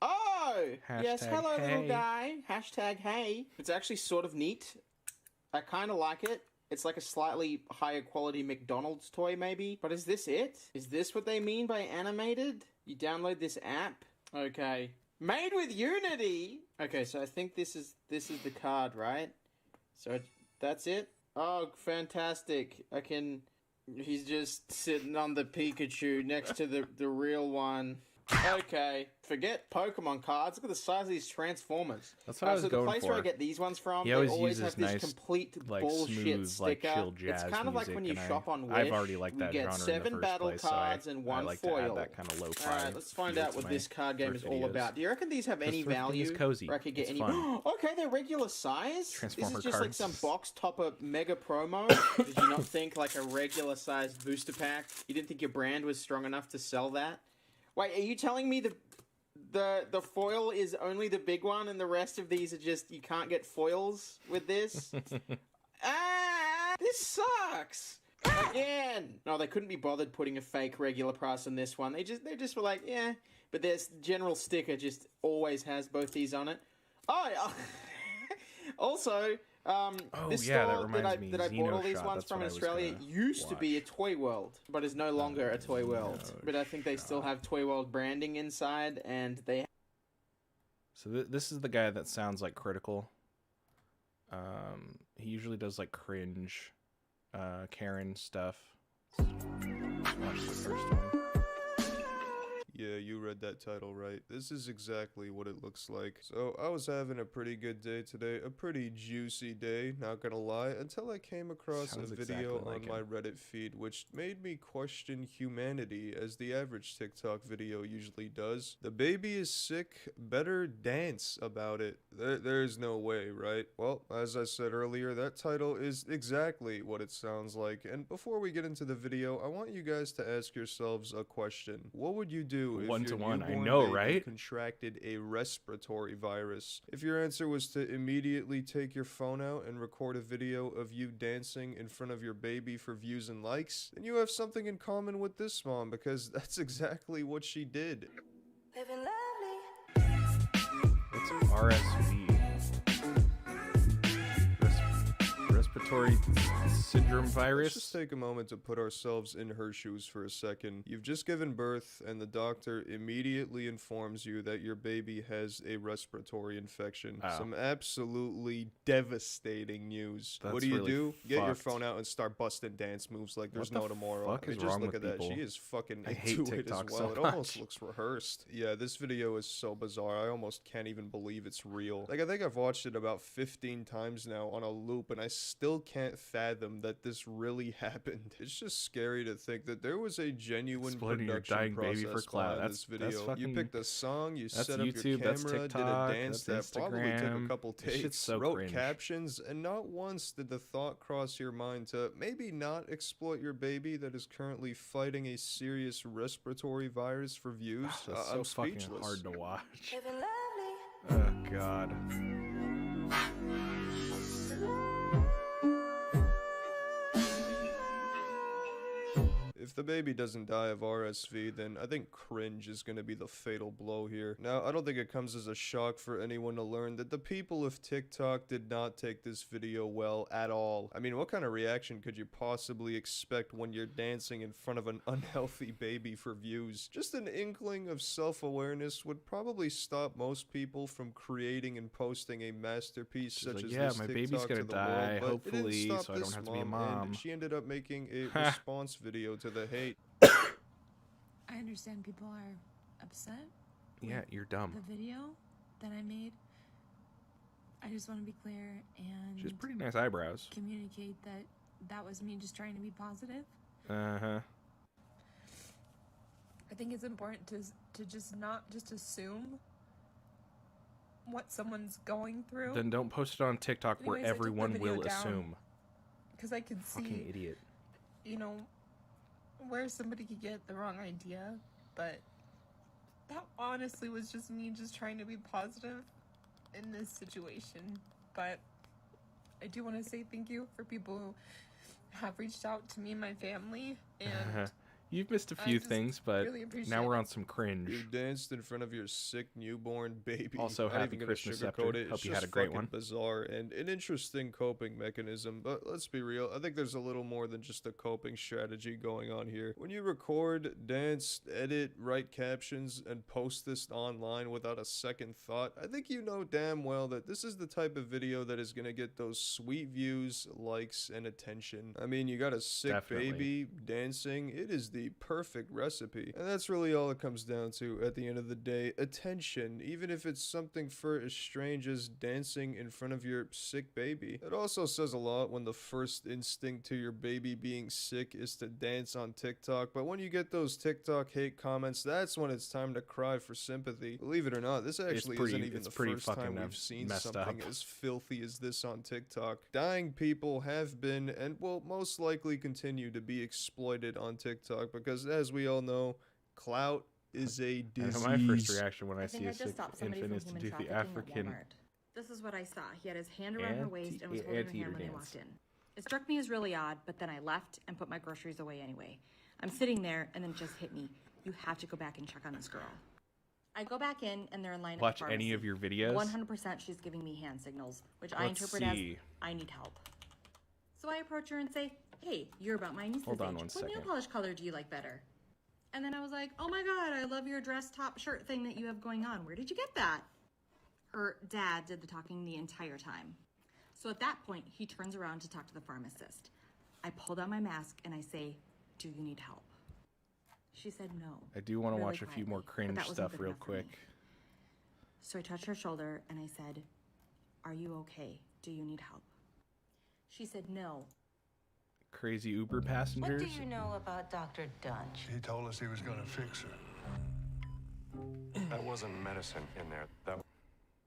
S18: Oh! Yes,
S1: Hashtag
S18: hello, little
S1: hey.
S18: guy. Hashtag hey. It's actually sort of neat. I kind of like it. It's like a slightly higher quality McDonald's toy, maybe. But is this it? Is this what they mean by animated? You download this app? Okay. Made with Unity! Okay, so I think this is the card, right? So that's it? Oh, fantastic. I can... He's just sitting on the Pikachu next to the real one. Okay, forget Pokemon cards. Look at the size of these Transformers.
S1: That's what I was
S18: so
S1: going
S18: the place
S1: for.
S18: where I get these ones from,
S1: He
S18: they
S1: always
S18: always
S1: uses
S18: have this
S1: nice,
S18: complete
S1: like,
S18: bullshit
S1: smooth,
S18: sticker.
S1: like, chill jazz
S18: It's kind of like when you
S1: music,
S18: shop
S1: and
S18: on Wish.
S1: I've already liked
S18: we
S1: that
S18: get
S1: genre in the
S18: 7
S1: first
S18: battle
S1: place, so
S18: cards
S1: I
S18: and 1
S1: like to
S18: foil.
S1: add that kind of lo-fi
S18: Alright, let's find out what this card game is all about. Do you reckon these have any
S1: Because thrifting is
S18: value?
S1: cozy.
S18: Where I could get
S1: It's
S18: any?
S1: fun.
S18: Okay, they're regular size.
S1: Transformer
S18: This is just like
S1: cards.
S18: some box topper mega promo. Did you not think like a regular sized booster pack? You didn't think your brand was strong enough to sell that? Wait, are you telling me the foil is only the big one and the rest of these are just you can't get foils with this? This sucks. Again. No, they couldn't be bothered putting a fake regular price on this one. They just were like, yeah. But there's general sticker just always has both these on it. Oh, also, this
S1: yeah, that
S18: store
S1: reminds me,
S18: that I bought all these
S1: Xenoshot,
S18: ones
S1: that's
S18: from
S1: what
S18: in
S1: I was
S18: Australia
S1: gonna
S18: used to be a Toy World, but is no longer a Toy World. But I think they still have Toy World branding inside, and they.
S1: So this is the guy that sounds like Critical. He usually does like cringe, Karen stuff. Let's watch the first one.
S21: Yeah, you read that title right. This is exactly what it looks like. So, I was having a pretty good day today, a pretty juicy day, not gonna lie, until I came across
S1: Sounds
S21: a video
S1: exactly like
S21: on my Reddit feed which made me question humanity as the average TikTok video usually does. The baby is sick, better dance about it. There's no way, right? Well, as I said earlier, that title is exactly what it sounds like, and before we get into the video, I want you guys to ask yourselves a question. What would you do if
S1: One
S21: your
S1: to one, I
S21: newborn
S1: know,
S21: baby
S1: right?
S21: contracted a respiratory virus? If your answer was to immediately take your phone out and record a video of you dancing in front of your baby for views and likes, then you have something in common with this mom, because that's exactly what she did.
S14: Living lovely.
S1: What's RSV? Respiratory syndrome virus?
S21: Let's just take a moment to put ourselves in her shoes for a second. You've just given birth, and the doctor immediately informs you that your baby has a respiratory infection.
S1: Oh.
S21: Some absolutely devastating news.
S1: That's
S21: What do?
S1: really
S21: Get your
S1: fucked.
S21: phone out and start busting dance moves like there's
S1: What
S21: no
S1: the
S21: tomorrow.
S1: fuck
S21: I mean,
S1: is
S21: just
S1: wrong
S21: look
S1: with
S21: at that.
S1: people?
S21: She is fucking
S1: I hate
S21: into it
S1: TikTok
S21: as well.
S1: so
S21: It almost
S1: much.
S21: looks rehearsed. Yeah, this video is so bizarre. I almost can't even believe it's real. Like, I think I've watched it about 15 times now on a loop, and I still can't fathom that this really happened. It's just scary to think that there was a genuine
S1: Exploiting your
S21: production
S1: dying baby
S21: process
S1: for clout.
S21: behind
S1: That's-
S21: this
S1: that's
S21: video.
S1: fucking-
S21: You picked a song, you
S1: that's
S21: set up
S1: YouTube,
S21: your
S1: that's
S21: camera,
S1: TikTok,
S21: did a dance that
S1: that's
S21: probably took a
S1: Instagram.
S21: couple
S1: This shit's
S21: takes,
S1: so
S21: wrote
S1: cringe.
S21: captions, and not once did the thought cross your mind to maybe not exploit your baby that is currently fighting a serious respiratory virus for views.
S1: That's so
S21: I'm
S1: fucking
S21: speechless.
S1: hard to watch.
S14: Living lovely.
S1: Oh god.
S21: If the baby doesn't die of RSV, then I think cringe is going to be the fatal blow here. Now, I don't think it comes as a shock for anyone to learn that the people of TikTok did not take this video well at all. I mean, what kind of reaction could you possibly expect when you're dancing in front of an unhealthy baby for views? Just an inkling of self-awareness would probably stop most people from creating and posting a masterpiece
S1: She's
S21: such
S1: like,
S21: as
S1: "Yeah,
S21: this
S1: my
S21: TikTok
S1: baby's gonna
S21: to the
S1: die,
S21: world," but it didn't
S1: hopefully,
S21: stop
S1: so I don't
S21: this
S1: have to be a
S21: and
S1: mom.
S21: she ended up making a response video to the hate.
S22: I understand people are upset.
S1: Yeah, you're dumb.
S22: The video that I made. I just want to be clear and
S1: She has pretty nice eyebrows.
S22: communicate that that was me just trying to be positive.
S1: Uh-huh.
S22: I think it's important to just not just assume what someone's going through.
S1: Then don't post it on TikTok where
S22: Anyways, I took the
S1: everyone
S22: video
S1: will
S22: down
S1: assume.
S22: because I could
S1: Fucking
S22: see,
S1: idiot.
S22: you know, where somebody could get the wrong idea, but that honestly was just me just trying to be positive in this situation. But I do want to say thank you for people who have reached out to me and my family, and
S1: You've missed a
S22: I
S1: few
S22: just
S1: things, but
S22: really appreciate
S1: now we're
S22: it.
S1: on some cringe.
S21: You danced in front of your sick newborn baby.
S1: Also,
S21: Not
S1: happy
S21: even gonna
S1: Christmas, Scepter.
S21: sugarcoat it.
S1: Hope
S21: It's
S1: you had
S21: just
S1: a great
S21: fucking
S1: one.
S21: Bizarre and an interesting coping mechanism. But let's be real. I think there's a little more than just a coping strategy going on here. When you record, dance, edit, write captions, and post this online without a second thought, I think you know damn well that this is the type of video that is gonna get those sweet views, likes, and attention. I mean, you got a sick
S1: Definitely.
S21: baby dancing. It is the the perfect recipe. And that's really all it comes down to at the end of the day. Attention, even if it's something for as strange as dancing in front of your sick baby. It also says a lot when the first instinct to your baby being sick is to dance on TikTok, but when you get those TikTok hate comments, that's when it's time to cry for sympathy. Believe it or not, this actually isn't even the first time we've seen something as filthy as this on TikTok. Dying people have been and will most likely continue to be exploited on TikTok because, as we all know, clout is a disease.
S1: My first reaction when I see a
S19: I just
S1: sick
S19: stopped somebody
S1: infant
S19: from
S1: is to
S19: human
S1: do the
S19: trafficking at
S1: African.
S19: Walmart. This is what I saw. He had his hand around her waist and was holding her hand
S1: anteater
S19: when they
S1: dance.
S19: walked in. It struck me as really odd, but then I left and put my groceries away anyway. I'm sitting there and then it just hit me. You have to go back and check on this girl. I go back in and they're in line
S1: Watch
S19: at the
S1: any of
S19: pharmacy.
S1: your videos?
S19: 100% she's giving me hand signals, which I
S1: Let's
S19: interpret
S1: see.
S19: as I need help. So I approach her and say, hey, you're about my niece's
S1: Hold on
S19: age.
S1: one
S19: What
S1: second.
S19: nail polish color do you like better? And then I was like, oh my God, I love your dress top shirt thing that you have going on. Where did you get that? Her dad did the talking the entire time. So at that point, he turns around to talk to the pharmacist. I pull down my mask and I say, do you need help? She said no.
S1: I do want to
S19: really
S1: watch a few more
S19: quietly, but
S1: cringe
S19: that wasn't
S1: stuff
S19: good
S1: real
S19: enough for me.
S1: quick.
S19: So I touched her shoulder and I said, are you okay? Do you need help? She said no.
S1: Crazy Uber passengers.
S20: What do you know about Dr. Dunch?
S23: He told us he was going to fix her. That wasn't medicine in there. That.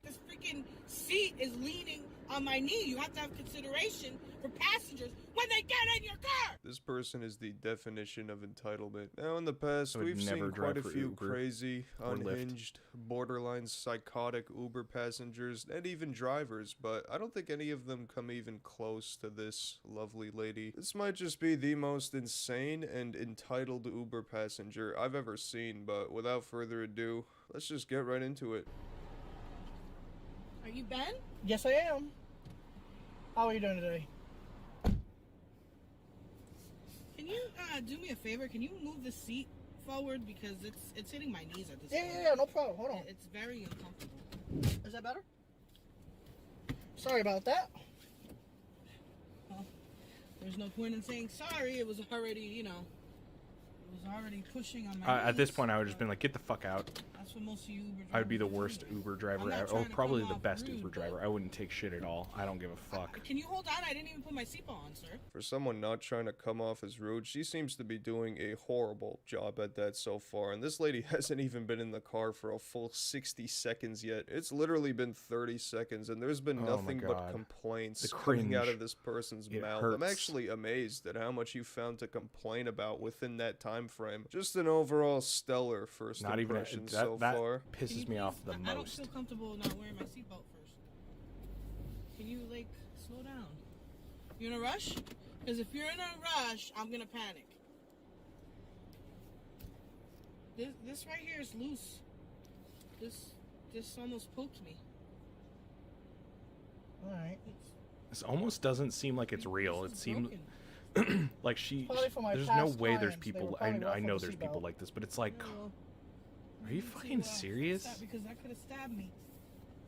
S24: This freaking seat is leaning on my knee. You have to have consideration for passengers when they get in your car.
S21: This person is the definition of entitlement. Now, in the past,
S1: I would
S21: we've
S1: never
S21: seen quite a
S1: drive for
S21: few
S1: Uber
S21: crazy,
S1: or Lyft.
S21: unhinged, borderline psychotic Uber passengers and even drivers, but I don't think any of them come even close to this lovely lady. This might just be the most insane and entitled Uber passenger I've ever seen, but without further ado, let's just get right into it.
S24: Are you Ben?
S25: Yes, I am. How are you doing today?
S24: Can you do me a favor? Can you move the seat forward because it's hitting my knees at this point?
S25: Yeah, no problem. Hold on.
S24: It's very uncomfortable.
S25: Is that better? Sorry about that.
S24: Well, there's no point in saying sorry. It was already, it was already pushing on my
S1: At this
S24: knees.
S1: point, I would just been like, get the fuck out.
S24: That's what most of you Uber drivers
S1: I would be the worst Uber driver
S24: not
S1: ever.
S24: trying
S1: Or
S24: to
S1: probably
S24: come
S1: the
S24: off
S1: best
S24: rude,
S1: Uber
S24: but-
S1: driver. I wouldn't take shit at all. I don't give a fuck.
S24: Can you hold on? I didn't even put my seatbelt on, sir.
S21: For someone not trying to come off as rude, she seems to be doing a horrible job at that so far, and this lady hasn't even been in the car for a full 60 seconds yet. It's literally been 30 seconds, and there's been
S1: Oh my
S21: nothing but
S1: God.
S21: complaints
S1: The
S21: coming out
S1: cringe.
S21: of this person's
S1: It
S21: mouth. I'm
S1: hurts.
S21: actually amazed at how much you found to complain about within that time frame. Just an overall stellar first
S1: Not even
S21: impression
S1: that
S21: so far.
S1: pisses me off the
S24: I don't
S1: most.
S24: feel comfortable not wearing my seatbelt first. Can you, slow down? You in a rush? Because if you're in a rush, I'm going to panic. This right here is loose. This almost poked me.
S25: Alright.
S1: This almost doesn't seem like it's real. It seems like
S25: Probably for my
S1: there's no
S25: past
S1: way there's
S25: clients, they
S1: people.
S25: were
S1: I
S25: probably
S1: know,
S25: rough
S1: I
S25: on
S1: know
S25: the
S1: there's people
S25: seatbelt.
S1: like this, but it's like, are you
S24: To,
S1: fucking serious?
S24: stop because that could have stabbed me.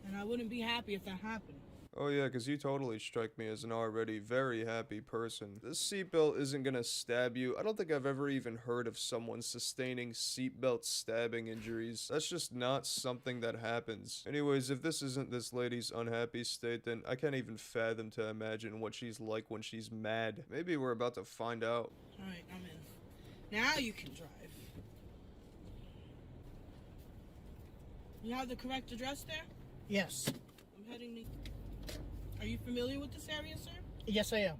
S24: And I wouldn't be happy if that happened.
S21: Oh yeah, because you totally strike me as an already very happy person. This seatbelt isn't gonna stab you. I don't think I've ever even heard of someone sustaining seatbelt stabbing injuries. That's just not something that happens. Anyways, if this isn't this lady's unhappy state, then I can't even fathom to imagine what she's like when she's mad. Maybe we're about to find out.
S24: Alright, I'm in. Now you can drive. You have the correct address there?
S25: Yes.
S24: I'm heading to... Are you familiar with this area, sir?
S25: Yes, I am.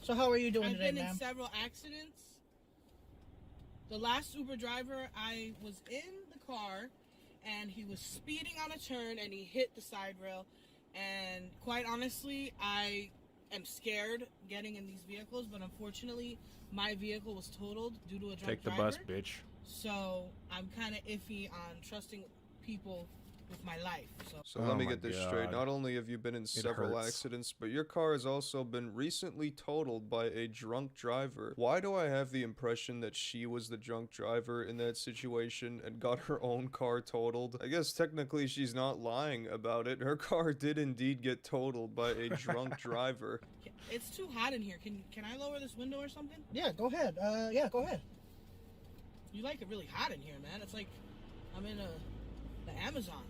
S25: So how are you doing
S24: I've
S25: today,
S24: been in
S25: ma'am?
S24: several accidents. The last Uber driver, I was in the car, and he was speeding on a turn, and he hit the side rail. And quite honestly, I am scared getting in these vehicles, but unfortunately, my vehicle was totaled due to a drunk
S1: Take the
S24: driver.
S1: bus, bitch.
S24: So I'm kind of iffy on trusting people with my life.
S21: So let me
S1: Oh
S21: get
S1: my
S21: this straight.
S1: God.
S21: Not only have you been in several
S1: hurts.
S21: accidents, but your car has also been recently totaled by a drunk driver. Why do I have the impression that she was the drunk driver in that situation and got her own car totaled? I guess technically she's not lying about it. Her car did indeed get totaled by a drunk driver.
S24: It's too hot in here. Can I lower this window or something?
S25: Yeah, go ahead. Yeah, go ahead.
S24: You like it really hot in here, man. It's like I'm in the Amazon.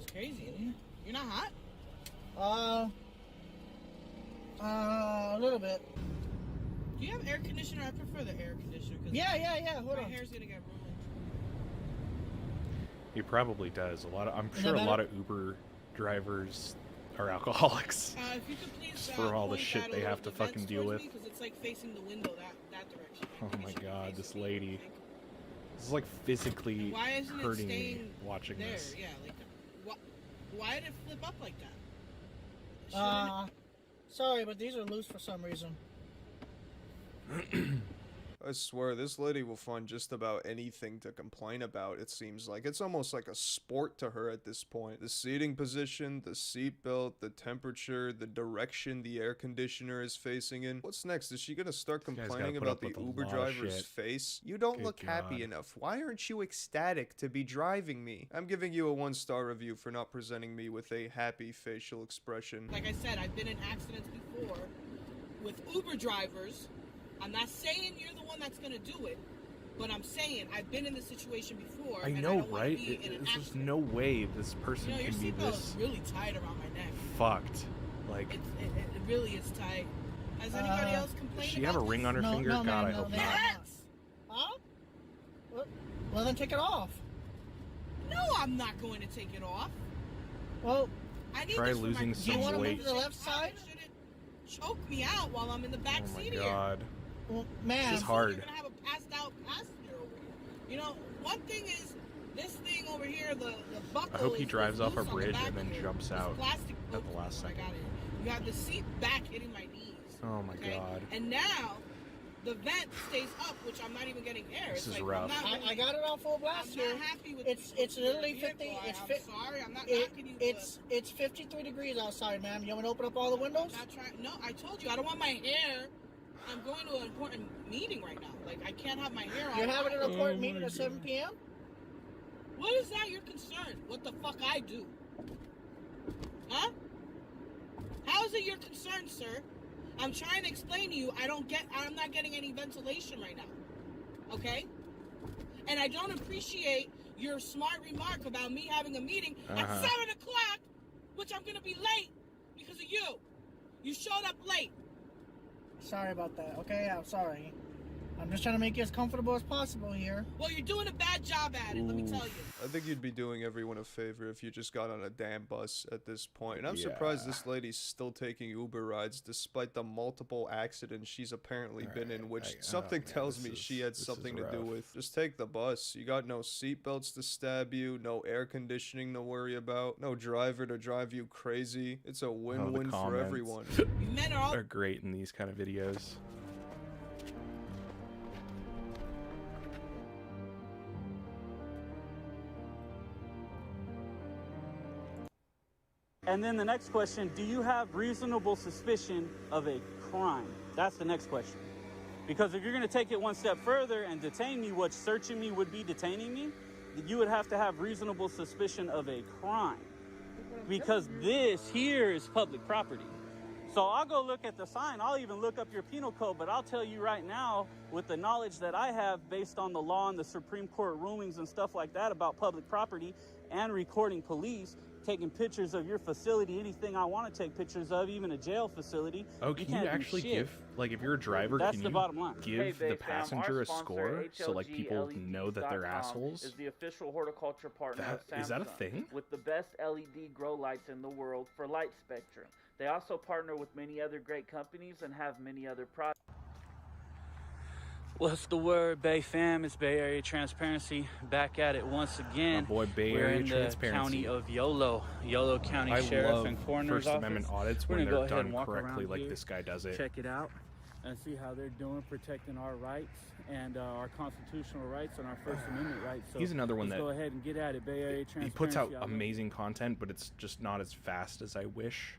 S24: It's crazy in here. You're not hot?
S25: A little bit.
S24: Do you have air conditioner? I prefer the air conditioner.
S25: Yeah. Hold
S24: my
S25: on.
S24: hair's gonna get ruined.
S1: He probably does. I'm sure a lot of Uber drivers are alcoholics.
S24: If you could please
S1: for all the
S24: point
S1: shit
S24: that
S1: they
S24: over
S1: have to
S24: the
S1: fucking
S24: vents
S1: deal
S24: towards
S1: with.
S24: me, 'cause it's like facing the window that direction.
S1: Oh my god, this lady. This is like physically
S24: Why isn't it
S1: hurting me
S24: staying
S1: watching
S24: there?
S1: this.
S24: Yeah, like why did it flip up like that?
S25: Sorry, but these are loose for some reason.
S21: I swear, this lady will find just about anything to complain about, it seems like. It's almost like a sport to her at this point. The seating position, the seatbelt, the temperature, the direction the air conditioner is facing in. What's next? Is she gonna start
S1: guy's gotta
S21: complaining
S1: put
S21: about
S1: up
S21: the
S1: with a
S21: Uber
S1: lot of
S21: driver's
S1: shit.
S21: face? You don't
S1: Good
S21: look happy
S1: God.
S21: enough. Why aren't you ecstatic to be driving me? I'm giving you a 1-star review for not presenting me with a happy facial expression.
S24: Like I said, I've been in accidents before with Uber drivers. I'm not saying you're the one that's gonna do it, but I'm saying I've been in this situation before.
S1: I
S24: and
S1: know,
S24: I don't wanna
S1: right?
S24: be in an
S1: There's just
S24: accident.
S1: no way this person
S24: You know, your
S1: can be
S24: seatbelt is
S1: this
S24: really tight around my neck.
S1: fucked. Like,
S24: It really is tight. Has anybody else complained
S1: does she have a
S24: about
S1: ring
S24: this?
S1: on her finger? God, I hope
S25: they
S1: not.
S25: have not. Huh? Well, then take it off.
S24: No, I'm not going to take it off.
S25: Well,
S24: I need
S1: Try
S24: this for
S1: losing
S24: my
S1: some
S25: do you want to
S1: weight.
S25: move to the left side?
S24: Choke me out while I'm in the back
S1: Oh my
S24: seat
S1: god.
S25: Well, man.
S1: This is hard.
S24: You're gonna have a passed out passenger over here. You know, one thing is this thing over here, the buckle.
S1: I hope he
S24: is
S1: drives off a
S24: loose on the
S1: bridge
S24: back
S1: and then
S24: of it.
S1: jumps
S24: There's
S1: out
S24: plastic
S1: at the last
S24: I
S1: second.
S24: got it. You have the seat back hitting my knees.
S1: Oh my
S24: Okay?
S1: god.
S24: And now the vent stays up, which I'm not even getting air.
S1: This
S24: It's
S1: is
S24: like,
S1: rough.
S25: I got it on full blast
S24: I'm
S25: here.
S24: not happy with
S25: It's literally 50.
S24: vehicle.
S25: It's
S24: I'm sorry, I'm not
S25: it,
S24: knocking you.
S25: it's 53 degrees outside, ma'am. You want me to open up all the windows?
S24: Not trying. No, I told you I don't want my hair. I'm going to an important meeting right now. Like I can't have my hair on.
S25: You're having an
S24: out.
S25: important meeting at 7 p.m.
S24: What is that your concern? What the fuck I do? Huh? How is it your concern, sir? I'm trying to explain to you. I'm not getting any ventilation right now. Okay? And I don't appreciate your smart remark about me having a meeting at 7 o'clock, which I'm gonna be late because of you. You showed up late.
S25: Sorry about that. Okay, I'm sorry. I'm just trying to make you as comfortable as possible here.
S24: Well, you're doing a bad job at it, let me tell you.
S21: I think you'd be doing everyone a favor if you just got on a damn bus at this point. And I'm
S1: Yeah.
S21: surprised this lady's still taking Uber rides despite the multiple accidents she's apparently been in, which something tells me she had something to do
S1: rough.
S21: with. Just take the bus. You got no seatbelts to stab you, no air conditioning to worry about, no driver to drive you crazy. It's a win-win for
S1: comments.
S21: everyone.
S24: Men are all
S1: Are great in these kind of videos.
S4: And then the next question, do you have reasonable suspicion of a crime? That's the next question. Because if you're going to take it one step further and detain me, what searching me would be detaining me, you would have to have reasonable suspicion of a crime. Because this here is public property. So I'll go look at the sign. I'll even look up your penal code, but I'll tell you right now, with the knowledge that I have based on the law and the Supreme Court rulings and stuff like that about public property and recording police, taking pictures of your facility, anything I want to take pictures of, even a jail facility.
S1: Oh, can you
S4: can't do
S1: actually
S4: shit.
S1: give, like, if you're a driver,
S4: That's
S1: can
S4: the
S1: you
S4: bottom line.
S1: give
S4: Hey,
S1: the
S4: Babe Fam,
S1: passenger
S4: our
S1: a
S4: sponsor,
S1: score so, like, people know that they're
S4: HLGLEDs.com
S1: assholes?
S4: Is the official horticulture partner of Samsung.
S1: Is that a thing?
S4: With the best LED grow lights in the world for light spectrum. They also partner with many other great companies and have many other products. What's the word, Bay Fam? It's Bay Area Transparency, back at it once again.
S1: My boy, Bay
S4: We're
S1: Area
S4: in the
S1: Transparency.
S4: county of Yolo County
S1: I
S4: Sheriff
S1: love
S4: and Coroner's
S1: First
S4: Office.
S1: Amendment audits
S4: We're
S1: when
S4: gonna go
S1: they're
S4: ahead and
S1: done
S4: walk
S1: correctly,
S4: around
S1: like
S4: here,
S1: this guy does it.
S4: check it out. and see how they're doing protecting our rights and our constitutional rights and our First Amendment rights. So
S1: He's another one
S4: let's
S1: that
S4: go ahead and get at it. Bay Area
S1: he puts out
S4: Transparency.
S1: amazing content, but it's just not as fast as I wish.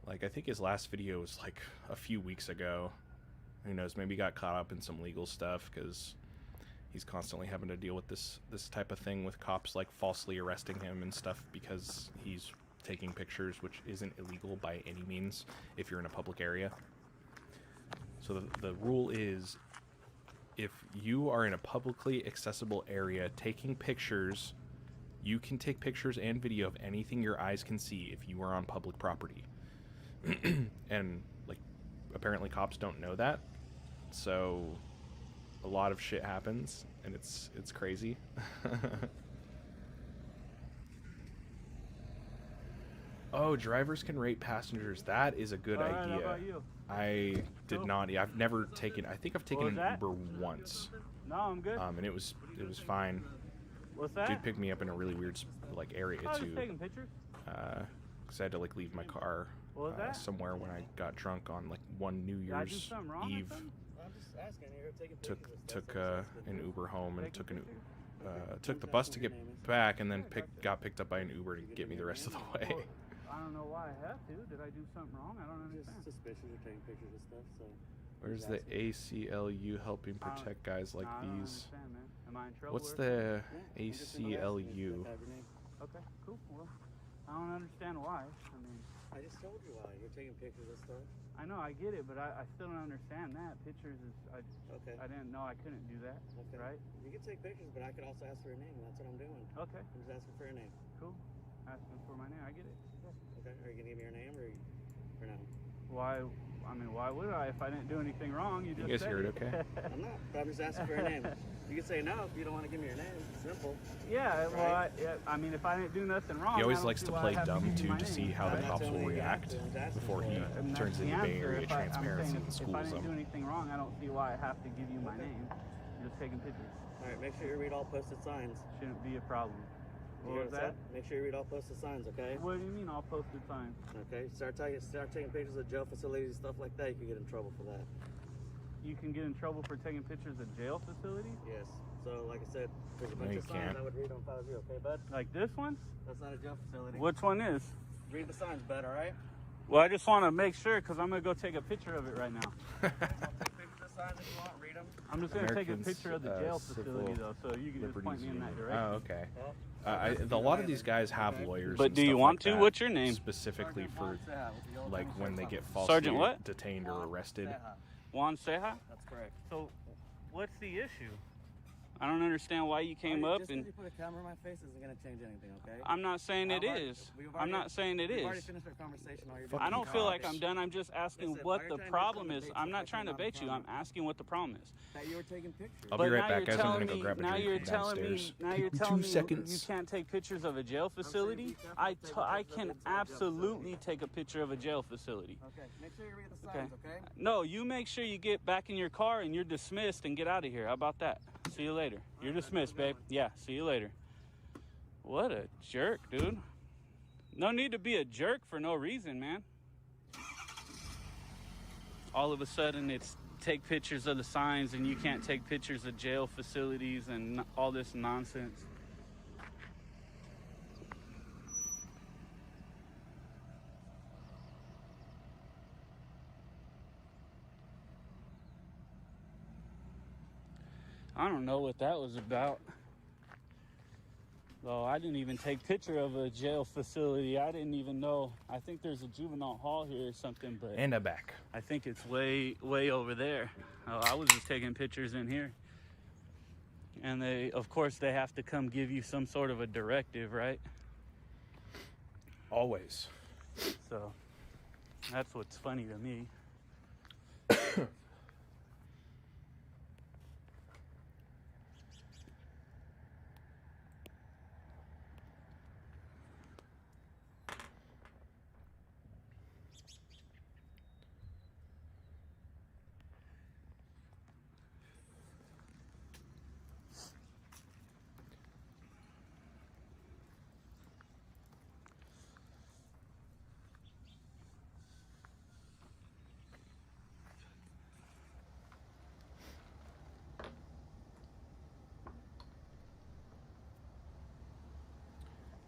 S1: Like, I think his last video was like a few weeks ago. Who knows, maybe he got caught up in some legal stuff because he's constantly having to deal with this type of thing with cops like falsely arresting him and stuff because he's taking pictures, which isn't illegal by any means if you're in a public area. So the rule is, if you are in a publicly accessible area taking pictures, you can take pictures and video of anything your eyes can see if you are on public property. And like, apparently cops don't know that, so a lot of shit happens, and it's crazy. Oh, drivers can rate passengers. That is a good
S4: All right,
S1: idea.
S4: how about you?
S1: I did
S4: Cool.
S1: not. I've never taken. I think I've taken
S4: was
S1: an
S4: that?
S1: Uber once.
S4: No, I'm good.
S1: And it was fine.
S4: What's that?
S1: Dude picked me up in a really weird like area
S4: I was
S1: too.
S4: just taking pictures.
S1: Because I had to like leave my car
S4: What was that?
S1: somewhere when I got drunk on like one New
S4: Did I do
S1: Year's
S4: something wrong or
S1: Eve.
S4: something?
S5: I'm just asking. You're taking
S1: Took
S5: pictures of stuff, so
S1: an Uber home and
S4: Taking
S1: took an
S4: pictures?
S1: took the bus to get back, and then got picked up by an Uber to get me the rest of the way.
S4: I don't know why I have to. Did I do something wrong? I don't
S5: Just
S4: understand.
S5: suspicious you're taking pictures of stuff, so.
S1: Where's the ACLU helping protect guys like
S4: I don't
S1: these?
S4: understand, man. Am I in trouble?
S1: What's
S4: or
S1: the
S4: something?
S1: ACLU?
S4: Okay, cool. Well, I don't understand why. I mean,
S5: I just told you why. You're taking pictures of stuff.
S4: I know I get it, but I still don't understand that. Pictures is
S5: Okay.
S4: I didn't know I couldn't do that.
S5: Okay.
S4: Right?
S5: You can take pictures, but I could also ask for your name. That's what I'm doing.
S4: Okay.
S5: I'm just asking for your name.
S4: Cool. Asking for my name. I get it.
S5: Okay. Are you gonna give me your name or no?
S4: Why? I mean, why would I if I didn't do anything wrong? You just
S1: guys
S4: said
S1: hear it okay?
S5: I'm not. But I'm just asking for your name. You can say no if you don't want to give me your name. Simple.
S4: Yeah, well,
S5: Right?
S4: I mean, if I didn't do nothing wrong,
S1: He
S4: I
S1: always
S4: don't
S1: likes
S4: see
S1: to
S4: why I
S1: play
S4: have
S1: dumb
S4: give you
S1: too
S4: my
S1: to see
S4: name.
S1: how the
S5: I'm not
S1: cops will
S5: telling you
S1: react
S5: I'm asking
S1: before
S5: for
S1: he
S5: it.
S4: And
S1: turns
S4: that's the
S1: into Bay
S4: answer.
S1: Area
S4: If I'm
S1: transparency
S4: saying
S1: and
S4: if I
S1: schools
S4: didn't do
S1: them.
S4: anything wrong, I don't see why I have to give you my name. I'm just taking pictures.
S5: All right. Make sure you read all posted signs.
S4: Shouldn't be a problem.
S5: You
S4: What
S5: hear
S4: was
S5: I
S4: that?
S5: said? Make sure you read all posted signs. Okay.
S4: What do you mean all posted signs?
S5: Okay. Start taking pictures of jail facilities and stuff like that. You could get in trouble for that.
S4: You can get in trouble for taking pictures of jail facilities?
S5: Yes. So, like I said, there's a
S1: No,
S5: bunch
S1: you
S5: of signs
S1: can't.
S5: I would read them if I was you. Okay, bud?
S4: Like this one?
S5: That's not a jail facility.
S4: Which one is?
S5: Read the signs, bud. All right.
S4: Well, I just want to make sure because I'm going to go take a picture of it right now.
S5: Take pictures of the signs if you want. Read them.
S4: I'm just going to take a
S1: Americans,
S4: picture of the jail facility, though, so you can just point me in that direction.
S1: Oh, okay. A lot of these guys have lawyers.
S4: But
S1: and
S4: do you
S1: stuff
S4: want
S1: like
S4: to?
S1: that,
S4: What's your name?
S1: Specifically for like when they get falsely
S4: Sergeant what?
S1: detained or arrested.
S4: Juan Ceja?
S5: That's correct.
S4: So, what's the issue? I don't understand why you came up
S5: Just
S4: and.
S5: because you put a camera in my face isn't going to change anything, okay?
S4: I'm not saying it is. I'm not saying it
S5: We've
S4: is.
S5: already finished our conversation. All you're
S4: I
S5: doing
S4: don't
S5: is
S4: feel like
S5: talking.
S4: I'm done. I'm just asking
S5: Listen,
S4: what
S5: why
S4: the
S5: are you trying to
S4: problem
S5: come
S4: is.
S5: and
S4: I'm
S5: debate
S4: not
S5: something
S4: trying to
S5: not a
S4: bait you. I'm
S5: problem?
S4: asking what the problem is.
S5: That you were taking pictures.
S1: I'll be
S4: But
S1: right
S4: now
S1: back,
S4: you're
S1: guys. I'm
S4: telling
S1: gonna go
S4: me-
S1: grab a
S4: now
S1: drink
S4: you're
S1: from
S4: telling me-
S1: downstairs.
S4: Now
S1: Take
S4: you're
S1: me
S4: telling
S1: 2
S4: me
S1: seconds.
S4: you can't take pictures of a jail facility. I can absolutely take a picture of a jail facility.
S5: Okay, make sure you read the
S4: Okay.
S5: signs, okay?
S4: No, you make sure you get back in your car and you're dismissed and get out of here. How about that? See you later. You're dismissed, babe. Yeah, see you later. What a jerk, dude. No need to be a jerk for no reason, man. All of a sudden, it's take pictures of the signs and you can't take pictures of jail facilities and all this nonsense. I don't know what that was about. Well, I didn't even take picture of a jail facility. I didn't even know. I think there's a juvenile hall here or something, but
S1: And a back.
S4: I think it's way over there. I was just taking pictures in here. And they, of course, they have to come give you some sort of a directive, right?
S1: Always.
S4: So that's what's funny to me.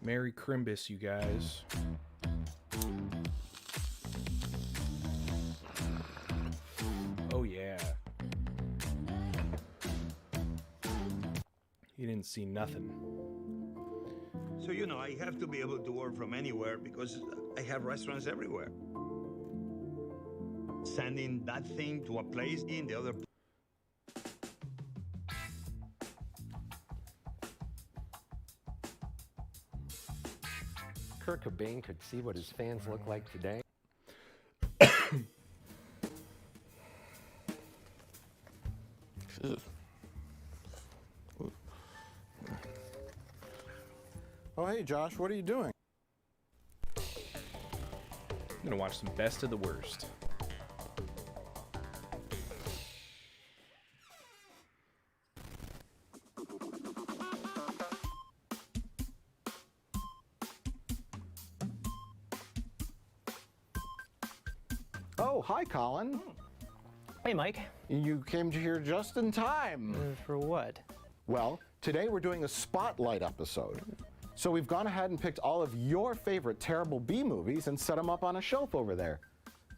S1: Merry Crimbus, you guys. Oh, yeah. You didn't see nothing.
S2: So, you know, I have to be able to work from anywhere because I have restaurants everywhere. Sending that thing to a place in the other.
S9: Kurt Cobain could see what his fans look like today.
S10: Oh, hey, Josh, what are you doing?
S1: I'm gonna watch some Best of the Worst.
S10: Oh, hi, Colin.
S11: Hey, Mike.
S10: You came to here just in time.
S11: For what?
S10: Well, today we're doing a spotlight episode. So we've gone ahead and picked all of your favorite terrible B movies and set them up on a shelf over there.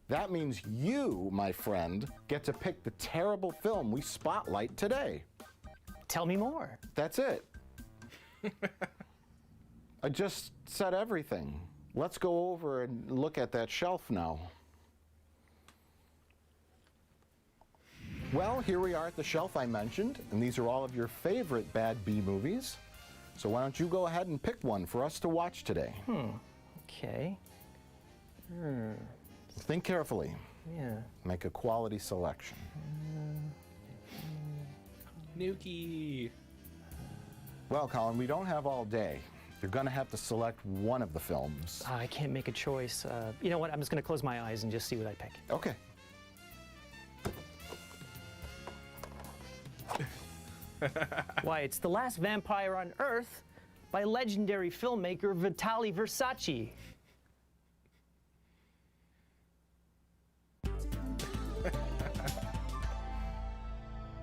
S10: That means you, my friend, get to pick the terrible film we spotlight today.
S11: Tell me more.
S10: That's it. I just said everything. Let's go over and look at that shelf now. Well, here we are at the shelf I mentioned, and these are all of your favorite bad B movies. So why don't you go ahead and pick one for us to watch today?
S11: Okay.
S10: Think carefully.
S11: Yeah.
S10: Make a quality selection.
S1: Nuki.
S10: Well, Colin, we don't have all day. You're going to have to select one of the films.
S11: I can't make a choice. You know what? I'm just going to close my eyes and just see what I pick.
S10: Okay.
S11: Why, it's The Last Vampire on Earth by legendary filmmaker Vitali Versace.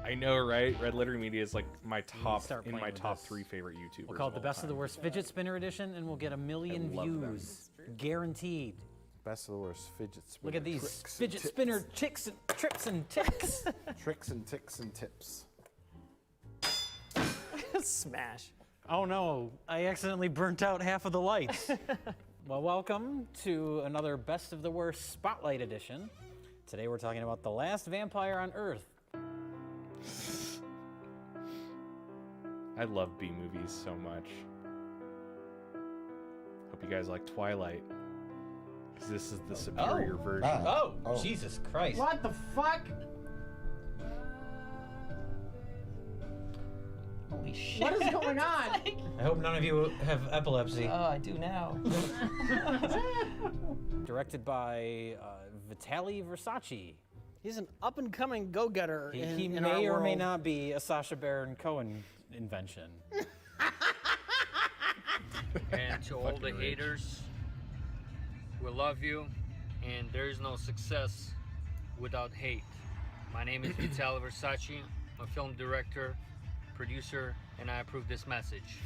S1: I know, right? Red Letter Media is like my top
S13: start
S1: in
S13: playing
S1: my
S13: with
S1: top
S13: this.
S1: 3 favorite YouTubers.
S13: We'll call it the
S1: of all
S13: Best of the
S1: time.
S13: Worst Fidget Spinner Edition, and we'll get 1 million
S1: I love them.
S13: views. Guaranteed.
S10: Best of the worst fidget spinner.
S13: Look at these
S10: tricks and
S13: fidget
S10: tips.
S13: spinner tricks and trips and ticks.
S10: Tricks and ticks and tips.
S11: Smash.
S13: Oh no, I accidentally burnt out half of the lights. Well, welcome to another Best of the Worst Spotlight Edition. Today we're talking about The Last Vampire on Earth.
S1: I love B movies so much. Hope you guys like Twilight. Because this is the superior version.
S13: Oh, Jesus Christ.
S25: What the fuck?
S11: Holy shit.
S25: What is going on?
S13: I hope none of you have epilepsy.
S11: Oh, I do now.
S13: Directed by Vitali Versace.
S25: He's an up-and-coming go-getter.
S13: He
S25: in
S13: may
S25: our
S13: or may
S25: world.
S13: not be a Sacha Baron Cohen invention.
S26: And to all the haters, we love you, and there is no success without hate. My name is Vitali Versace. I'm a film director, producer, and I approve this message.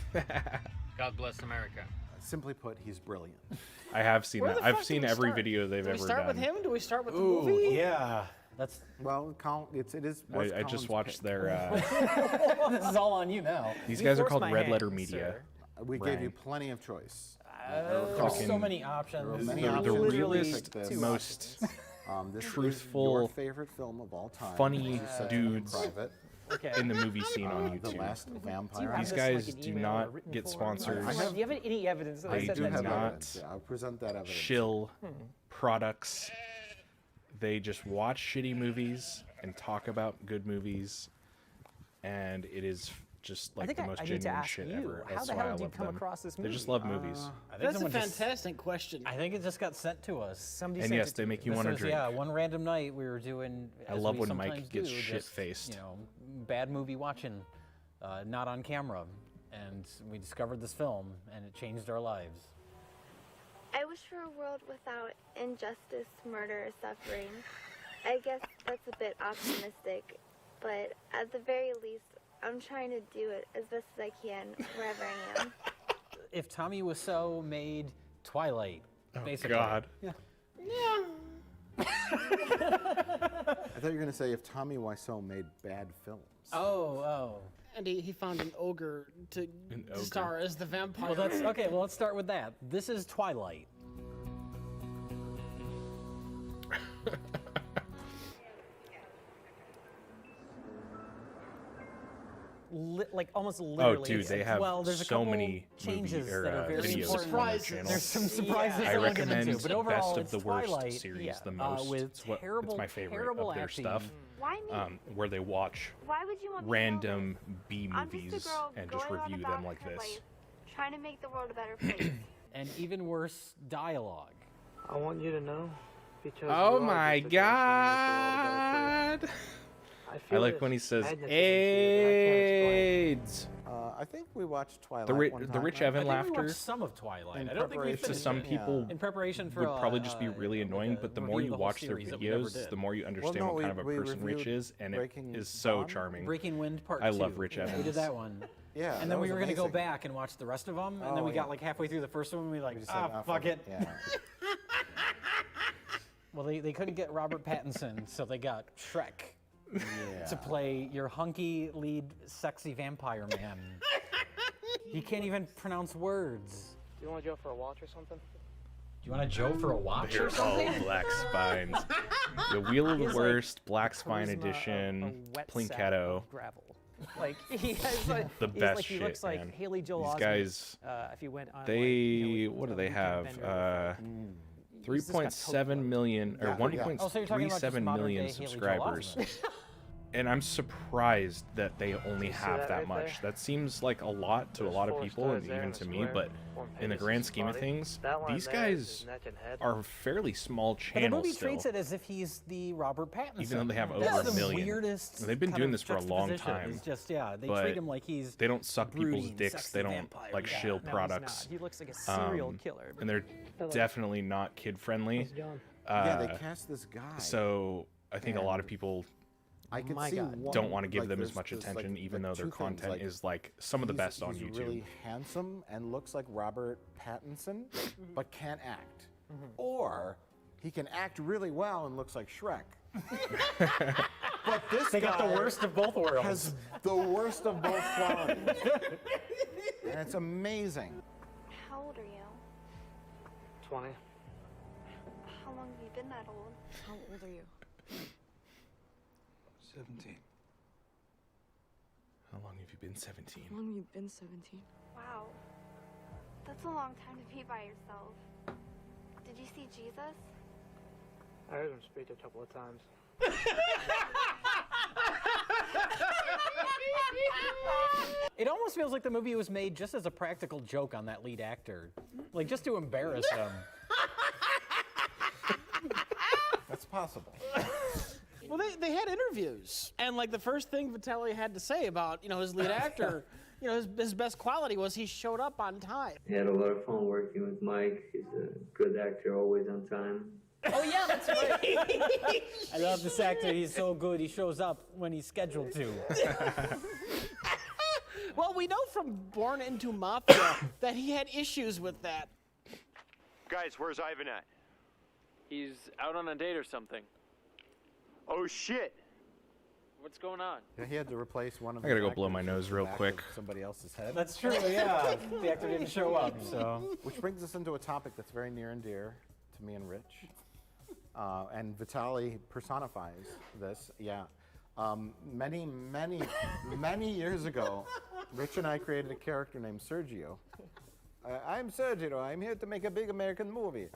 S26: God bless America.
S10: Simply put, he's brilliant.
S1: I have seen
S25: Where
S1: that.
S25: the
S1: I've
S25: fuck
S1: seen
S25: do we
S1: every
S25: start?
S1: video they've
S25: Do we
S1: ever
S25: start
S1: done.
S25: with him? Do we start with the
S13: Ooh,
S25: movie?
S13: yeah. That's.
S10: Well, it is.
S1: I just watched their.
S13: This is all on you now.
S1: These
S11: You
S1: guys are
S11: forced
S1: called
S11: my
S1: Red
S11: hand,
S1: Letter Media.
S10: We gave you plenty of choice.
S13: There's so many options.
S10: Many
S1: the
S10: options.
S1: realest,
S10: Pick this.
S1: most
S10: This
S1: truthful,
S10: is your favorite film of all time.
S1: funny
S10: You said
S1: dudes
S10: in private.
S1: in the movie scene on
S10: The
S1: YouTube.
S10: Last Vampire.
S1: These guys do not get sponsors.
S11: Do you have any evidence that I
S1: They
S11: said
S1: do
S11: that?
S10: have
S1: not
S10: evidence. Yeah, I'll present that evidence.
S1: shill products. They just watch shitty movies and talk about good movies, and it is just like
S11: think
S1: the
S11: I
S1: most
S11: need to
S1: genuine
S11: ask
S1: shit
S11: you,
S1: ever.
S11: how
S1: That's
S11: the
S1: why
S11: hell
S1: I
S11: did you
S1: love
S11: come
S1: them.
S11: across this
S1: They
S11: movie?
S1: just love movies.
S13: I think
S25: That's a
S13: someone just-
S25: fantastic question.
S13: I think it just got sent to us.
S11: Somebody
S1: And
S11: sent
S1: yes,
S11: it to
S1: they
S11: me.
S1: make you
S13: This
S1: want to
S13: was,
S1: drink.
S13: Yeah, one random night we were doing.
S1: I
S13: as
S1: love
S13: we
S1: when Mike
S13: sometimes
S1: gets
S13: do, just,
S1: shit-faced.
S13: You know, bad movie watching, not on camera, and we discovered this film, and it changed our lives.
S27: I wish for a world without injustice, murder, or suffering. I guess that's a bit optimistic, but at the very least, I'm trying to do it as best as I can wherever I am.
S13: if Tommy Wiseau made Twilight, basically.
S1: God.
S13: Yeah.
S25: Yeah.
S10: I thought you were going to say if Tommy Wiseau made bad films.
S13: Oh.
S25: And he found an ogre to star as the vampire.
S13: Well, that's okay. Well, let's start with that. This is Twilight. Like almost literally.
S1: Oh, dude, they have
S13: there's a
S1: so
S13: couple
S1: many
S13: changes
S1: movie or
S13: that are very
S1: videos
S13: important.
S1: on their channel.
S13: There's some surprises.
S1: I
S13: that we'll get
S1: recommend
S13: into, but
S1: the
S13: overall,
S1: Best of
S13: it's
S1: the Worst
S13: Twilight,
S1: series the most.
S13: with
S1: it's
S13: terrible,
S1: my favorite
S13: terrible
S1: of their
S13: acting.
S1: stuff.
S27: Why me?
S1: Where they watch
S27: Why would you want me to know
S1: random B
S27: I'm just a
S1: movies
S27: girl
S1: and just
S27: going on
S1: review
S27: about
S1: them like
S27: her
S1: this.
S27: life, trying to make the world a better place.
S13: And even worse, dialogue.
S5: I want you to know because
S1: Oh
S5: you are
S1: my
S5: just a girl trying to make the world a better
S1: God!
S5: place.
S1: I like
S5: this
S1: when he says
S5: sadness within you,
S1: AIDS.
S10: I think we watched Twilight.
S1: The
S10: one
S1: Rich
S10: time.
S1: Evan
S13: I think we
S1: laughter.
S13: watched some of Twilight.
S10: In
S13: I don't think we
S10: preparation-
S1: To
S13: finished
S1: some
S13: it.
S1: people,
S13: in preparation for
S1: would probably just be really annoying. But the more
S13: review
S1: you
S13: of the whole
S1: watch their
S13: series that we never
S1: videos,
S13: did.
S1: the more you understand
S10: no,
S1: what kind of a
S10: we
S1: person Rich
S10: reviewed
S1: is, and it
S10: Breaking
S1: is so
S10: Dawn?
S1: charming.
S13: Breaking Wind Part 2.
S1: I love Rich Evans.
S13: We did that one.
S10: Yeah,
S13: And
S10: that
S13: then we
S10: was
S13: were going to go
S10: amazing.
S13: back and watch the rest of them, and then
S10: Oh,
S13: we got
S10: yeah.
S13: like halfway through the first one, and we were like,
S10: We just said,
S13: fuck it.
S10: Yeah.
S13: Well, they couldn't get Robert Pattinson, so they got Shrek
S10: Yeah.
S13: to play your hunky lead sexy vampire man. He can't even pronounce words.
S5: Do you want to go for a watch or something?
S13: Do you want a Joe for a watch
S1: They're
S13: or something?
S1: all black spines. The Wheel of
S11: He
S1: the
S11: has,
S1: Worst, Black Spine
S11: charisma
S1: Edition,
S11: of a wet sack
S1: Plinketto.
S11: of gravel. Like he has like,
S1: The
S11: he's
S1: best
S11: like, he looks
S1: shit,
S11: like
S1: man.
S11: Haley Joel
S1: These
S11: Osment.
S1: guys,
S11: If you went on,
S1: they
S11: like,
S1: what do they
S11: Weekend
S1: have?
S11: Bender,
S1: 3.7 million or
S10: Yeah.
S1: 1.37
S13: Oh, so you're talking about just modern
S1: million
S13: day Haley Joel
S1: subscribers.
S13: Osment.
S1: And I'm surprised that they only
S5: see
S1: have
S5: that
S1: that
S5: right
S1: much.
S5: there?
S1: That seems like a lot to a
S5: There's
S1: lot of
S5: 4
S1: people,
S5: stars
S1: and
S5: there
S1: even
S5: in
S1: to
S5: the
S1: me.
S5: square.
S1: But
S5: 1
S1: in the
S5: page
S1: grand
S5: is
S1: scheme of
S5: body.
S1: things,
S5: That line
S1: these
S5: there is
S1: guys
S5: his neck and head.
S1: are fairly small
S13: But the
S1: channels
S13: movie
S1: still.
S13: treats it as if he's the Robert Pattinson.
S1: Even though they have
S13: That's
S1: over a
S13: the
S1: million.
S13: weirdest
S1: They've been
S13: kind
S1: doing
S13: of
S1: this for a long
S13: juxtaposition.
S1: time.
S13: It's just, they
S1: but
S13: treat him like he's
S1: they don't suck people's
S13: brooding,
S1: dicks.
S13: sexy
S1: They don't
S13: vampire
S1: like
S13: guy.
S1: shill
S11: No, he's
S1: products.
S11: not. He looks like a serial killer.
S1: And they're definitely not kid friendly.
S10: Yeah, they cast this guy.
S1: So I think a lot of people
S10: I could
S11: My
S10: see
S11: God.
S10: one,
S1: don't want to give
S10: like,
S1: them as
S10: there's
S1: much
S10: just,
S1: attention,
S10: like,
S1: even though their
S10: two things,
S1: content
S10: like,
S1: is like some of the best on
S10: he's
S1: YouTube.
S10: really handsome and looks like Robert Pattinson,
S11: Mm-hmm.
S10: but can't act. Or he can act really well and looks like Shrek. But this
S13: They got the
S10: guy
S13: worst of both worlds.
S10: has the worst of both qualities. And it's amazing.
S27: How old are you?
S5: 20.
S27: How long have you been that old?
S19: How old are you?
S23: 17.
S1: How long have you been 17?
S19: How long have you been 17?
S27: Wow. That's a long time to be by yourself. Did you see Jesus?
S5: I heard him speak a couple of times.
S13: It almost feels like the movie was made just as a practical joke on that lead actor, like just to embarrass him.
S10: That's possible.
S25: Well, they had interviews, and like the first thing Vitaly had to say about his lead actor, his best quality was he showed up on time.
S5: I had a lot of fun working with Mike. He's a good actor, always on time.
S11: Oh yeah, that's right.
S13: I love this actor. He's so good. He shows up when he's scheduled to.
S25: Well, we know from Born Into Mafia that he had issues with that.
S23: Guys, where's Ivan at?
S5: He's out on a date or something.
S23: Oh shit!
S5: What's going on?
S10: Yeah, he had to replace one of
S1: I gotta
S10: his
S1: go blow my
S10: actors
S1: nose
S10: in the
S1: real
S10: back
S1: quick.
S10: of somebody else's head.
S13: That's true. Yeah, the actor didn't show up. So,
S10: Which brings us into a topic that's very near and dear to me and Rich. And Vitaly personifies this. Yeah. Many, many, many years ago, Rich and I created a character named Sergio. I'm Sergio. I'm here to make a big American movie.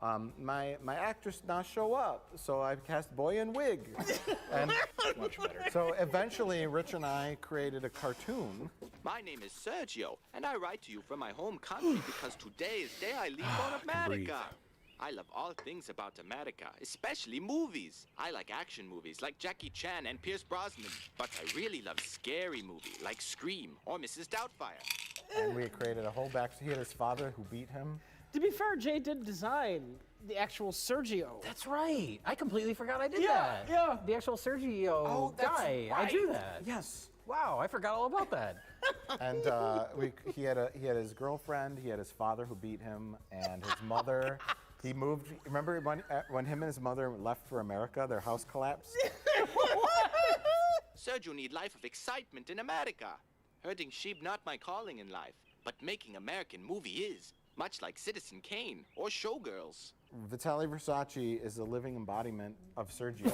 S10: My actress not show up, so I cast boy in wig. And
S1: Much better.
S10: so eventually, Rich and I created a cartoon.
S3: My name is Sergio, and I write to you from my home country because today is day I leave for
S1: can breathe.
S3: America. I love all things about America, especially movies. I like action movies like Jackie Chan and Pierce Brosnan, but I really love scary movies like Scream or Mrs. Doubtfire.
S10: And we created a whole backstory. He had his father who beat him.
S25: To be fair, Jay did design the actual Sergio.
S13: that's right. I completely forgot I did
S25: Yeah,
S13: that.
S25: yeah.
S13: The actual Sergio guy. I drew that.
S10: Yes.
S13: Wow, I forgot all about that.
S10: And he had his girlfriend, he had his father who beat him, and his mother. He moved. Remember when him and his mother left for America, their house collapsed?
S3: Sergio need life of excitement in America. Herding sheep not my calling in life, but making American movie is, much like Citizen Kane or Showgirls.
S10: Vitaly Versace is a living embodiment of Sergio.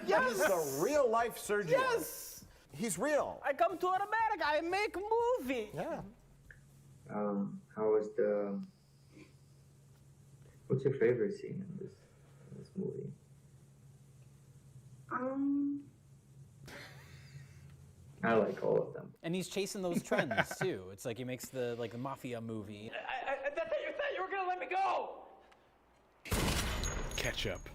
S10: He's the real life Sergio.
S25: Yes!
S10: He's real.
S25: I come to America, I make a movie.
S10: Yeah.
S6: How was what's your favorite scene in this movie? I like all of them.
S13: And he's chasing those trends too. It's like he makes the mafia movie.
S25: I thought you were gonna let me go.
S1: Ketchup.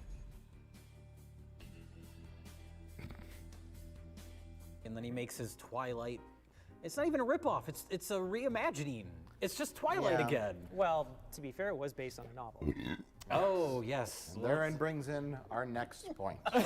S13: And then he makes his Twilight. It's not even a ripoff. It's a reimagining. It's just Twilight again.
S7: Well, to be fair, it was based on a novel.
S13: Oh, yes.
S10: And therein brings in our next point.
S7: It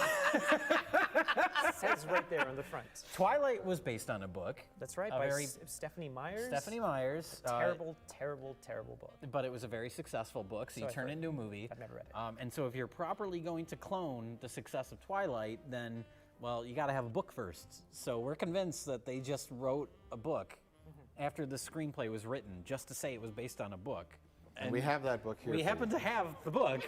S7: says right there on the front.
S13: Twilight was based on a book.
S7: That's right, by Stephanie Myers.
S13: Stephanie Myers.
S7: Terrible, terrible book.
S13: But it was a very successful book, so you turn it into a movie.
S7: I've never read it.
S13: And so if you're properly going to clone the success of Twilight, then, well, you got to have a book first. So we're convinced that they just wrote a book after the screenplay was written, just to say it was based on a book.
S10: And we have that book here.
S13: We happen to have the book,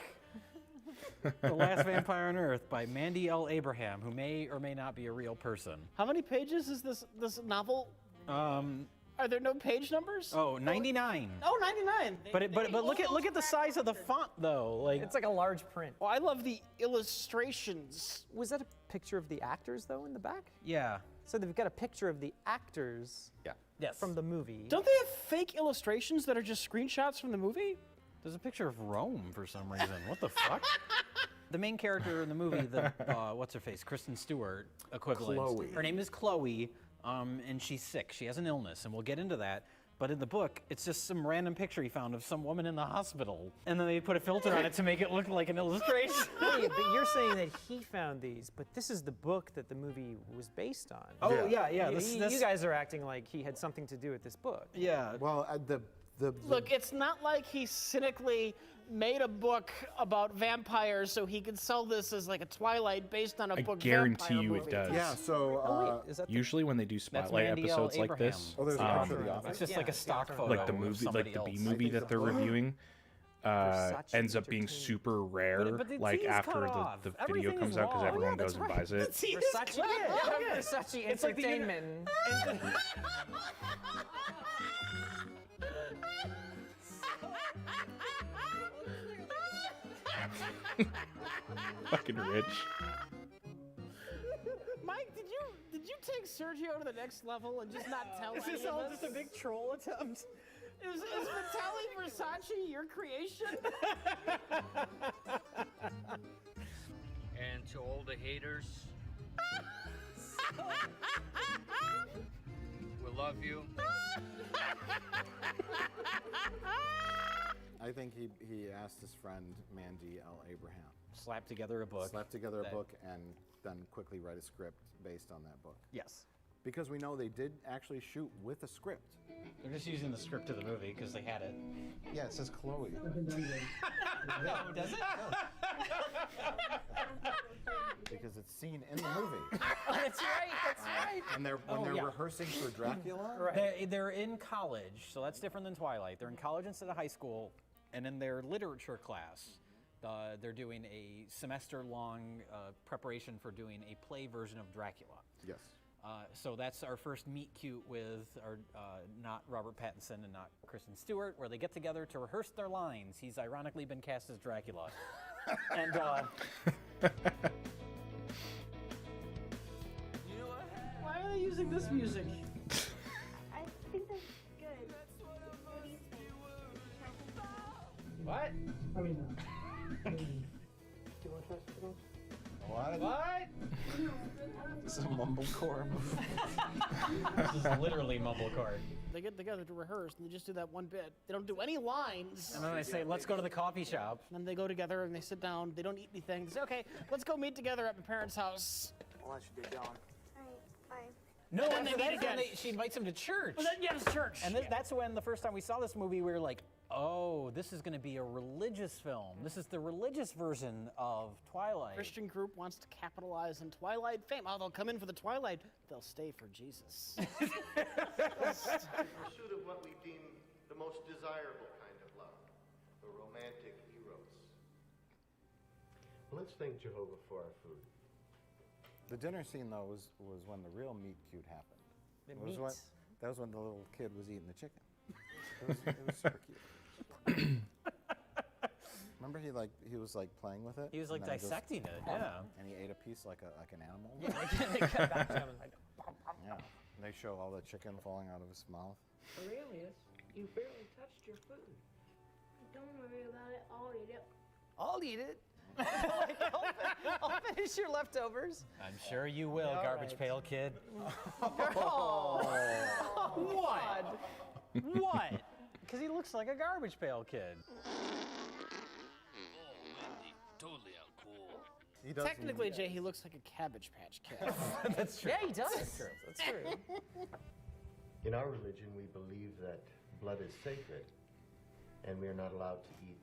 S13: The Last Vampire on Earth by Mandy L. Abraham, who may or may not be a real person.
S25: How many pages is this novel? Are there no page numbers?
S13: Oh, 99.
S25: Oh, 99.
S13: But look at the size of the font though. Like
S7: it's like a large print.
S25: Oh, I love the illustrations.
S7: Was that a picture of the actors though in the back?
S13: Yeah.
S7: So they've got a picture of the actors.
S10: Yeah.
S13: Yes.
S7: From the movie.
S25: Don't they have fake illustrations that are just screenshots from the movie?
S13: There's a picture of Rome for some reason. What the fuck? The main character in the movie, what's her face, Kristen Stewart equivalent.
S10: Chloe.
S13: Her name is Chloe, and she's sick. She has an illness, and we'll get into that. But in the book, it's just some random picture he found of some woman in the hospital. And then they put a filter on it to make it look like an illustration.
S7: Wait, but you're saying that he found these, but this is the book that the movie was based on.
S13: Oh, yeah.
S7: You guys are acting like he had something to do with this book.
S13: Yeah.
S10: Well,
S25: Look, it's not like he cynically made a book about vampires so he could sell this as like a Twilight based on a
S1: I
S25: book
S1: guarantee
S25: vampire
S1: you
S25: movie.
S1: it does.
S10: Yeah, so
S1: usually when they do spotlight
S13: Mandy L.
S1: episodes like
S13: Abraham.
S1: this,
S10: there's a picture of the office.
S13: It's just like a stock photo.
S1: like the movie,
S13: of
S1: like the
S13: somebody
S1: B
S13: else.
S1: movie that they're reviewing, ends up being super rare.
S13: But the
S1: like
S13: T is
S1: after
S13: cut off.
S1: the video
S13: Everything
S1: comes
S13: is
S1: out because
S13: long.
S1: everyone
S13: Yeah,
S1: goes and
S13: that's
S1: buys it.
S7: Versace, Versace
S13: It's like the
S7: Entertainment.
S1: Fucking rich.
S25: Mike, did you take Sergio to the next level and just not tell
S7: Is
S25: any
S7: this
S25: of
S7: all
S25: us?
S7: just a big troll attempt?
S25: Is Vitaly Versace your creation?
S26: And to all the haters, we love you.
S10: I think he asked his friend Mandy L. Abraham.
S13: Slap together a book.
S10: Slap together a
S13: that-
S10: book and then quickly write a script based on that book.
S13: Yes.
S10: Because we know they did actually shoot with a script.
S13: They're just using the script of the movie because they had it.
S10: Yeah, it says Chloe.
S13: No, does it?
S10: Because it's seen in the movie.
S7: That's right.
S10: And when they're rehearsing for Dracula.
S7: Right.
S13: They're in college, so that's different than Twilight. They're in college instead of high school, and in their literature class, they're doing a semester-long preparation for doing a play version of Dracula.
S10: Yes.
S13: So that's our first meet cute with our not Robert Pattinson and not Kristen Stewart, where they get together to rehearse their lines. He's ironically been cast as Dracula. And
S25: Why are they using this music?
S27: I think that's good. What do you think?
S25: What?
S7: I mean,
S10: Do you want to try something else?
S25: What?
S10: This is a mumblecore movie.
S13: this is literally mumblecore.
S25: They get together to rehearse and they just do that one bit. They don't do any lines.
S13: And then they say, let's go to the coffee shop.
S25: And then they go together and they sit down. They don't eat anything. They say, okay, let's go meet together at my parents' house.
S6: I'll let you get going.
S27: Alright, bye.
S13: No,
S25: And then they
S13: after
S25: meet
S13: that,
S25: again.
S13: she invites him to church.
S25: Well, then, yes, church.
S13: And that's when the first time we saw this movie, we were like, oh, this is going to be a religious film. This is the religious version of Twilight.
S25: Christian group wants to capitalize on Twilight fame. Oh, they'll come in for the Twilight. They'll stay for Jesus.
S8: In pursuit of what we deem the most desirable kind of love, the romantic eros. Let's thank Jehovah for our food.
S10: The dinner scene, though, was when the real meet cute happened.
S7: The
S10: It was
S7: meat.
S10: that was when the little kid was eating the chicken. It was super cute. Remember, he was playing with it.
S13: He was
S10: and
S13: like
S10: then he goes,
S13: dissecting it, yeah.
S10: And he ate a piece like an animal.
S7: Yeah, they cut back to him and like.
S10: Yeah. And they show all the chicken falling out of his mouth.
S12: Aurelius, you barely touched your food. Don't worry about it. I'll eat it.
S7: I'll eat it. I'll finish your leftovers.
S13: I'm sure you will,
S7: All
S13: Garbage
S7: right.
S13: Pail Kid.
S7: Oh.
S13: What? What? Because he looks like a Garbage Pail Kid.
S26: Totally uncool.
S10: He does
S25: Technically, Jay, he looks like a Cabbage Patch Kid.
S13: That's true.
S7: Yeah, he does. That's true.
S8: In our religion, we believe that blood is sacred, and we are not allowed to eat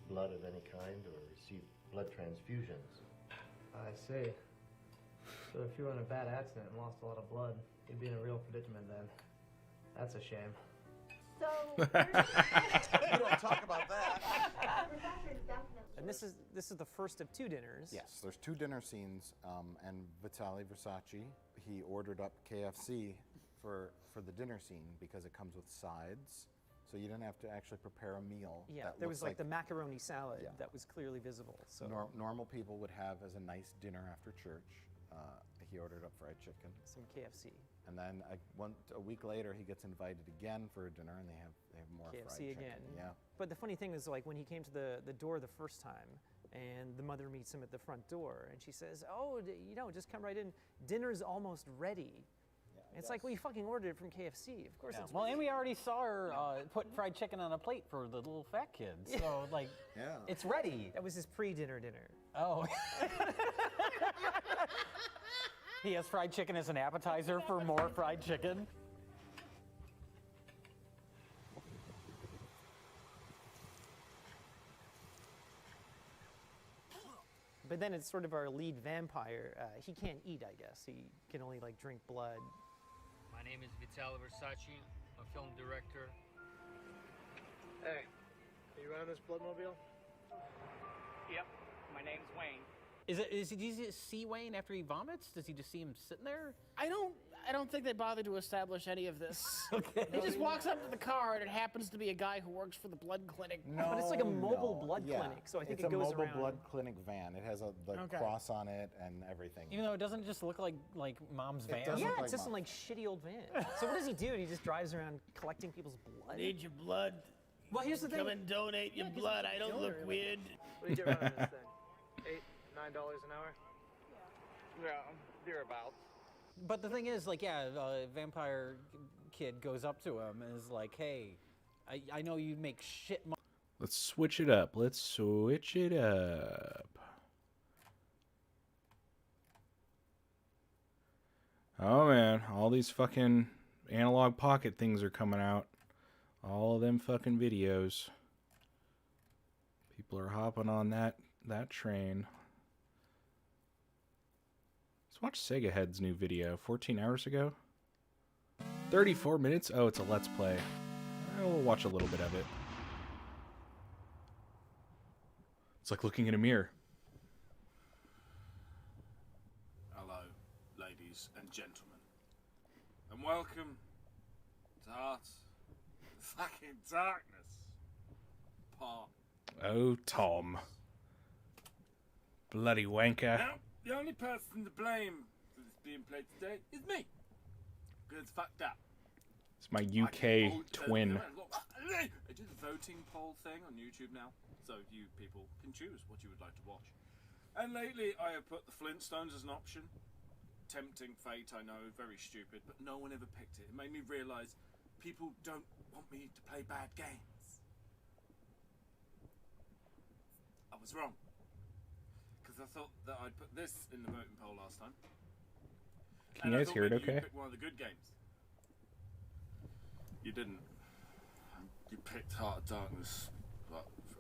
S8: blood of any kind or receive blood transfusions.
S5: I see. So if you were in a bad accident and lost a lot of blood, you'd be in a real predicament then. That's a shame.
S27: So,
S8: We don't talk about that.
S7: And this is the first of two dinners.
S10: Yes, there's two dinner scenes, and Vitaly Versace, he ordered up KFC for the dinner scene because it comes with sides, so you didn't have to actually prepare a meal.
S7: Yeah,
S10: that
S7: there
S10: looks
S7: was like the macaroni salad
S10: Yeah.
S7: that was clearly visible. So
S10: normal people would have as a nice dinner after church. He ordered up fried chicken.
S7: some KFC.
S10: And then a week later, he gets invited again for a dinner, and they have more fried
S7: KFC
S10: chicken.
S7: again.
S10: Yeah.
S7: But the funny thing is, like, when he came to the door the first time, and the mother meets him at the front door, and she says, "Oh, just come right in. Dinner's almost ready." It's like, well, you fucking ordered it from KFC. Of course, it's
S13: Well,
S7: ready.
S13: and we already saw her put fried chicken on a plate for the little fat kid. So, like, it's ready.
S7: That was his pre-dinner dinner.
S13: Oh. He has fried chicken as an appetizer for more fried chicken.
S7: But then it's sort of our lead vampire. He can't eat, I guess. He can only like drink blood.
S26: My name is Vitaly Versace. I'm a film director.
S5: Hey, are you on this bloodmobile?
S25: Yep. My name's Wayne.
S13: Does he just see Wayne after he vomits? Does he just see him sitting there?
S25: I don't think they bothered to establish any of this.
S13: Okay.
S25: He just walks up to the car, and it happens to be a guy who works for the blood clinic.
S10: No,
S7: But it's like a mobile blood
S10: yeah.
S7: clinic, so I think
S10: it's
S7: it goes
S10: a mobile
S7: around.
S10: blood clinic van. It has the
S25: Okay.
S10: cross on it and everything.
S13: Even though it doesn't just look like Mom's van.
S10: doesn't
S7: Yeah,
S10: look
S7: it's
S10: like
S7: just some like shitty old van. So what does he do? He just drives around collecting people's blood.
S25: Need your blood?
S7: Well, here's the thing.
S25: Come and donate your
S7: Yeah, 'cause
S25: blood.
S7: it's
S25: I don't
S7: donor,
S25: look
S7: like-
S25: weird.
S5: What do you get around this thing? $8, $9 an hour? Yeah, thereabouts.
S13: But the thing is, like, vampire kid goes up to him and is like, "Hey, I know you make shit money."
S1: Let's switch it up. Let's switch it up. Oh man, all these fucking analog pocket things are coming out. All of them fucking videos. People are hopping on that train. Let's watch Sega Head's new video, 14 hours ago. 34 minutes? Oh, it's a Let's Play. We'll watch a little bit of it. It's like looking in a mirror.
S14: Hello, ladies and gentlemen, and welcome to Heart of Fucking Darkness, Part.
S1: Oh, Tom. Bloody wanker.
S14: Now, the only person to blame for this being played today is me, because it's fucked up.
S1: It's my UK twin.
S14: I do the voting poll thing on YouTube now, so you people can choose what you would like to watch. And lately, I have put the Flintstones as an option. Tempting fate, I know, very stupid, but no one ever picked it. It made me realise people don't want me to play bad games. I was wrong, because I thought that I'd put this in the voting poll last time.
S1: Can you guys hear it
S14: maybe
S1: okay?
S14: You picked one of the good games. You didn't. You picked Heart of Darkness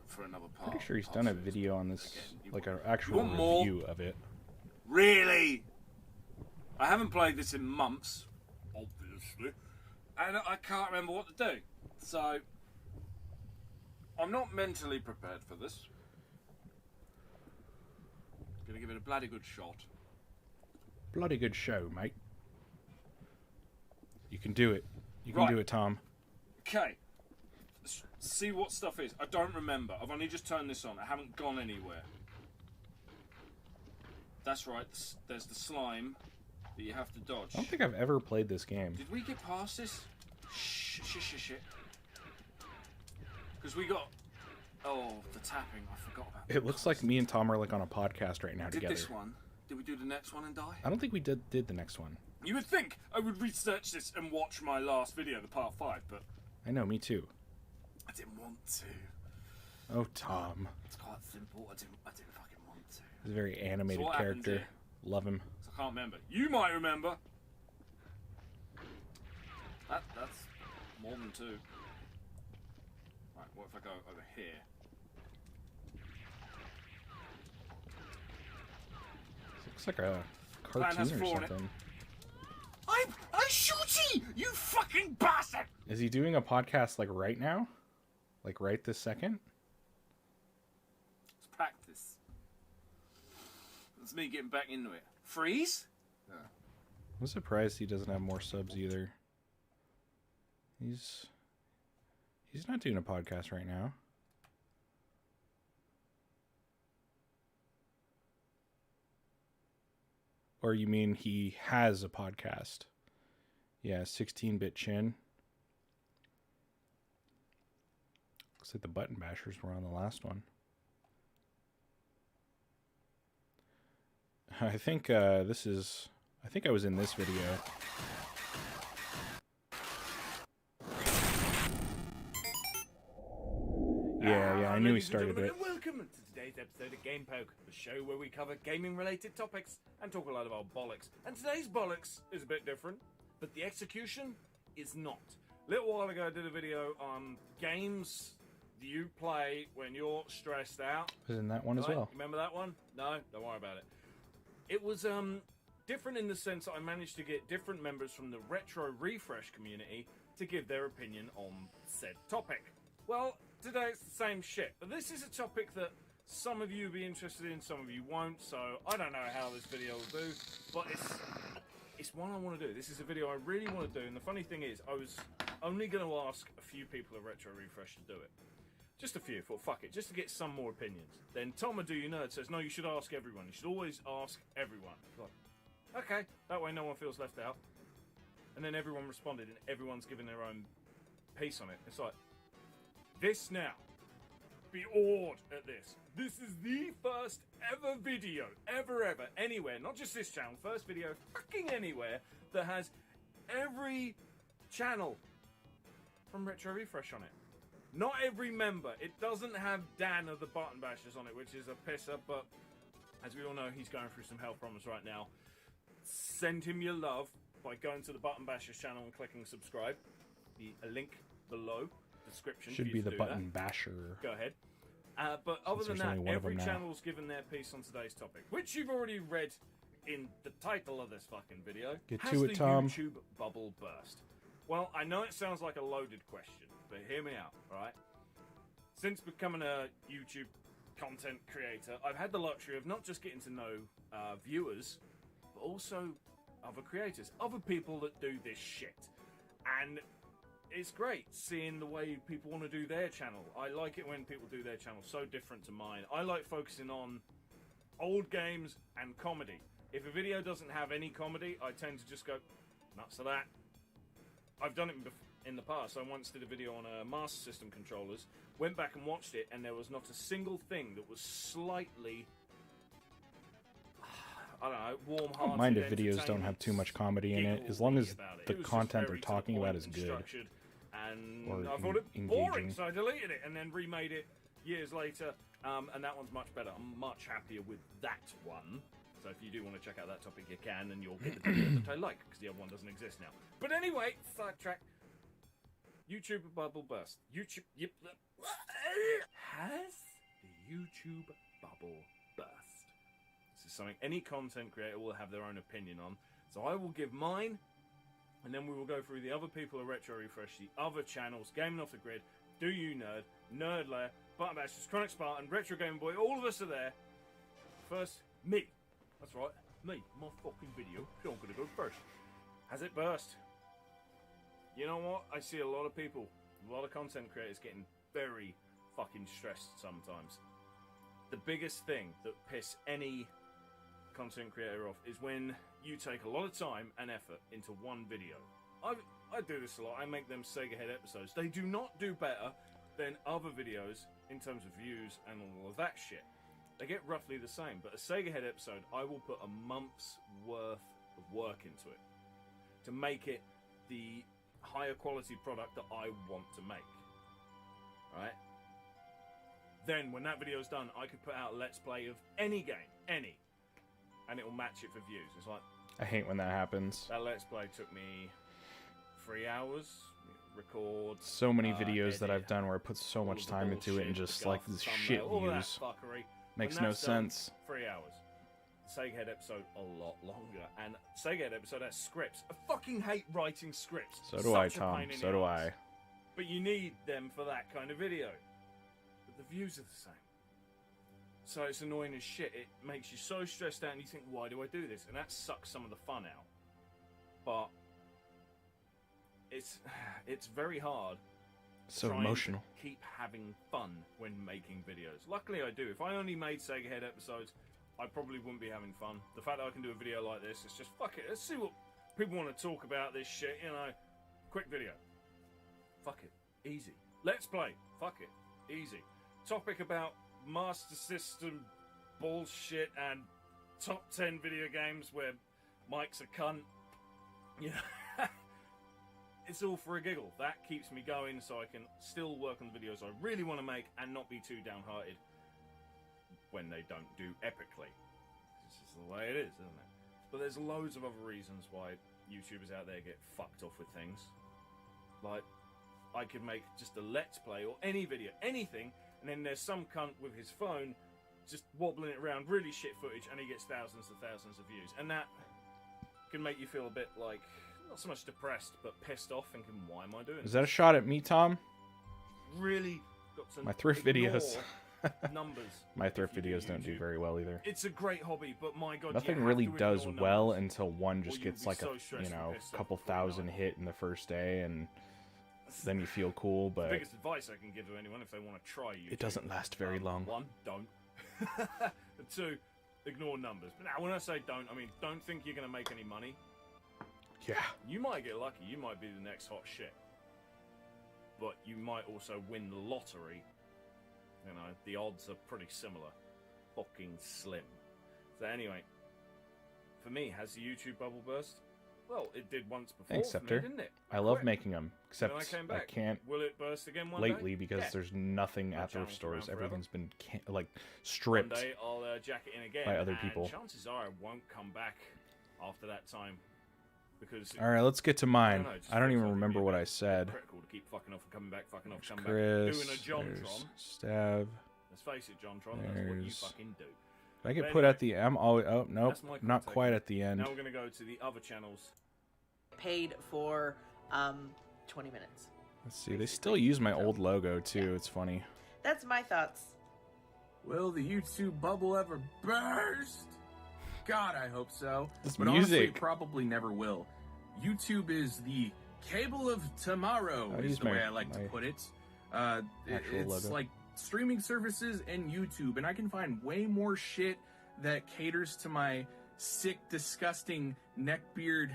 S14: for another part.
S1: Pretty sure he's done a video on this, like an
S14: you
S1: actual
S14: want more?
S1: review of it.
S14: Really? I haven't played this in months, obviously, and I can't remember what to do. So, I'm not mentally prepared for this. Gonna give it a bloody good shot.
S1: Bloody good show, mate. You can do it. You can
S14: Right.
S1: do it, Tom.
S14: Okay. Let's see what stuff is. I don't remember. I've only just turned this on. I haven't gone anywhere. That's right. There's the slime that you have to dodge.
S1: I don't think I've ever played this game.
S14: Did we get past this? Shit. Because we got... Oh, the tapping. I forgot about that.
S1: It looks like me and Tom are like on a podcast right now
S14: Did
S1: together.
S14: this one? Did we do the next one and die?
S1: I don't think we did the next one.
S14: You would think I would research this and watch my last video, the part 5, but...
S1: I know, me too.
S14: I didn't want to.
S1: Oh, Tom.
S14: It's quite simple. I didn't fucking want to.
S1: He's a very animated
S14: So what happens
S1: character.
S14: here?
S1: Love him.
S14: So I can't remember. You might remember. That's more than 2. Right, what if I go over here?
S1: Looks like a
S14: Plan has
S1: cartoon or
S14: 4 in it.
S1: something.
S14: I'm shooty! You fucking bastard!
S1: Is he doing a podcast like right now? Like right this second?
S14: Let's practice. That's me getting back into it. Freeze? Yeah.
S1: I'm surprised he doesn't have more subs either. He's not doing a podcast right now. Or you mean he has a podcast? Yeah, 16-bit chin. Looks like the button bashers were on the last one. I think I was in this video. Yeah, I knew he started it.
S14: Welcome to today's episode of Game Poke, the show where we cover gaming-related topics and talk a lot about bollocks. And today's bollocks is a bit different, but the execution is not. A little while ago, I did a video on games you play when you're stressed out.
S1: Was in that one as
S14: Right?
S1: well.
S14: Remember that one? No, don't worry about it. It was different in the sense that I managed to get different members from the Retro Refresh community to give their opinion on said topic. Well, today it's the same shit, but this is a topic that some of you will be interested in, some of you won't, so I don't know how this video will do, but it's one I want to do. This is a video I really want to do, and the funny thing is, I was only going to ask a few people at Retro Refresh to do it. Just a few, thought fuck it, just to get some more opinions. Then Tom of Do You Nerd says, no, you should ask everyone. You should always ask everyone. Like, okay, that way no one feels left out. And then everyone responded, and everyone's given their own piece on it. It's like, this now. Be awed at this. This is the first ever video, ever, anywhere, not just this channel, first video fucking anywhere, that has every channel from Retro Refresh on it. Not every member. It doesn't have Dan of the Button Bashers on it, which is a pisser, but as we all know, he's going through some health problems right now. Send him your love by going to the Button Bashers channel and clicking subscribe. A link below. Description
S1: Should
S14: for
S1: be
S14: you to
S1: the
S14: do
S1: button
S14: that.
S1: basher.
S14: Go ahead. But other than
S1: there's
S14: that,
S1: only one of
S14: every
S1: them now.
S14: channel's given their piece on today's topic, which you've already read in the title of this fucking video.
S1: Get
S14: Has
S1: to it,
S14: the
S1: Tom.
S14: YouTube bubble burst? Well, I know it sounds like a loaded question, but hear me out, alright? Since becoming a YouTube content creator, I've had the luxury of not just getting to know viewers, but also other creators, other people that do this shit. And it's great seeing the way people want to do their channel. I like it when people do their channel so different to mine. I like focusing on old games and comedy. If a video doesn't have any comedy, I tend to just go nuts to that. I've done it in the past. I once did a video on Master System controllers, went back and watched it, and there was not a single thing that was slightly, I don't know, warm-hearted.
S1: I don't mind if videos don't have too much comedy in it, as long as the
S14: It was just
S1: content they're
S14: very to the
S1: talking about
S14: point
S1: is
S14: and
S1: good.
S14: structured, and
S1: Or
S14: I thought it boring,
S1: engaging.
S14: so I deleted it and then remade it years later, and that one's much better. I'm much happier with that one. So if you do want to check out that topic, you can, and you'll get the video that I like, because the other one doesn't exist now. But anyway, sidetrack. YouTube bubble burst. YouTube... Yep. Has the YouTube bubble burst? This is something any content creator will have their own opinion on. So I will give mine, and then we will go through the other people at Retro Refresh, the other channels, Gaming Off the Grid, Do You Nerd, Nerd Lair, Button Bashers, Chronic Spartan, Retro Game Boy, all of us are there. First, me. That's right, me, my fucking video. I'm gonna go first. Has it burst? You know what? I see a lot of people, a lot of content creators getting very fucking stressed sometimes. The biggest thing that piss any content creator off is when you take a lot of time and effort into one video. I do this a lot. I make them Sega Head episodes. They do not do better than other videos in terms of views and all of that shit. They get roughly the same, but a Sega Head episode, I will put a month's worth of work into it to make it the higher quality product that I want to make. Right? Then, when that video's done, I could put out a Let's Play of any game, any, and it will match it for views. It's like...
S1: I hate when that happens.
S14: That Let's Play took me 3 hours, record...
S1: So many videos
S14: edit,
S1: that I've done where I put so much time into it and just, like, this shit
S14: all that
S1: views.
S14: fuckery.
S1: Makes
S14: When
S1: no
S14: that's done,
S1: sense.
S14: 3 hours. Sega Head episode a lot longer, and Sega Head episode has scripts. I fucking hate writing scripts.
S1: So do I,
S14: Such a
S1: Tom.
S14: pain in
S1: So
S14: the
S1: do
S14: arse.
S1: I.
S14: But you need them for that kind of video. But the views are the same. So it's annoying as shit. It makes you so stressed out, and you think, why do I do this? And that sucks some of the fun out. But it's very hard.
S1: So
S14: try and
S1: emotional.
S14: Keep having fun when making videos. Luckily, I do. If I only made Sega Head episodes, I probably wouldn't be having fun. The fact that I can do a video like this, it's just fuck it. Let's see what people want to talk about. This shit, you know. Quick video. Fuck it. Easy. Let's play. Fuck it. Easy. Topic about Master System bullshit and top 10 video games where Mike's a cunt. You know. It's all for a giggle. That keeps me going so I can still work on the videos I really want to make and not be too downhearted when they don't do epically. This is the way it is, isn't it? But there's loads of other reasons why YouTubers out there get fucked off with things. Like, I could make just a Let's Play or any video, anything, and then there's some cunt with his phone just wobbling it around, really shit footage, and he gets thousands and thousands of views. And that can make you feel a bit like... not so much depressed, but pissed off, thinking, why am I doing this?
S1: Is that a shot at me, Tom?
S14: Really got to
S1: My thrift
S14: ignore
S1: videos.
S14: numbers.
S1: My thrift videos don't do very well either.
S14: It's a great hobby, but my God,
S1: Nothing
S14: you have
S1: really
S14: to
S1: does
S14: ignore
S1: well
S14: numbers,
S1: until one
S14: or
S1: just
S14: you'll
S1: gets
S14: be
S1: like
S14: so
S1: a,
S14: stressed
S1: you
S14: and
S1: know,
S14: pissed off
S1: couple
S14: before
S1: thousand hit in the first day, and then you feel cool,
S14: The
S1: but
S14: biggest advice I can give to anyone if they want to try YouTube.
S1: it doesn't last very long.
S14: One, don't. And two, ignore numbers. But now, when I say don't, I mean don't think you're going to make any money.
S1: Yeah.
S14: You might get lucky. You might be the next hot shit. But you might also win the lottery. You know, the odds are pretty similar. Fucking slim. So anyway, for me, has the YouTube bubble burst? Well, it did once before.
S1: Thanks,
S14: for me,
S1: Scepter.
S14: didn't it?
S1: I love
S14: Quick.
S1: making them, except
S14: Then I came
S1: I
S14: back.
S1: can't
S14: Will it burst again one
S1: lately
S14: day?
S1: because
S14: Yeah.
S1: there's nothing
S14: My
S1: at thrift
S14: channel's
S1: stores.
S14: around forever.
S1: Everything's been like stripped.
S14: One day I'll jack it in again.
S1: by other
S14: and
S1: people.
S14: chances are I won't come back after that time. Because
S1: All right, let's get to mine.
S14: know, it just
S1: I don't
S14: feels
S1: even
S14: like
S1: remember what I said.
S14: critical to keep fucking off and coming back, fucking off, coming
S1: Chris,
S14: back. Doing a
S1: there's
S14: JonTron.
S1: Stab.
S14: Let's face it, JonTron, that's what you
S1: There's-
S14: fucking do.
S1: Did I get
S14: But
S1: put
S14: anyway,
S1: at the I'm always oh nope,
S14: that's my
S1: not
S14: contact.
S1: quite at the end.
S14: Now we're going to go to the other channels.
S15: Paid for 20 minutes.
S1: Let's see. They still use my old logo too. It's funny.
S15: That's my thoughts.
S16: Will the YouTube bubble ever burst? God, I hope so.
S1: This
S16: but honestly,
S1: music.
S16: it probably never will. YouTube is the cable of tomorrow,
S1: I
S16: is
S1: use
S16: the
S1: my-
S16: way I like to
S1: my
S16: put it.
S1: actual
S16: It's
S1: logo.
S16: like streaming services and YouTube, and I can find way more shit that caters to my sick, disgusting, neckbeard,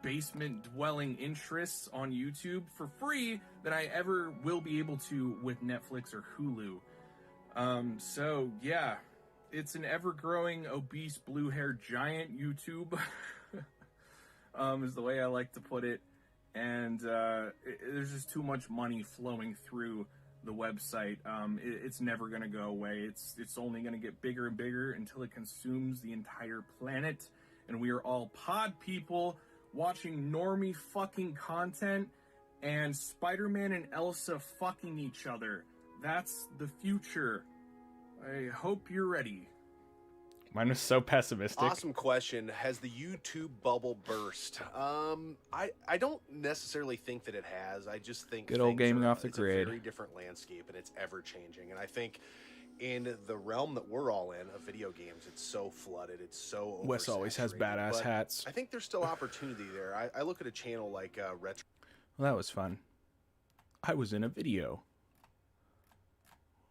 S16: basement-dwelling interests on YouTube for free than I ever will be able to with Netflix or Hulu. So, yeah, it's an ever-growing, obese, blue-haired giant, YouTube, is the way I like to put it. And there's just too much money flowing through the website. It's never going to go away. It's only going to get bigger and bigger until it consumes the entire planet. And we are all pod people watching normie fucking content and Spider-Man and Elsa fucking each other. That's the future. I hope you're ready.
S1: Mine was so pessimistic.
S4: Awesome question. Has the YouTube bubble burst? I don't necessarily think that it has. I just think
S1: Good old gaming off the
S4: it's
S1: grid.
S4: a very different landscape, and it's ever changing. And I think in the realm that we're all in of video games, it's so flooded. It's so
S1: Wes always has
S4: oversaturated,
S1: badass
S4: but
S1: hats.
S4: I think there's still opportunity there. I look at a channel like Retro.
S1: Well, that was fun. I was in a video.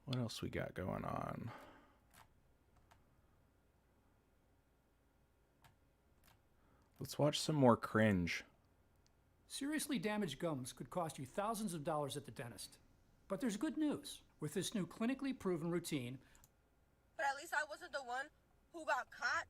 S1: What else we got going on? Let's watch some more cringe.
S17: Seriously damaged gums could cost you thousands of dollars at the dentist. But there's good news. With this new clinically proven routine,
S12: But at least I wasn't the one who got caught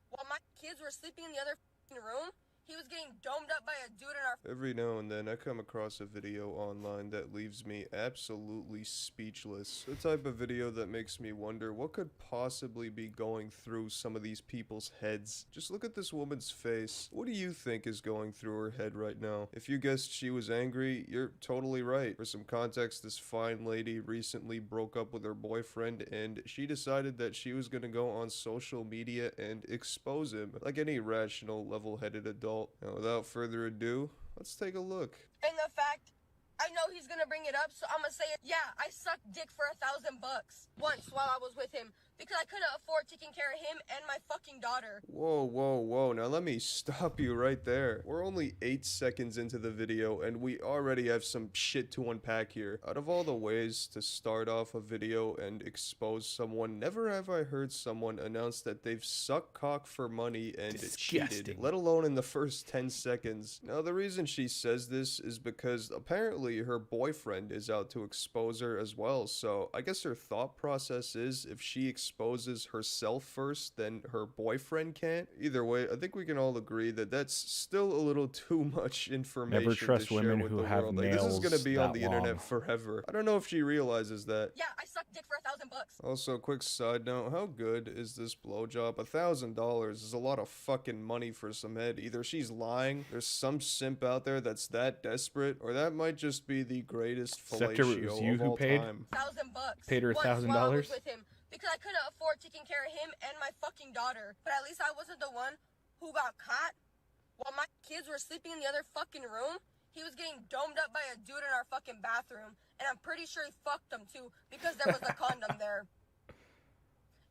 S12: while my kids were sleeping in the other room. He was getting domed up by a dude in our.
S18: Every now and then I come across a video online that leaves me absolutely speechless. The type of video that makes me wonder what could possibly be going through some of these people's heads. Just look at this woman's face. What do you think is going through her head right now? If you guessed she was angry, you're totally right. For some context, this fine lady recently broke up with her boyfriend and she decided that she was gonna go on social media and expose him like any rational, level-headed adult. Now, without further ado, let's take a look.
S12: And the fact, I know he's gonna bring it up, so I'm gonna say it. Yeah, I sucked dick for $1,000 once while I was with him because I couldn't afford taking care of him and my fucking daughter.
S18: Whoa, whoa, whoa. Now let me stop you right there. We're only 8 seconds into the video and we already have some shit to unpack here. Out of all the ways to start off a video and expose someone, never have I heard someone announce that they've sucked cock for money and cheated, let alone in the first 10 seconds. Now the reason she says this is because apparently her boyfriend is out to expose her as well, so I guess her thought process is if she exposes herself first, then her boyfriend can't. Either way, I think we can all agree that that's still a little too much information.
S1: Never trust
S18: to share
S1: women
S18: with
S1: who
S18: the
S1: have
S18: world. Like, this is
S1: nails
S18: gonna be on
S1: that
S18: the internet
S1: long.
S18: forever. I don't know if she realizes that.
S12: Yeah, I sucked dick for $1,000.
S18: Also, quick side note, how good is this blowjob? $1,000 is a lot of fucking money for some head. Either she's lying, there's some simp out there that's that desperate, or that might just be the greatest
S1: Except it was
S18: fellatio
S1: you
S18: of
S1: who
S18: all
S1: paid?
S18: time.
S12: $1,000.
S1: Paid her
S12: Once while I
S1: $1,000?
S12: was with him because I couldn't afford taking care of him and my fucking daughter. But at least I wasn't the one who got caught while my kids were sleeping in the other fucking room. He was getting domed up by a dude in our fucking bathroom, and I'm pretty sure he fucked them too because there was a condom there.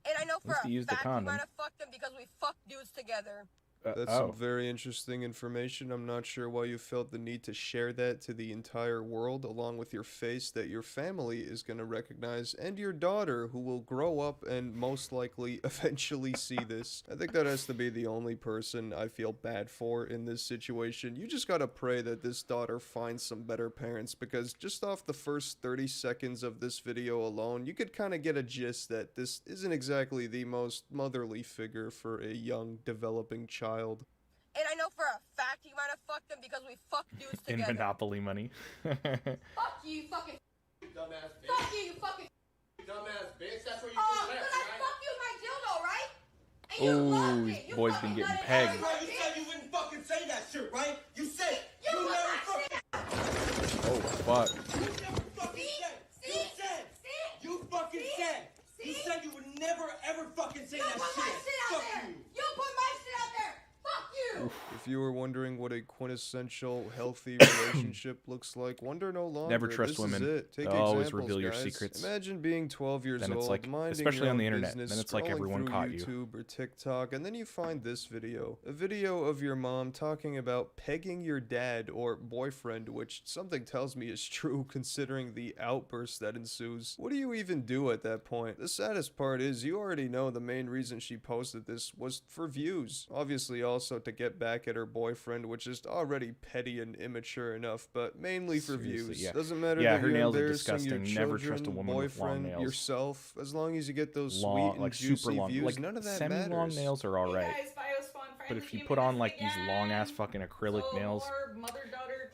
S12: And I know for
S18: Must have
S12: a
S18: used a
S12: fact he
S18: condom.
S12: might have fucked them because we fucked dudes together.
S18: That's some very interesting information. I'm not sure why you felt the need to share that to the entire world, along with your face that your family is going to recognize, and your daughter, who will grow up and most likely eventually see this. I think that has to be the only person I feel bad for in this situation. You just gotta pray that this daughter finds some better parents, because just off the first 30 seconds of this video alone, you could kind of get a gist that this isn't exactly the most motherly figure for a young, developing child.
S12: And I know for a fact he might have fucked them because we fucked dudes
S1: In
S12: together.
S1: Monopoly money.
S12: Fuck you, you fucking
S20: dumbass bitch.
S12: Fuck you, you fucking
S20: Dumbass bitch. That's where you
S12: Oh,
S20: get
S12: because
S20: left,
S12: I
S20: right?
S12: fucked you with my dildo, right? And you loved
S1: Ooh,
S12: it. You
S1: boy's
S12: fucking
S1: been getting
S12: nutted
S1: pegged.
S12: everywhere,
S20: You
S12: bitch.
S20: said you wouldn't fucking say that shit, right? You said it.
S12: You put
S20: never
S12: my
S20: fucking
S1: Oh, fuck.
S20: You never fucking said. You said. You fucking said. You said you would never ever fucking say that
S12: You put my shit out
S20: Fuck
S12: there.
S20: you.
S12: You put my shit out there. Fuck you.
S18: If you were wondering what a quintessential healthy relationship looks like, wonder no longer.
S1: Never trust
S18: This
S1: women.
S18: Is it. Take
S1: They'll always
S18: examples,
S1: reveal your
S18: guys.
S1: secrets.
S18: Imagine being 12 years
S1: Then it's
S18: old,
S1: like-
S18: minding
S1: especially
S18: your
S1: on the
S18: own
S1: internet,
S18: business,
S1: then it's like
S18: scrolling
S1: everyone
S18: through
S1: caught you.
S18: YouTube or TikTok, and then you find this video. A video of your mom talking about pegging your dad or boyfriend, which something tells me is true considering the outburst that ensues. What do you even do at that point? The saddest part is you already know the main reason she posted this was for views. Obviously also to get back at her boyfriend, which is already petty and immature enough, but mainly for
S1: Seriously,
S18: views.
S1: yeah.
S18: Doesn't matter
S1: Yeah,
S18: that
S1: her
S18: you're
S1: nails are
S18: embarrassing your
S1: disgusting. Never trust a
S18: children,
S1: woman with long
S18: boyfriend,
S1: nails.
S18: yourself. As long as you get those
S1: Long,
S18: sweet and
S1: like
S18: juicy
S1: super long.
S18: views,
S1: Like
S18: none of that
S1: semi-long
S18: matters.
S1: nails are all right. But if you put on like these long ass fucking acrylic nails,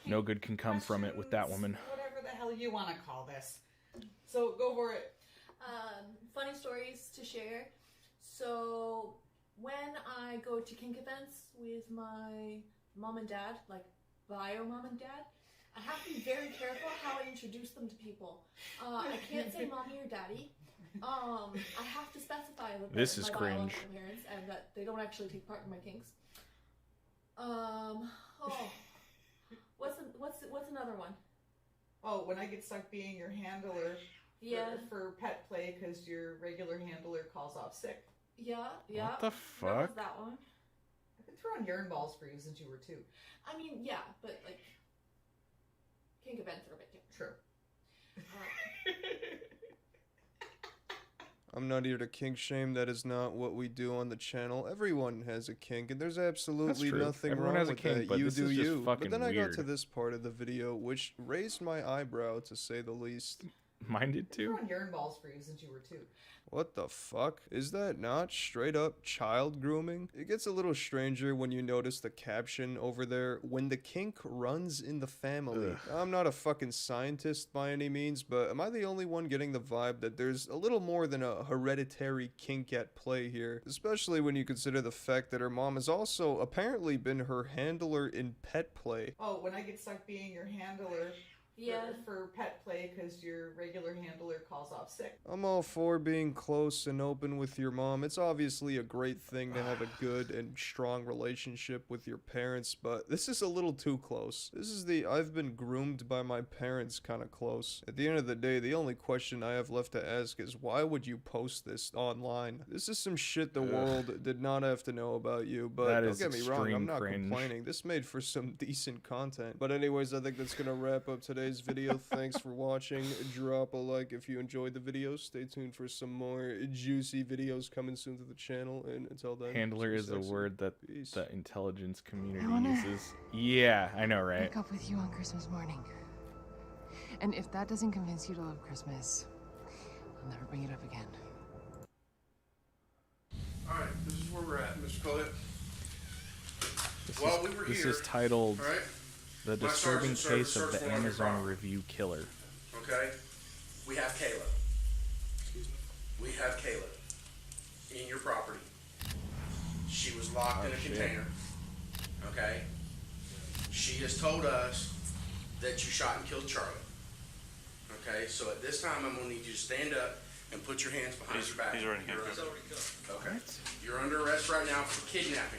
S1: no good can come from it with that woman.
S21: Whatever the hell you want to call this.
S15: So go for it.
S2: Funny stories to share. So when I go to kink events with my mom and dad, like bio mom and dad, I have to be very careful how I introduce them to people. I can't say mommy or daddy. I have to specify that
S1: This
S2: they're
S1: is
S2: my
S1: cringe.
S2: biological parents and that they don't actually take part in my kinks. What's another one?
S15: Oh, when I get stuck being your handler for pet play because your regular handler calls off sick.
S2: Yeah.
S1: What the
S2: That was
S1: fuck?
S2: that one.
S15: I've been throwing urine balls for you since you were 2.
S2: I mean, yeah, but like kink events are a bit different.
S15: True.
S18: I'm not here to kink shame. That is not what we do on the channel. Everyone has a kink, and there's absolutely
S1: true.
S18: nothing
S1: Everyone
S18: wrong
S1: has a
S18: with
S1: kink,
S18: that.
S1: but
S18: You
S1: this
S18: do
S1: is just
S18: you.
S1: fucking
S18: But then I got to
S1: weird.
S18: this part of the video, which raised my eyebrow, to say the least.
S1: Mine did
S15: I've
S1: too.
S15: been throwing urine balls for you since you were 2.
S18: What the fuck? Is that not straight up child grooming? It gets a little stranger when you notice the caption over there, when the kink runs in the family.
S1: Ugh.
S18: I'm not a fucking scientist by any means, but am I the only one getting the vibe that there's a little more than a hereditary kink at play here? Especially when you consider the fact that her mom has also apparently been her handler in pet play.
S15: Oh, when I get stuck being your handler for pet play because your regular handler calls off sick.
S18: I'm all for being close and open with your mom. It's obviously a great thing to have a good and strong relationship with your parents, but this is a little too close. This is the I've been groomed by my parents kind of close. At the end of the day, the only question I have left to ask is, why would you post this online? This is some shit the world did not have to know about you, but
S1: That
S18: don't
S1: is
S18: get me wrong, I'm
S1: extreme
S18: not
S1: cringe.
S18: complaining. This made for some decent content. But anyways, I think that's gonna wrap up today's video. Thanks for watching. Drop a like if you enjoyed the video. Stay tuned for some more juicy videos coming soon to the channel. And until then,
S1: Handler
S18: stay
S1: is a
S18: sexy.
S1: word that
S18: Peace.
S1: the intelligence community
S9: I wanna
S1: uses. Yeah, I know, right?
S9: Wake up with you on Christmas morning. And if that doesn't convince you to love Christmas, I'll never bring it up again.
S11: Alright, this is where we're at, Mr. Collier.
S1: This
S11: While
S1: is,
S11: we were
S1: this
S11: here,
S1: is titled
S11: all right,
S1: The
S11: my
S1: Disturbing
S11: sergeant
S1: Case
S11: served
S1: of the
S11: search warrant
S1: Amazon
S11: property.
S1: Review Killer.
S11: Okay? We have Kayla. Excuse me? We have Kayla in your property. She was locked
S1: Oh,
S11: in a
S1: shit.
S11: container. Okay? She has told us that you shot and killed Charlie. Okay? So at this time, I'm going to need you to stand up and put your hands behind your back.
S23: he's already
S11: You're
S23: handcuffed.
S11: under- Okay. You're under arrest right now for kidnapping.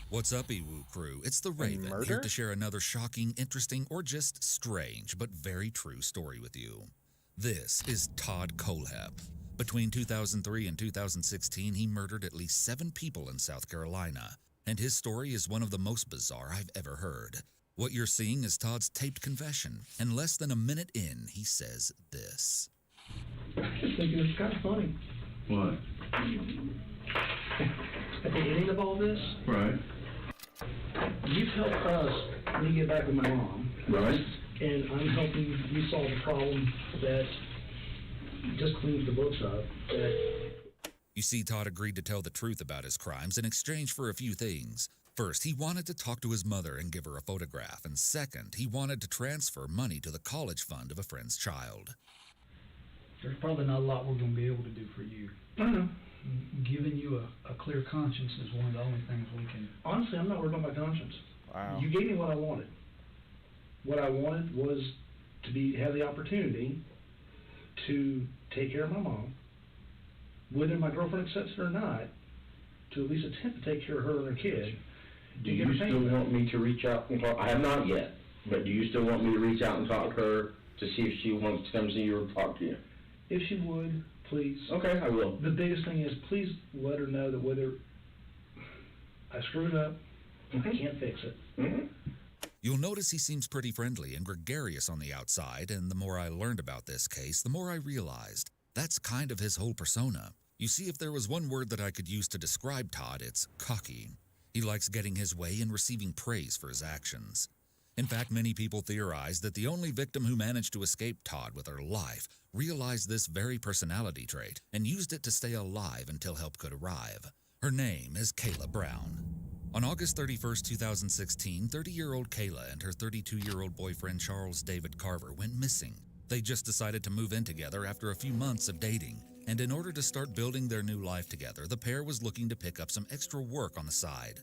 S19: What's up, Ewu crew? It's the Raven, here
S1: murder?
S19: to share another shocking, interesting, or just strange but very true story with you. This is Todd Kohlhepp. Between 2003 and 2016, he murdered at least 7 people in South Carolina, and his story is one of the most bizarre I've ever heard. What you're seeing is Todd's taped confession, and less than a minute in, he says this.
S21: Just thinking it's kind of funny.
S22: What?
S21: At the ending of all this,
S22: Right.
S21: you've helped us when you get back with my mom.
S22: Right.
S21: And I'm helping you solve a problem that just cleans the books up. That
S19: You see, Todd agreed to tell the truth about his crimes in exchange for a few things. First, he wanted to talk to his mother and give her a photograph, and second, he wanted to transfer money to the college fund of a friend's child.
S21: there's probably not a lot we're going to be able to do for you.
S22: I know.
S21: Giving you a clear conscience is one of the only things we can. Honestly, I'm not worried about my conscience.
S1: Wow.
S21: You gave me what I wanted. What I wanted was to have the opportunity to take care of my mom, whether my girlfriend accepts it or not, to at least attempt to take care of her and her kid.
S22: Do you still want me to reach out and talk? I have not yet, but do you still want me to reach out and talk to her to see if she wants to come see you or talk to you?
S21: If she would, please.
S22: Okay, I will.
S21: The biggest thing is, please let her know that whether I screwed up, I can't fix it.
S19: You'll notice he seems pretty friendly and gregarious on the outside, and the more I learned about this case, the more I realized that's kind of his whole persona. You see, if there was one word that I could use to describe Todd, it's cocky. He likes getting his way and receiving praise for his actions. In fact, many people theorize that the only victim who managed to escape Todd with her life realized this very personality trait and used it to stay alive until help could arrive. Her name is Kayla Brown. On August 31st, 2016, 30-year-old Kayla and her 32-year-old boyfriend Charles David Carver went missing. They just decided to move in together after a few months of dating, and in order to start building their new life together, the pair was looking to pick up some extra work on the side.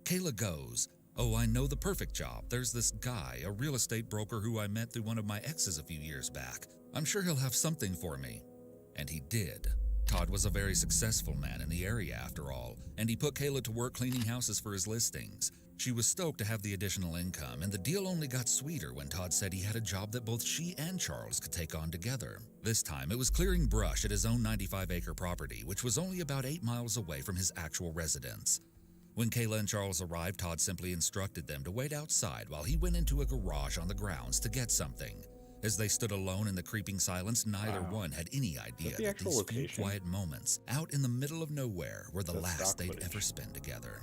S19: Kayla goes, "Oh, I know the perfect job. There's this guy, a real estate broker who I met through one of my exes a few years back. I'm sure he'll have something for me." And he did. Todd was a very successful man in the area after all, and he put Kayla to work cleaning houses for his listings. She was stoked to have the additional income, and the deal only got sweeter when Todd said he had a job that both she and Charles could take on together. This time, it was clearing brush at his own 95-acre property, which was only about 8 miles away from his actual residence. When Kayla and Charles arrived, Todd simply instructed them to wait outside while he went into a garage on the grounds to get something. As they stood alone in the creeping silence, neither one had any idea that these few quiet moments out in the middle of nowhere were the last they'd ever spend together.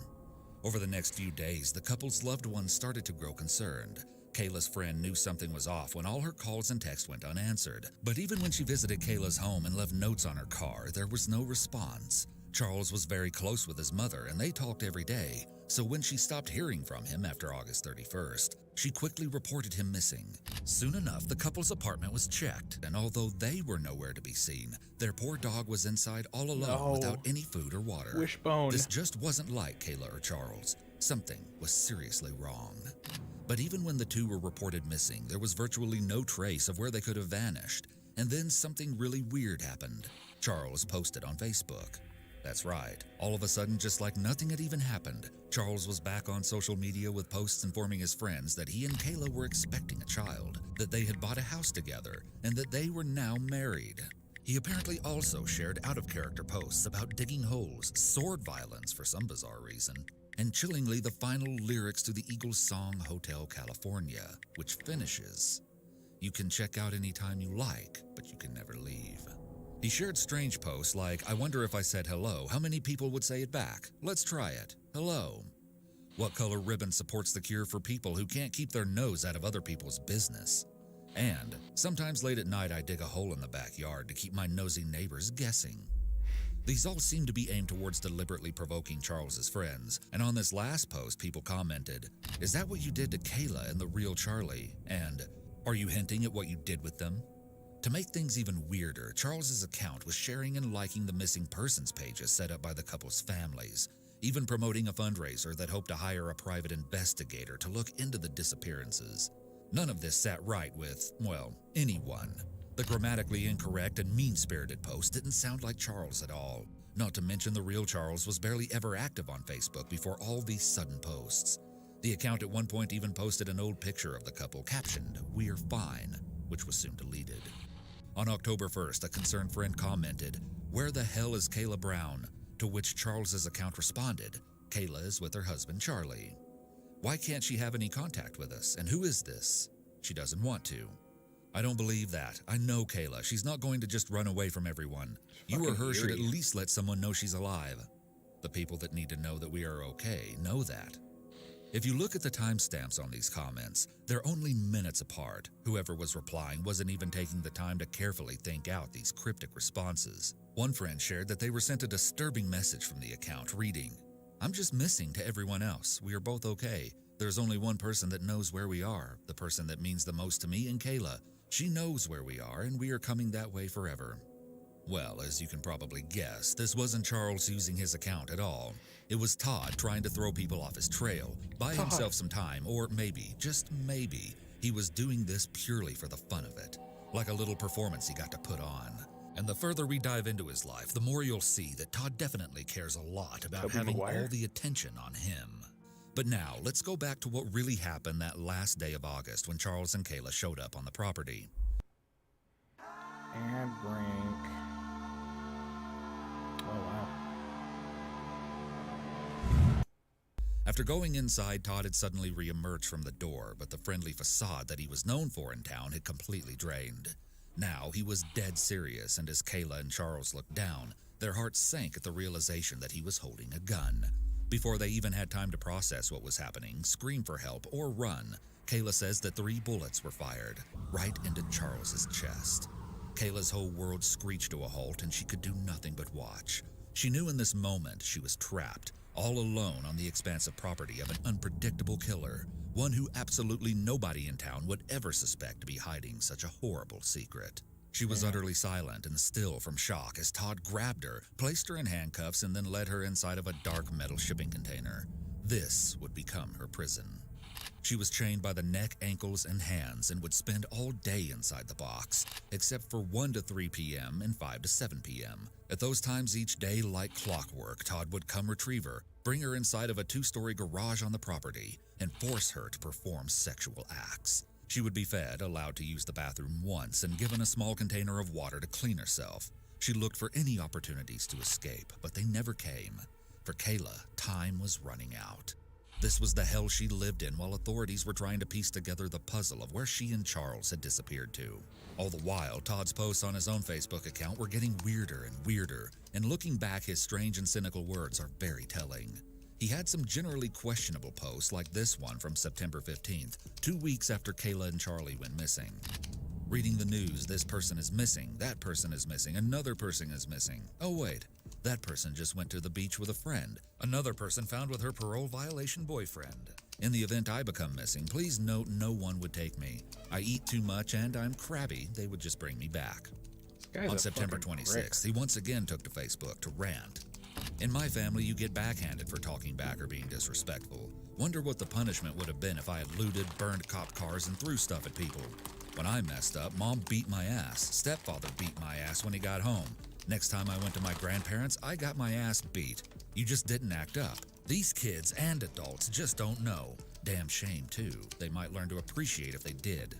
S19: Over the next few days, the couple's loved ones started to grow concerned. Kayla's friend knew something was off when all her calls and texts went unanswered. But even when she visited Kayla's home and left notes on her car, there was no response. Charles was very close with his mother, and they talked every day. So when she stopped hearing from him after August 31st, she quickly reported him missing. Soon enough, the couple's apartment was checked, and although they were nowhere to be seen, their poor dog was inside all alone without any food or water.
S1: Wishbone.
S19: This just wasn't like Kayla or Charles. Something was seriously wrong. But even when the two were reported missing, there was virtually no trace of where they could have vanished. And then something really weird happened. Charles posted on Facebook. That's right. All of a sudden, just like nothing had even happened, Charles was back on social media with posts informing his friends that he and Kayla were expecting a child, that they had bought a house together, and that they were now married. He apparently also shared out-of-character posts about digging holes, sword violence for some bizarre reason, and chillingly the final lyrics to the Eagles song Hotel California, which finishes, "You can check out anytime you like, but you can never leave." He shared strange posts like, "I wonder if I said hello, how many people would say it back? Let's try it. Hello." What color ribbon supports the cure for people who can't keep their nose out of other people's business? And sometimes late at night I dig a hole in the backyard to keep my nosy neighbors guessing. These all seem to be aimed towards deliberately provoking Charles's friends, and on this last post people commented, "Is that what you did to Kayla and the real Charlie?" And, "Are you hinting at what you did with them?" To make things even weirder, Charles's account was sharing and liking the missing persons pages set up by the couple's families, even promoting a fundraiser that hoped to hire a private investigator to look into the disappearances. None of this sat right with, well, anyone. The grammatically incorrect and mean-spirited post didn't sound like Charles at all. Not to mention the real Charles was barely ever active on Facebook before all these sudden posts. The account at one point even posted an old picture of the couple captioned, "We're fine," which was soon deleted. On October 1st, a concerned friend commented, "Where the hell is Kayla Brown?" To which Charles's account responded, "Kayla is with her husband Charlie." "Why can't she have any contact with us? And who is this?" "She doesn't want to." "I don't believe that. I know Kayla. She's not going to just run away from everyone. You or her should at least let someone know she's alive. The people that need to know that we are okay know that." If you look at the timestamps on these comments, they're only minutes apart. Whoever was replying wasn't even taking the time to carefully think out these cryptic responses. One friend shared that they were sent a disturbing message from the account reading, "I'm just missing to everyone else. We are both okay. There's only one person that knows where we are, the person that means the most to me and Kayla. She knows where we are, and we are coming that way forever." Well, as you can probably guess, this wasn't Charles using his account at all. It was Todd trying to throw people off his trail, buy himself some time, or maybe, just maybe, he was doing this purely for the fun of it, like a little performance he got to put on. And the further we dive into his life, the more you'll see that Todd definitely cares a lot about having all the attention on him. But now, let's go back to what really happened that last day of August when Charles and Kayla showed up on the property.
S1: And brink. Oh, wow.
S19: After going inside, Todd had suddenly re-emerged from the door, but the friendly facade that he was known for in town had completely drained. Now he was dead serious, and as Kayla and Charles looked down, their hearts sank at the realization that he was holding a gun. Before they even had time to process what was happening, scream for help, or run, Kayla says that 3 bullets were fired, right into Charles's chest. Kayla's whole world screeched to a halt, and she could do nothing but watch. She knew in this moment she was trapped, all alone on the expansive property of an unpredictable killer, one who absolutely nobody in town would ever suspect to be hiding such a horrible secret. She was utterly silent and still from shock as Todd grabbed her, placed her in handcuffs, and then led her inside of a dark metal shipping container. This would become her prison. She was chained by the neck, ankles, and hands and would spend all day inside the box, except for 1 to 3 p.m. and 5 to 7 p.m. At those times each day, like clockwork, Todd would come retrieve her, bring her inside of a 2-story garage on the property, and force her to perform sexual acts. She would be fed, allowed to use the bathroom once, and given a small container of water to clean herself. She looked for any opportunities to escape, but they never came. For Kayla, time was running out. This was the hell she lived in while authorities were trying to piece together the puzzle of where she and Charles had disappeared to. All the while, Todd's posts on his own Facebook account were getting weirder and weirder, and looking back, his strange and cynical words are very telling. He had some generally questionable posts like this one from September 15th, 2 weeks after Kayla and Charlie went missing. Reading the news, this person is missing, that person is missing, another person is missing. Oh wait, that person just went to the beach with a friend. Another person found with her parole violation boyfriend. In the event I become missing, please note no one would take me. I eat too much and I'm crabby, they would just bring me back. On September 26th, he once again took to Facebook to rant. In my family, you get backhanded for talking back or being disrespectful. Wonder what the punishment would have been if I had looted, burned cop cars, and threw stuff at people. When I messed up, Mom beat my ass. Stepfather beat my ass when he got home. Next time I went to my grandparents, I got my ass beat. You just didn't act up. These kids and adults just don't know. Damn shame, too. They might learn to appreciate if they did.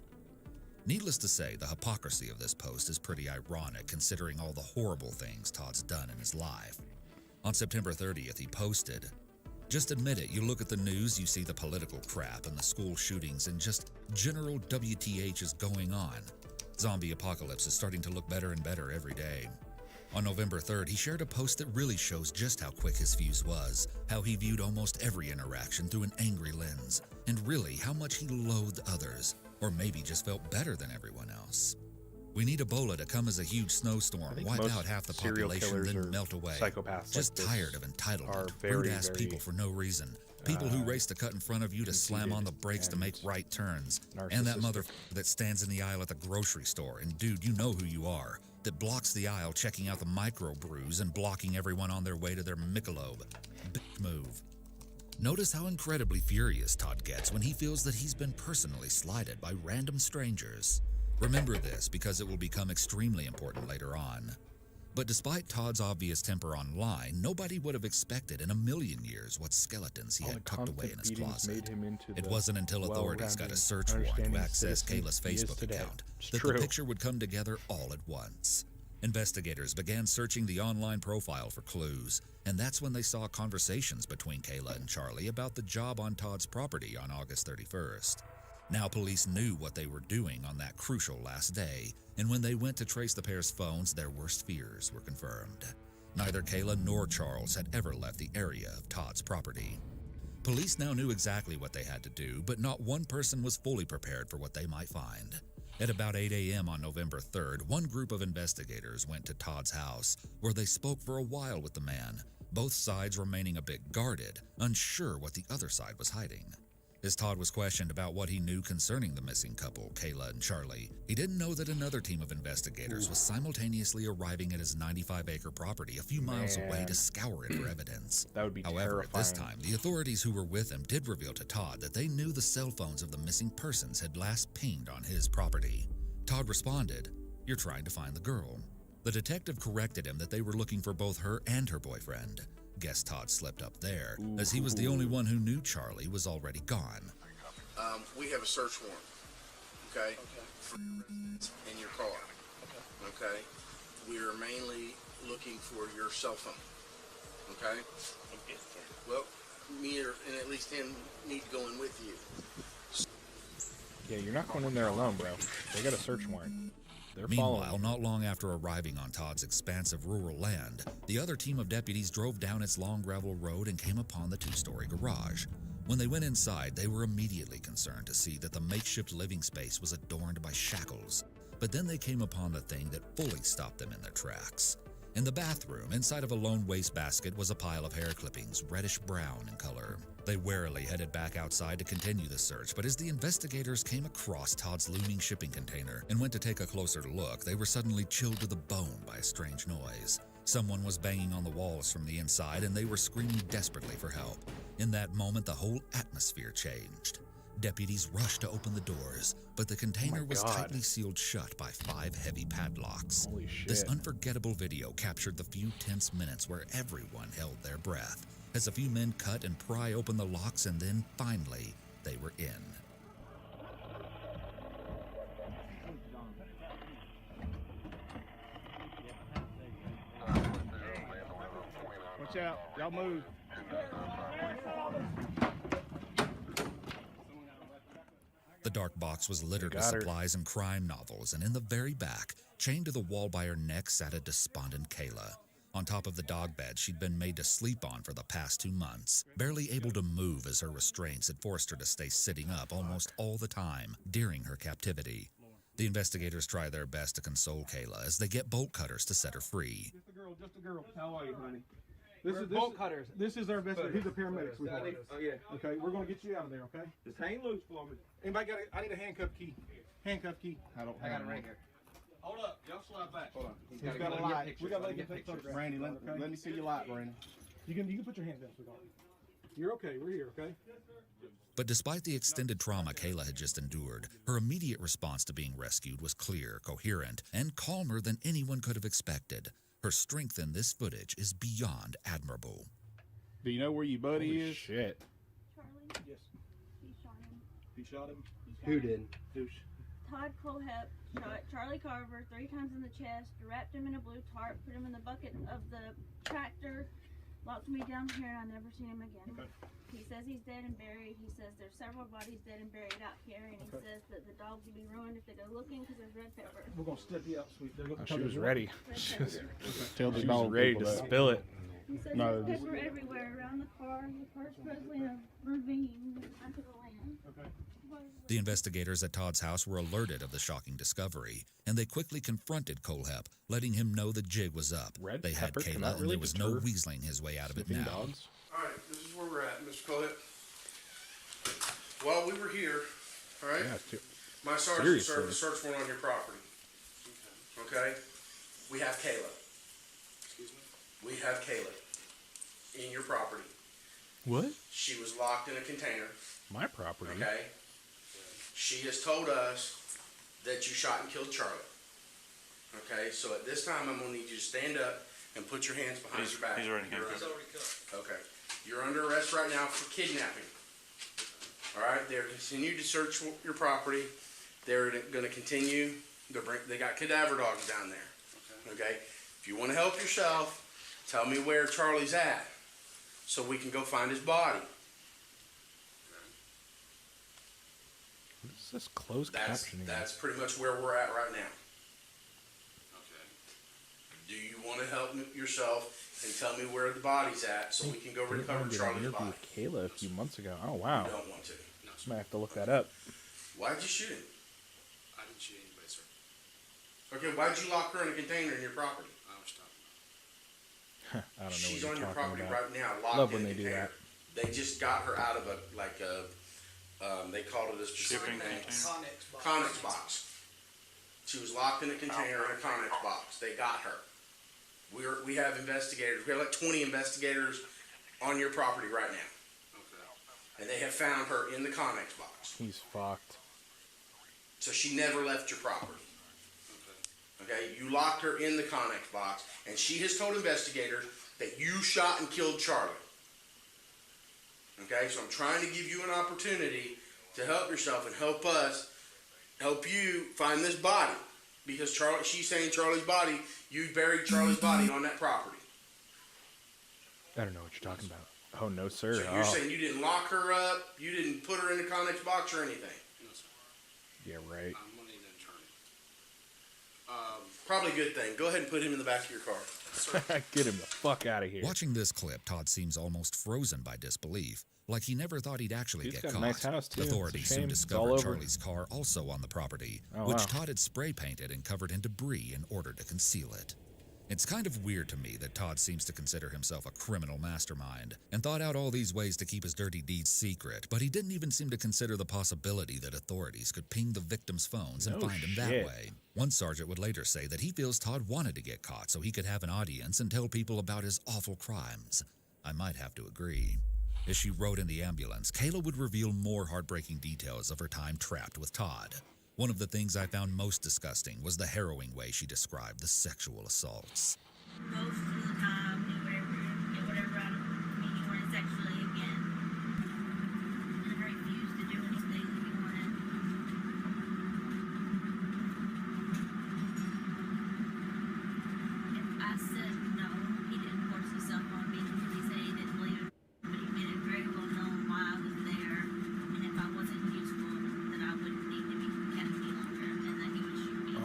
S19: Needless to say, the hypocrisy of this post is pretty ironic considering all the horrible things Todd's done in his life. On September 30th, he posted, "Just admit it, you look at the news, you see the political crap and the school shootings and just general WTH is going on. Zombie apocalypse is starting to look better and better every day." On November 3rd, he shared a post that really shows just how quick his fuse was, how he viewed almost every interaction through an angry lens, and really how much he loathed others, or maybe just felt better than everyone else. "We need Ebola to come as a huge snowstorm, wipe out half the population, then melt away. Just tired of entitlement, rude-ass people for no reason. People who race to cut in front of you to slam on the brakes to make right turns. And that motherfucker that stands in the aisle at the grocery store, and dude, you know who you are, that blocks the aisle checking out the microbrews and blocking everyone on their way to their Michelob. Big move." Notice how incredibly furious Todd gets when he feels that he's been personally slighted by random strangers. Remember this because it will become extremely important later on. But despite Todd's obvious temper online, nobody would have expected in a million years what skeletons he had tucked away in his closet. It wasn't until authorities got a search warrant to access Kayla's Facebook account that the picture would come together all at once. Investigators began searching the online profile for clues, and that's when they saw conversations between Kayla and Charlie about the job on Todd's property on August 31st. Now police knew what they were doing on that crucial last day, and when they went to trace the pair's phones, their worst fears were confirmed. Neither Kayla nor Charles had ever left the area of Todd's property. Police now knew exactly what they had to do, but not one person was fully prepared for what they might find. At about 8 a.m. on November 3rd, one group of investigators went to Todd's house, where they spoke for a while with the man, both sides remaining a bit guarded, unsure what the other side was hiding. As Todd was questioned about what he knew concerning the missing couple, Kayla and Charlie, he didn't know that another team of investigators was simultaneously arriving at his 95-acre property a few miles away to scour it for evidence.
S1: That would be
S19: However, at this
S1: terrifying.
S19: time, the authorities who were with him did reveal to Todd that they knew the cell phones of the missing persons had last pinged on his property. Todd responded, "You're trying to find the girl." The detective corrected him that they were looking for both her and her boyfriend. Guess Todd slipped up there, as he was the only one who knew Charlie was already gone.
S11: We have a search warrant, okay? For in your car, okay? We are mainly looking for your cell phone, okay? Well, me and at least him need to go in with you.
S1: Yeah, you're not going in there alone, bro. They got a search warrant. They're
S19: Meanwhile,
S1: following.
S19: not long after arriving on Todd's expansive rural land, the other team of deputies drove down its long gravel road and came upon the 2-story garage. When they went inside, they were immediately concerned to see that the makeshift living space was adorned by shackles. But then they came upon the thing that fully stopped them in their tracks. In the bathroom, inside of a lone wastebasket was a pile of hair clippings, reddish-brown in color. They warily headed back outside to continue the search, but as the investigators came across Todd's looming shipping container and went to take a closer look, they were suddenly chilled to the bone by a strange noise. Someone was banging on the walls from the inside, and they were screaming desperately for help. In that moment, the whole atmosphere changed. Deputies rushed to open the doors, but the container was tightly sealed shut by 5 heavy padlocks.
S1: Holy shit.
S19: This unforgettable video captured the few tense minutes where everyone held their breath, as a few men cut and pry open the locks, and then, finally, they were in.
S3: Watch out. Y'all move.
S19: The dark box was littered with supplies and crime novels, and in the very back, chained to the wall by her neck, sat a despondent Kayla. On top of the dog bed she'd been made to sleep on for the past 2 months, barely able to move as her restraints had forced her to stay sitting up almost all the time during her captivity. The investigators try their best to console Kayla as they get bolt cutters to set her free.
S3: Just a girl. How are you, honey? This is bolt cutters. This is our investigator. He's a paramedic. Oh yeah. Okay, we're gonna get you out of there. Okay. Just hang loose for me. Anybody got? I need a handcuff key. Handcuff key. I got it right here. Hold up. Y'all slide back. Hold on. He's got a light. We gotta let you take photographs. Randy, let me see your light, Randy. You can put your hands down, sweetheart. You're okay. We're here. Okay.
S19: But despite the extended trauma Kayla had just endured, her immediate response to being rescued was clear, coherent, and calmer than anyone could have expected. Her strength in this footage is beyond admirable.
S3: Do you know where your buddy is?
S1: Shit.
S6: Charlie?
S3: Yes.
S6: He shot him.
S3: He shot him?
S6: Who
S3: did?
S6: Todd Colehep shot Charlie Carver 3 times in the chest, wrapped him in a blue tarp, put him in the bucket of the tractor, locked me down here, and I never seen him again.
S3: Okay.
S6: He says he's dead and buried. He says there's several bodies dead and buried out here, and he says that the dogs will be ruined if they go looking because there's red pepper.
S3: We're gonna step you out, sweet.
S1: She was ready. She was
S3: Tell the
S1: she
S3: dog
S1: was ready
S3: people
S1: to
S3: that.
S1: spill it.
S6: He says
S3: No,
S6: there's pepper everywhere around the car, the car's supposedly in a ravine under the land.
S3: Okay.
S19: The investigators at Todd's house were alerted of the shocking discovery, and they quickly confronted Colehep, letting him know the jig was up. They had
S1: pepper? Can
S19: Kayla,
S1: that
S19: and
S1: really
S19: there was no
S1: deter
S19: weaseling his way out of it
S1: sniffing
S19: now.
S1: dogs?
S11: All right, this is where we're at, Mr. Colehep. While we were here, all right, my sergeant served a search warrant on your property. Okay? We have Kayla. Excuse me? We have Kayla in your property.
S1: What?
S11: She was locked in a container.
S1: My property?
S11: Okay? She has told us that you shot and killed Charlie. Okay? So at this time, I'm going to need you to stand up and put your hands behind your back.
S23: He's already cuffed.
S11: Okay. You're under arrest right now for kidnapping. All right? They're continuing to search your property. They're going to continue. They got cadaver dogs down there. Okay? If you want to help yourself, tell me where Charlie's at so we can go find his body.
S1: What is this closed captioning?
S11: That's pretty much where we're at right now. Okay. Do you want to help yourself and tell me where the body's at so we can go recover Charlie's body?
S1: With Kayla a few months ago. Oh wow.
S11: You don't want to.
S1: No, I might have to look that up.
S11: Why'd you shoot him?
S8: I didn't shoot anybody, sir.
S11: Okay, why'd you lock her in a container in your property?
S8: I was talking
S1: I don't know
S11: She's
S1: what
S11: on
S1: you're
S11: your
S1: talking
S11: property
S1: about.
S11: right now, locked
S1: Love
S11: in
S1: when
S11: a
S1: they do
S11: container.
S1: that.
S11: They just got her out of they called it a specific
S23: Shipping
S11: name.
S23: container?
S11: Connex box. She was locked in a container in a Connex box. They got her. We have investigators. We have like 20 investigators on your property right now.
S8: Okay.
S11: And they have found her in the Connex box.
S1: He's fucked.
S11: So she never left your property. Okay, you locked her in the Connex box, and she has told investigators that you shot and killed Charlie. Okay, so I'm trying to give you an opportunity to help yourself and help us, help you find this body. Because she's saying Charlie's body, you buried Charlie's body on that property.
S1: I don't know what you're talking about. Oh no, sir.
S11: So you're saying you didn't lock her up, you didn't put her in the Connex box or anything?
S1: Yeah, right.
S8: I'm going to need an attorney.
S11: Probably a good thing. Go ahead and put him in the back of your car.
S1: Get him the fuck out of here.
S19: Watching this clip, Todd seems almost frozen by disbelief, like he never thought he'd actually
S1: He's
S19: get
S1: got a
S19: caught.
S1: nice house, too. It's a
S19: Authorities
S1: shame
S19: soon
S1: it's all
S19: discovered
S1: over.
S19: Charlie's car also on the property,
S1: Oh,
S19: which
S1: wow.
S19: Todd had spray painted and covered in debris in order to conceal it. It's kind of weird to me that Todd seems to consider himself a criminal mastermind and thought out all these ways to keep his dirty deeds secret, but he didn't even seem to consider the possibility that authorities could ping the victims' phones and find him that way. One sergeant would later say that he feels Todd wanted to get caught so he could have an audience and tell people about his awful crimes. I might have to agree. As she rode in the ambulance, Kayla would reveal more heartbreaking details of her time trapped with Todd. One of the things I found most disgusting was the harrowing way she described the sexual assaults.
S6: Most of the time, whatever out of me he wanted sexually again. And I refused to do anything that he wanted. If I said no, he didn't force himself on me because he said he didn't believe it. But he made it very well known why I was there. And if I wasn't useful, that I wouldn't need to be kept any longer and that he would shoot me.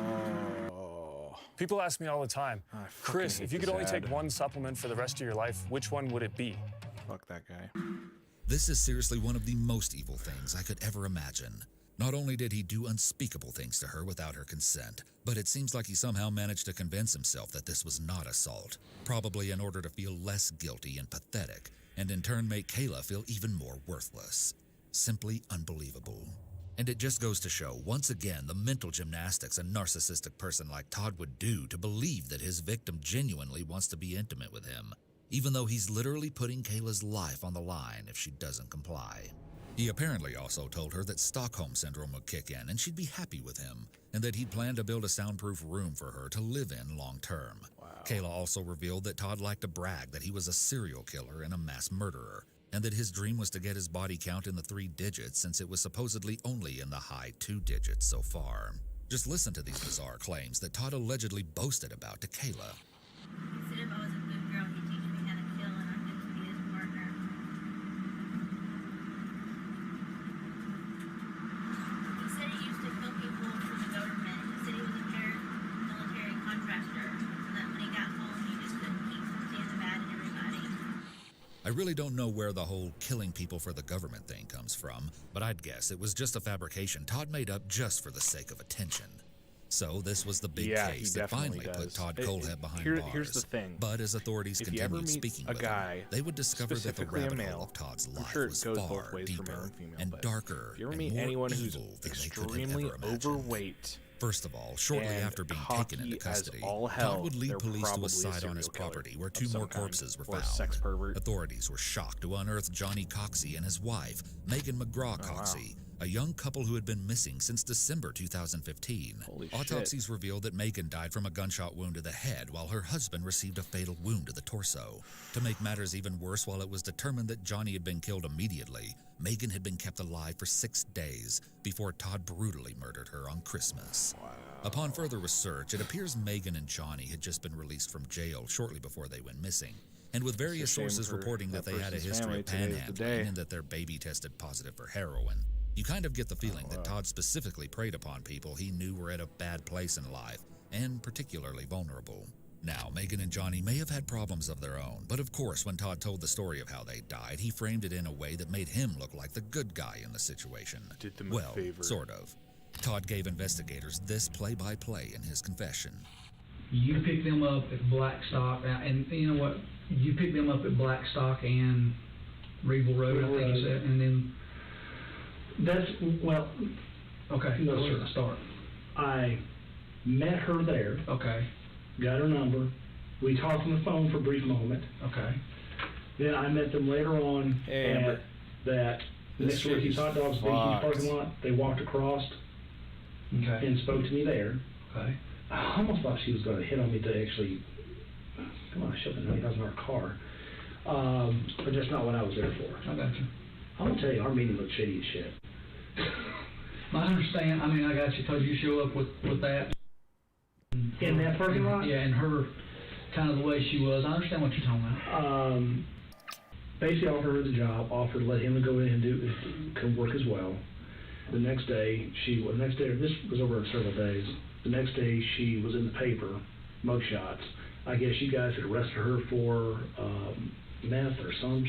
S5: People ask me all the time, Chris, if you could only take one supplement for the rest of your life, which one would it be?
S1: Fuck that guy.
S19: This is seriously one of the most evil things I could ever imagine. Not only did he do unspeakable things to her without her consent, but it seems like he somehow managed to convince himself that this was not assault, probably in order to feel less guilty and pathetic, and in turn make Kayla feel even more worthless. Simply unbelievable. And it just goes to show, once again, the mental gymnastics a narcissistic person like Todd would do to believe that his victim genuinely wants to be intimate with him, even though he's literally putting Kayla's life on the line if she doesn't comply. He apparently also told her that Stockholm Syndrome would kick in and she'd be happy with him, and that he'd planned to build a soundproof room for her to live in long term. Wow. Kayla also revealed that Todd liked to brag that he was a serial killer and a mass murderer, and that his dream was to get his body count in the 3 digits since it was supposedly only in the high 2 digits so far. Just listen to these bizarre claims that Todd allegedly boasted about to Kayla.
S6: He said if I was a good girl, he'd teach me how to kill and I could be his partner. He said he used to kill people for the government. He said he was a paramilitary contractor, and that when he got home, he just couldn't keep from seeing the bad in everybody.
S19: I really don't know where the whole killing people for the government thing comes from, but I'd guess it was just a fabrication Todd made up just for the sake of attention. So this was the big case that finally put Todd Kohlhepp behind bars.
S1: Here's the thing.
S19: But as authorities continued speaking with him, they would discover that the rabbit hole of Todd's life was far deeper and darker
S1: if you ever
S19: and
S1: meet
S19: more
S1: anyone
S19: evil
S1: who's
S19: than they could
S1: extremely
S19: have ever imagined.
S1: overweight,
S19: First of all, shortly after being taken into custody, Todd would lead police to a site on his property where 2 more corpses were found.
S1: Sex pervert.
S19: Authorities were shocked to unearth Johnny Coxey and his wife, Megan McGraw Coxey, a young couple who had been missing since December 2015. Autopsies revealed that Megan died from a gunshot wound to the head, while her husband received a fatal wound to the torso. To make matters even worse, while it was determined that Johnny had been killed immediately, Megan had been kept alive for 6 days before Todd brutally murdered her on Christmas. Wow. Upon further research, it appears Megan and Johnny had just been released from jail shortly before they went missing, and with various sources reporting that they had a history of panhandling and that their baby tested positive for heroin, you kind of get the feeling that Todd specifically preyed upon people he knew were at a bad place in life, and particularly vulnerable. Now, Megan and Johnny may have had problems of their own, but of course, when Todd told the story of how they died, he framed it in a way that made him look like the good guy in the situation.
S1: Did them a favor.
S19: Sort of. Todd gave investigators this play-by-play in his confession.
S21: You picked them up at Blackstock, and you know what? You picked them up at Blackstock and Regal Road, I think you said, and then...
S7: That's, well...
S21: Okay,
S7: no,
S21: where's
S7: sir.
S21: the start?
S7: I met her there.
S21: Okay.
S7: Got her number. We talked on the phone for a brief moment.
S21: Okay.
S7: Then I met them later on at that next to Ricky's Hot Dogs parking lot. They walked across and spoke to me there.
S21: Okay.
S7: I almost thought she was going to hit on me to actually, come on, shove a $90,000 car. But that's not what I was there for.
S21: I got you.
S7: I'm going to tell you, our meeting looked shady as shit.
S21: I understand. I mean, I got you because you show up with that.
S7: In that parking lot?
S21: Yeah, and her, kind of the way she was. I understand what you're talking about.
S7: Basically offered her the job, offered to let him go in and come work as well. The next day, this was over several days. The next day, she was in the paper, mugshots. I guess you guys had arrested her for meth or some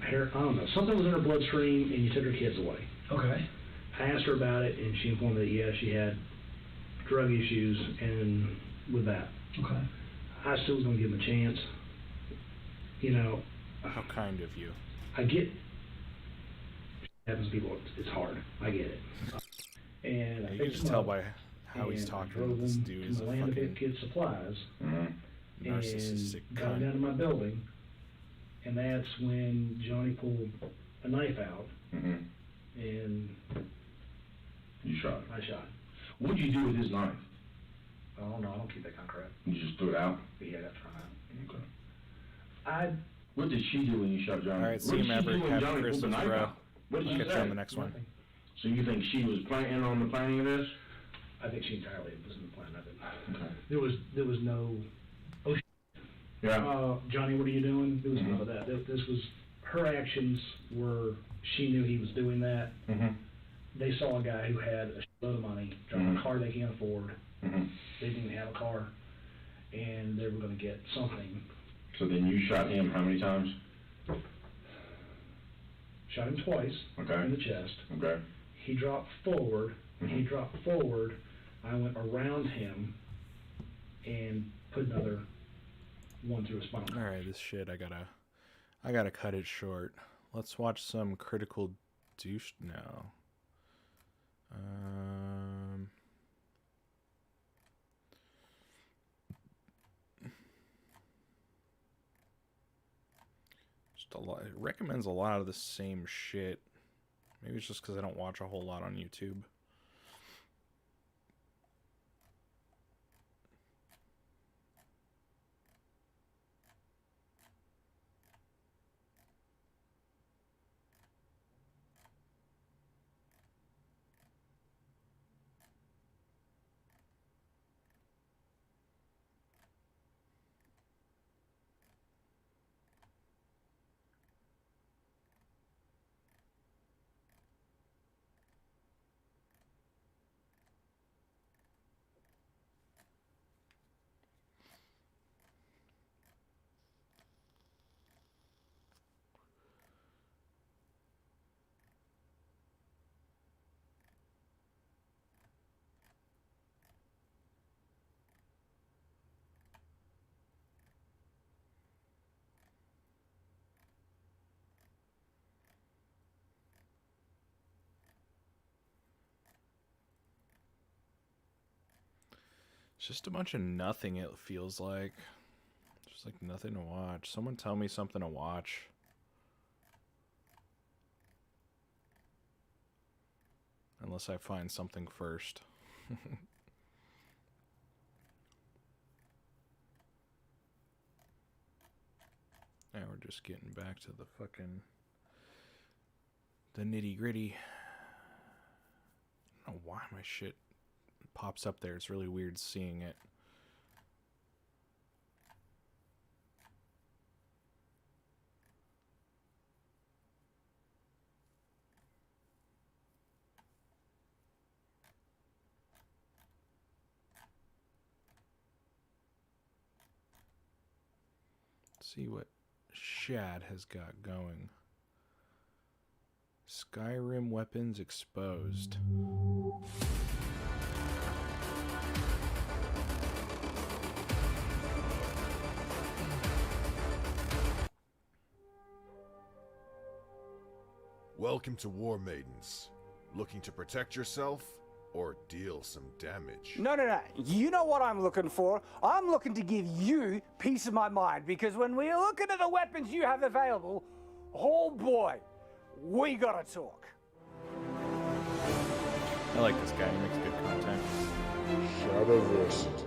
S7: hair, I don't know. Something was in her bloodstream, and you took her kids away.
S21: Okay.
S7: I asked her about it, and she informed me that, yeah, she had drug issues and with that.
S21: Okay. I still was going to give him a chance. You know.
S1: How kind of you.
S21: I get. Happens to people, it's hard. I get it. And I
S1: you can just tell by how he's talking. This dude is a fucking
S21: get supplies.
S1: Narcissistic
S21: and got down to my building, and that's when Johnny pulled a knife out, and
S10: you shot.
S21: I shot.
S10: What did you do with his knife?
S21: Oh no, I don't keep that kind of crap.
S10: You just threw it out?
S21: Yeah, that's right.
S10: Okay. What did she do when you shot Johnny?
S1: All right, see you, Maverick. Happy Christmas, bro.
S10: What did you
S1: catch
S10: say?
S1: you on the next one.
S10: So you think she was planning on the planning of this?
S21: I think she entirely was in the plan of it.
S10: Okay.
S21: There was no. Oh,
S10: yeah.
S21: Johnny, what are you doing? There was none of that. This was her actions were. She knew he was doing that. They saw a guy who had a load of money, driving a car they can't afford. They didn't even have a car, and they were going to get something.
S10: So then you shot him how many times?
S21: Shot him twice in the chest.
S10: Okay.
S21: He dropped forward. When he dropped forward, I went around him and put another one through his spine.
S1: All right, this shit, I gotta cut it short. Let's watch some critical douche now. Just a lot. It recommends a lot of the same shit. Maybe it's just because I don't watch a whole lot on YouTube. It's just a bunch of nothing, it feels like. Just like nothing to watch. Someone tell me something to watch. Unless I find something first. Now we're just getting back to the fucking... the nitty-gritty. I don't know why my shit pops up there. It's really weird seeing it. Let's see what Shad has got going. Skyrim weapons exposed.
S13: Welcome to War Maidens. Looking to protect yourself or deal some damage?
S14: No. You know what I'm looking for. I'm looking to give you peace of my mind, because when we're looking at the weapons you have available, oh boy, we gotta talk.
S1: I like this guy. He makes good content.
S13: Shadowversity.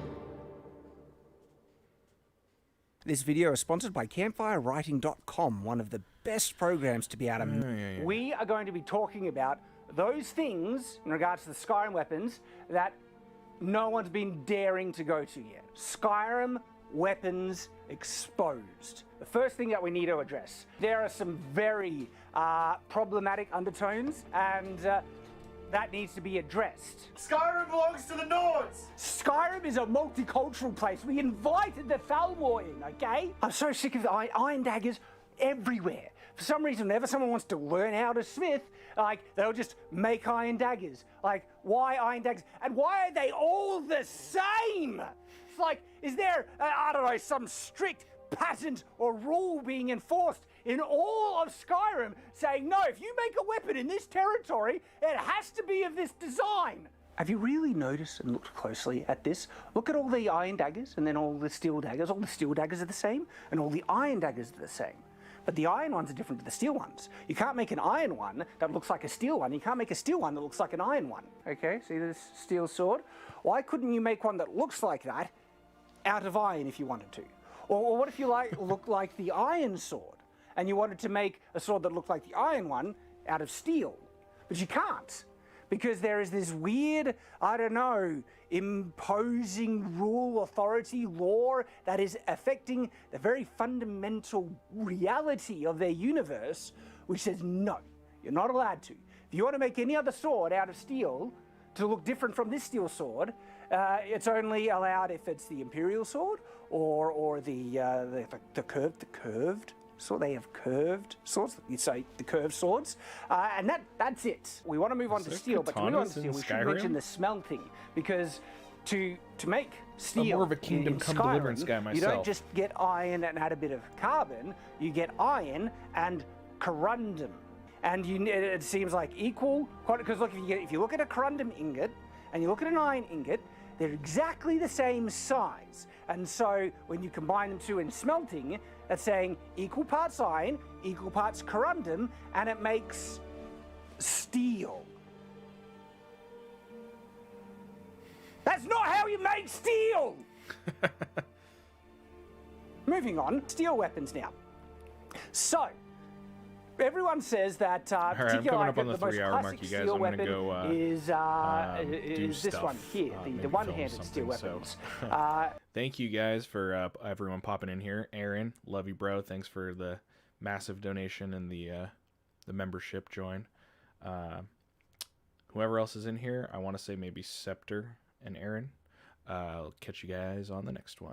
S14: This video is sponsored by CampfireWriting.com, one of the best programs to be able to...
S1: Yeah.
S14: We are going to be talking about those things in regards to the Skyrim weapons that no one's been daring to go to yet. Skyrim weapons exposed. The first thing that we need to address, there are some very problematic undertones, and that needs to be addressed.
S20: Skyrim belongs to the Nords!
S14: Skyrim is a multicultural place. We invited the Thalmor in, okay? I'm so sick of the iron daggers everywhere. For some reason, whenever someone wants to learn how to smith, they'll just make iron daggers. Why iron daggers? And why are they all the same? It's like, is there, I don't know, some strict patent or rule being enforced in all of Skyrim saying, no, if you make a weapon in this territory, it has to be of this design? Have you really noticed and looked closely at this? Look at all the iron daggers and then all the steel daggers. All the steel daggers are the same and all the iron daggers are the same. But the iron ones are different to the steel ones. You can't make an iron one that looks like a steel one. You can't make a steel one that looks like an iron one. Okay, see this steel sword? Why couldn't you make one that looks like that out of iron if you wanted to? Or what if you look like the iron sword and you wanted to make a sword that looked like the iron one out of steel? But you can't, because there is this weird, I don't know, imposing rule, authority, law that is affecting the very fundamental reality of their universe, which says no, you're not allowed to. If you want to make any other sword out of steel to look different from this steel sword, it's only allowed if it's the Imperial sword or the curved sword. They have curved swords. You say the curved swords, and that's it. We want to move on to steel, but to move on to steel, we should mention the smelting, because to make steel,
S1: I'm more of a Kingdom Come Deliverance guy myself.
S14: You don't just get iron and add a bit of carbon. You get iron and corundum. And it seems like equal, because look, if you look at a corundum ingot and you look at an iron ingot, they're exactly the same size. And so when you combine them two in smelting, that's saying equal parts iron, equal parts corundum, and it makes steel. That's not how you make steel! Moving on, steel weapons now. So, everyone says that particularly the most classic steel weapon is this one here, the one-handed steel weapons.
S1: Thank you guys for everyone popping in here. Aaron, love you, bro. Thanks for the massive donation and the membership join. Whoever else is in here, I want to say maybe Scepter and Aaron. I'll catch you guys on the next one.